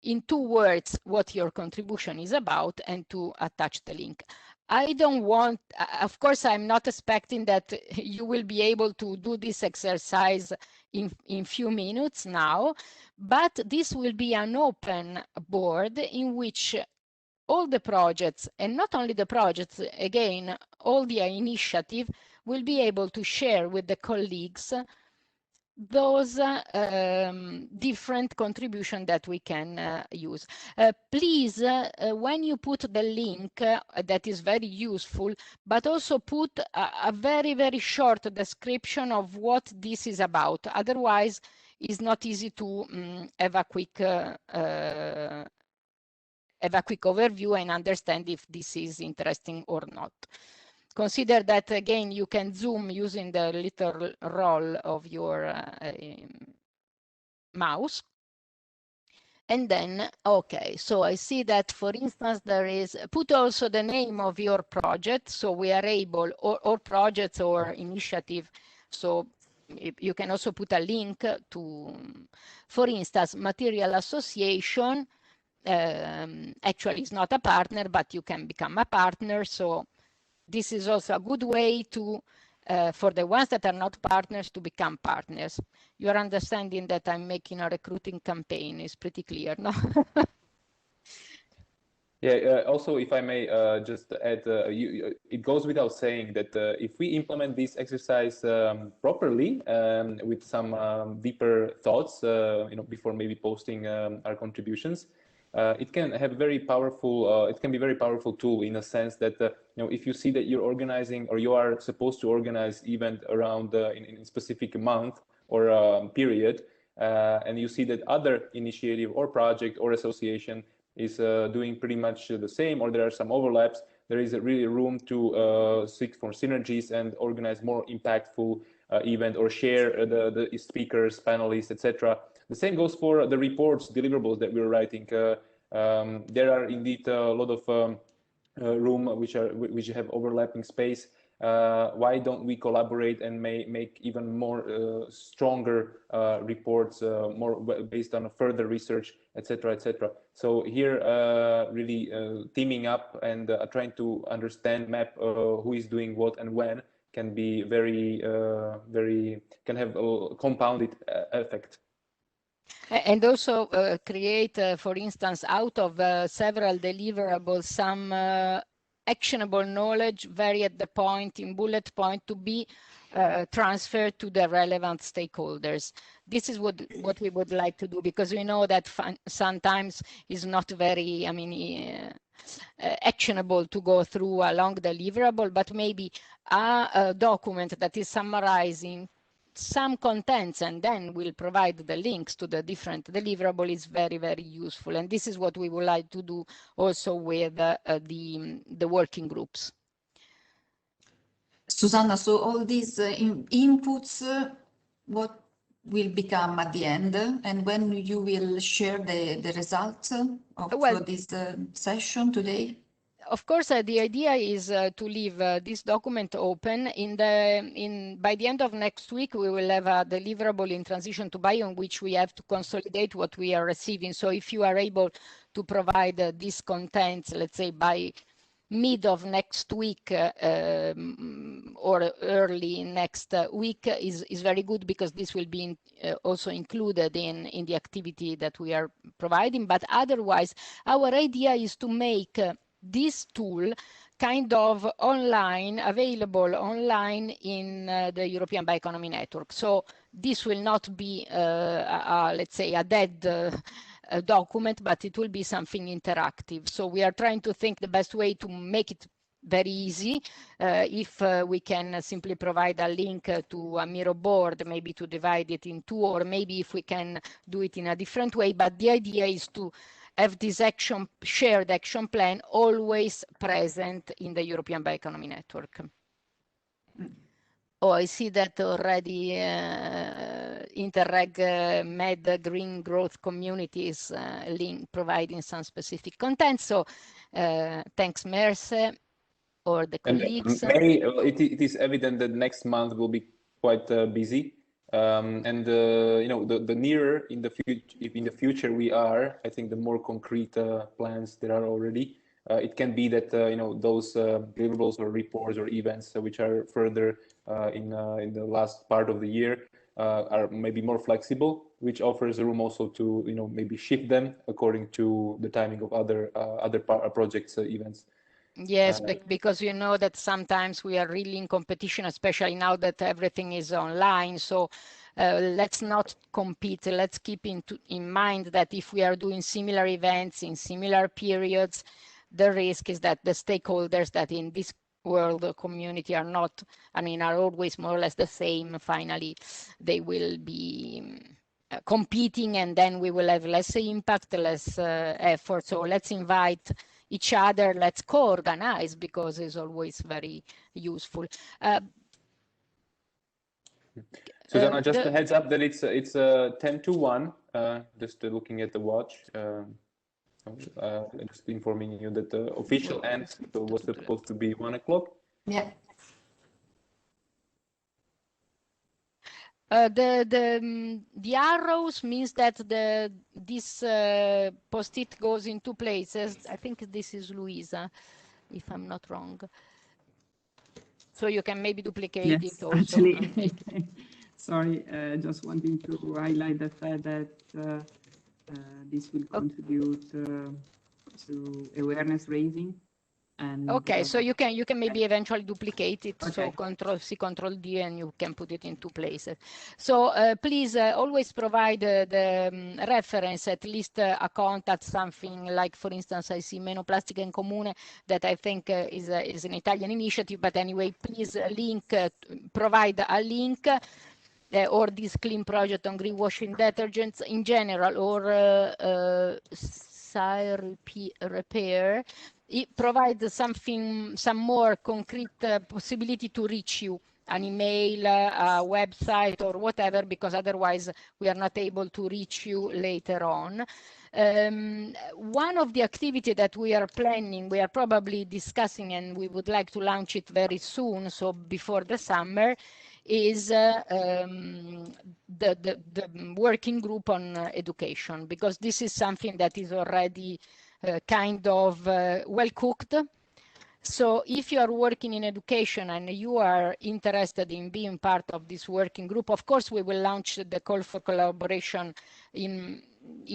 in 2 words what your contribution is about, and to attach the link. I don't want, of course, I'm not expecting that you will be able to do this exercise in few minutes now, but this will be an open board in which all the projects, and not only the projects, again, all the initiative will be able to share with the colleagues those different contributions that we can use. Please, when you put the link, that is very useful, but also put a very, very short description of what this is about. Otherwise, it's not easy to have a quick overview and understand if this is interesting or not. Consider that, again, you can zoom using the little roll of your mouse. And then, okay, so I see that, for instance, there is, put also the name of your project, so we are able, or projects or initiative. So you can also put a link to, for instance, material association, actually is not a partner, but you can become a partner. So this is also a good way to for the ones that are not partners to become partners. You are understanding that I'm making a recruiting campaign is pretty clear, no? Yeah, also, if I may just add, it goes without saying that if we implement this exercise properly with some deeper thoughts, before maybe posting our contributions, it can have very powerful. It can be very powerful tool in a sense that if you see that you're organizing or you are supposed to organize event around in a specific month or period, and you see that other initiative or project or association is doing pretty much the same, or there are some overlaps, there is really room to seek for synergies and organize more impactful event or share the speakers, panelists, etc. The same goes for the reports, deliverables that we're writing. There are indeed a lot of room which have overlapping space. Why don't we collaborate and make even more stronger reports, more based on further research, etc., etc. So here, really teaming up and trying to understand, map who is doing what and when can be can have a compounded effect. And also create, for instance, out of several deliverables, some actionable knowledge, very at the point, in bullet point, to be transferred to the relevant stakeholders. This is what we would like to do, because we know that sometimes is not very, actionable to go through a long deliverable, but maybe a document that is summarizing some contents and then we'll provide the links to the different deliverable is very, very useful. And this is what we would like to do also with the working groups. Susanna, so all these inputs, what will become at the end, and when you will share the results of this session today? Of course, the idea is to leave this document open. By the end of next week, we will have a deliverable in transition to bio, in which we have to consolidate what we are receiving. So if you are able to provide these contents, let's say by mid of next week or early next week, is very good, because this will be also included in the activity that we are providing. But otherwise, our idea is to make this tool kind of available online in the European Bioeconomy Network. So this will not be, let's say, a dead document, but it will be something interactive. So we are trying to think the best way to make it very easy. If we can simply provide a link to a Miro board, maybe to divide it in two, or maybe if we can do it in a different way. But the idea is to have this shared action plan always present in the European Bioeconomy Network. Oh, I see that already. Interreg Med Green Growth Community is providing some specific content. So thanks, Merce, or the colleagues. It is evident that next month will be quite busy. The nearer in the future we are, I think the more concrete plans there are already. It can be that those deliverables or reports or events which are further in the last part of the year are maybe more flexible, which offers room also to maybe shift them according to the timing of other projects events. Yes, because you know that sometimes we are really in competition, especially now that everything is online. So let's not compete. Let's keep in mind that if we are doing similar events in similar periods, the risk is that the stakeholders that in this world community are not, are always more or less the same. Finally, they will be competing, and then we will have less impact, less effort. So let's invite each other, let's co-organize, because it's always very useful. Susanna, just a heads up that it's 10 to 1, just looking at the watch. Just informing you that the official end was supposed to be 1 o'clock. Yeah. The arrows means that this post-it goes in two places. I think this is Luisa, if I'm not wrong. So you can maybe duplicate it also. Actually, sorry, just wanting to highlight the fact that this will contribute to awareness raising. And, okay, so you can maybe eventually duplicate it. Okay. So Control-C, Control-D, and you can put it in two places. So please always provide the reference, at least a contact, something like, for instance, I see Meno Plastica in Comune, that I think is an Italian initiative. But anyway, please provide a link. Or this clean project on greenwashing detergents in general, or repair. It provides some more concrete possibility to reach you, an email, a website, or whatever, because otherwise we are not able to reach you later on. One of the activity that we are planning, we are probably discussing, and we would like to launch it very soon, so before the summer, is the working group on education, because this is something that is already kind of well cooked. So if you are working in education and you are interested in being part of this working group, of course, we will launch the call for collaboration in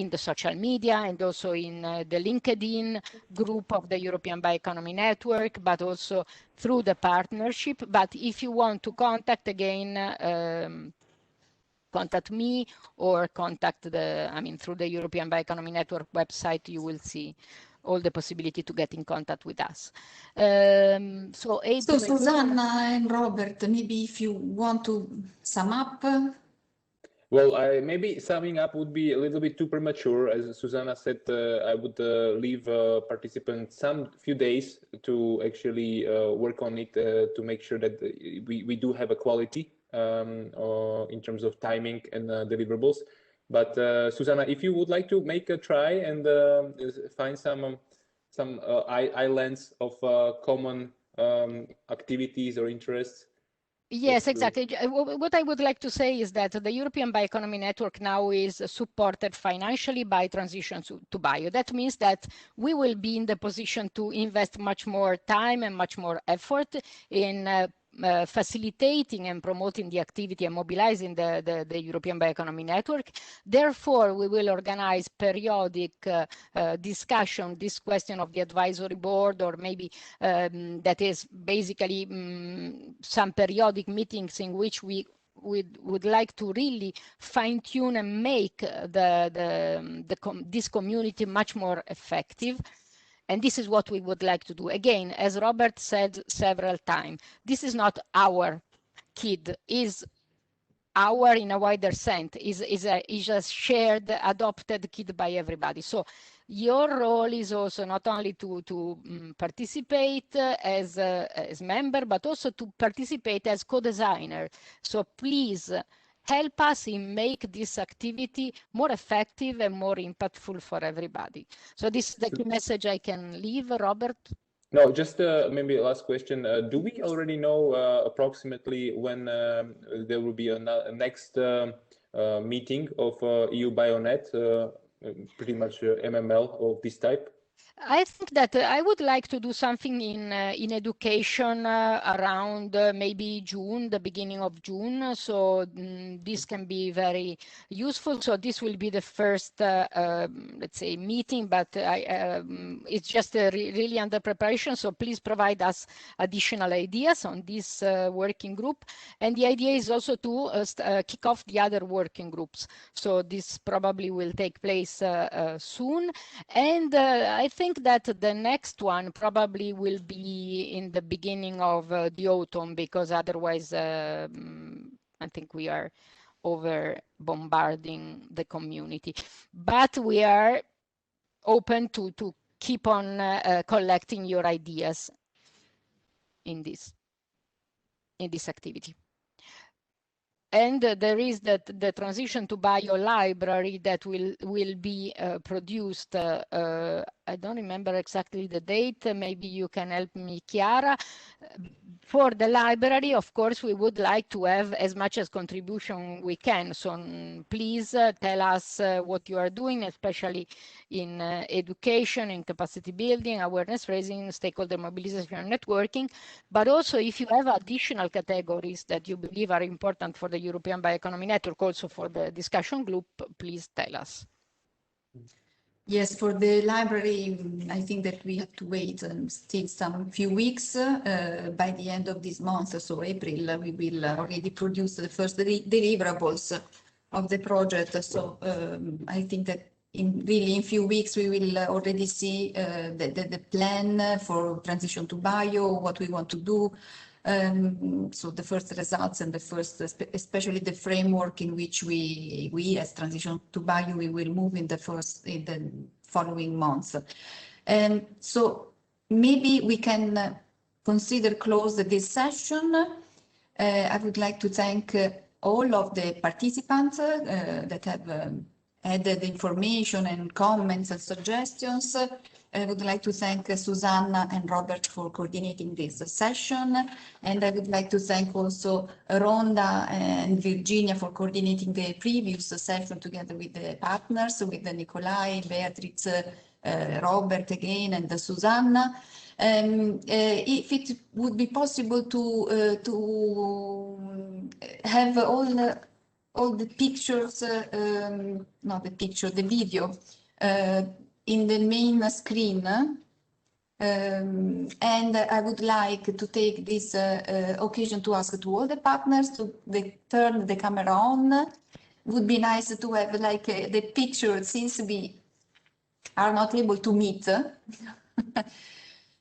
the social media and also in the LinkedIn group of the European Bioeconomy Network, but also through the partnership. But if you want to contact again, contact me or contact through the European Bioeconomy Network website, you will see all the possibility to get in contact with us. So Susanna and Robert, maybe if you want to sum up. Well, maybe summing up would be a little bit too premature. As Susanna said, I would leave participants some few days to actually work on it to make sure that we do have a quality in terms of timing and deliverables. But Susanna, if you would like to make a try and find some islands of common activities or interests. Yes, exactly. What I would like to say is that the European Bioeconomy Network now is supported financially by Transition to Bio. That means that we will be in the position to invest much more time and much more effort in facilitating and promoting the activity and mobilizing the European Bioeconomy Network. Therefore, we will organize periodic discussion, this question of the advisory board, or maybe that is basically some periodic meetings in which we would like to really fine-tune and make this community much more effective. And this is what we would like to do. Again, as Robert said several times, this is not our kid, is our, in a wider sense, is a shared, adopted kid by everybody. So your role is also not only to participate as member, but also to participate as co-designer. So please help us in make this activity more effective and more impactful for everybody. So this is the key message I can leave, Robert. No, just maybe last question. Do we already know approximately when there will be a next meeting of EU BioNet, pretty much MML of this type? I think that I would like to do something in education around maybe June, the beginning of June. So this can be very useful. So this will be the first, let's say, meeting, but it's just really under preparation. So please provide us additional ideas on this working group. And the idea is also to kick off the other working groups. So this probably will take place soon. And I think that the next one probably will be in the beginning of the autumn, because otherwise I think we are over bombarding the community. But we are open to keep on collecting your ideas in this activity. And there is the Transition to Bio library that will be produced. I don't remember exactly the date. Maybe you can help me, Chiara. For the library, of course, we would like to have as much as contribution we can. So please tell us what you are doing, especially in education, in capacity building, awareness raising, stakeholder mobilization, and networking. But also, if you have additional categories that you believe are important for the European Bioeconomy Network, also for the discussion group, please tell us. Yes, for the library, I think that we have to wait still some few weeks. By the end of this month, so April, we will already produce the first deliverables of the project. So I think that in few weeks we will already see the plan for transition to bio, what we want to do. So the first results and the first, especially the framework in which we as transition to bio, we will move in the following months. And so maybe we can consider close this session. I would like to thank all of the participants that have added information and comments and suggestions. I would like to thank Susanna and Robert for coordinating this session. And I would like to thank also Rhonda and Virginia for coordinating the previous session together with the partners, with Nicolai, Beatrice, Robert again, and Susanna. If it would be possible to have all the pictures, not the picture, the video, in the main screen. And I would like to take this occasion to ask to all the partners to turn the camera on. Would be nice to have like the picture, since we are not able to meet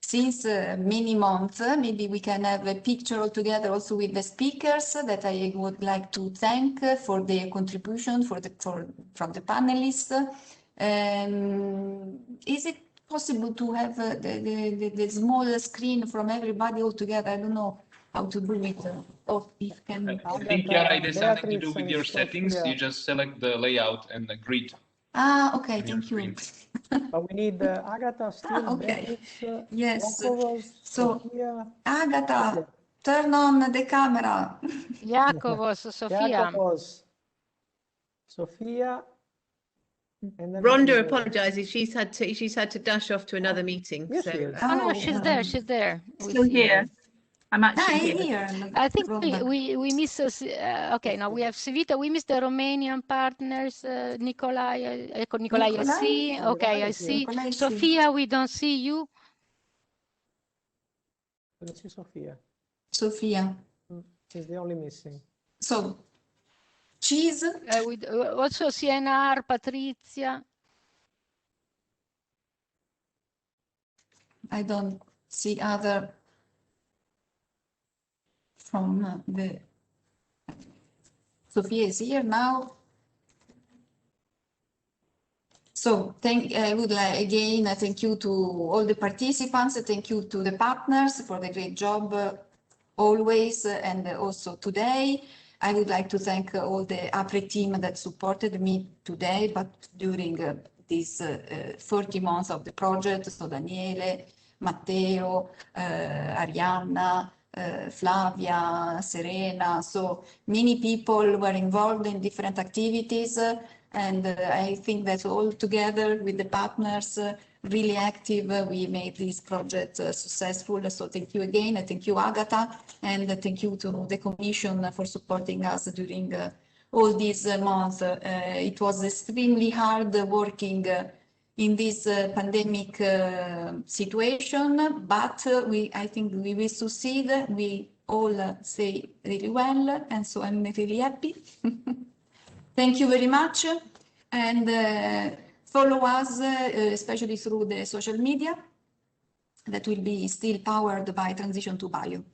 since many months. Maybe we can have a picture all together also with the speakers that I would like to thank for their contribution from the panelists. Is it possible to have the small screen from everybody all together? I don't know how to do it. Or if can. I think, Chiara, it has something to do with your settings. You just select the layout and the grid. Ah, okay, thank you. But we need Agatha still. Okay. Beatrice, Yes. Jakovos, So, Sofia. Agatha, turn on the camera. Jakovos, Sofia. Jakovos, Sofia. And then Rhonda apologizes. She's had to dash off to another meeting. Yes, So, she is. Oh, no, she's there. She's there. Still here. I'm actually here. I think we miss okay, now we have Civita, we missed the Romanian partners, Nicolai, Nicolai, I see, okay, I see. Nicolai, Sofia, we don't see you. Let's see Sofia. Sofia. She's the only missing. So, cheese. With also CNR, Patrizia. I don't see other from the. Sofia is here now. So I would like again thank you to all the participants. Thank you to the partners for the great job always and also today. I would like to thank all the APRE team that supported me today, but during these 40 months of the project. So Daniele, Matteo, Arianna, Flavia, Serena. So many people were involved in different activities. And I think that all together with the partners, really active, we made this project successful. So thank you again. And thank you, Agatha. And thank you to the Commission for supporting us during all these months. It was extremely hard working in this pandemic situation, but I think we will succeed. We all say really well. And so I'm really happy. Thank you very much, and follow us, especially through the social media that will be still powered by Transition to Bio.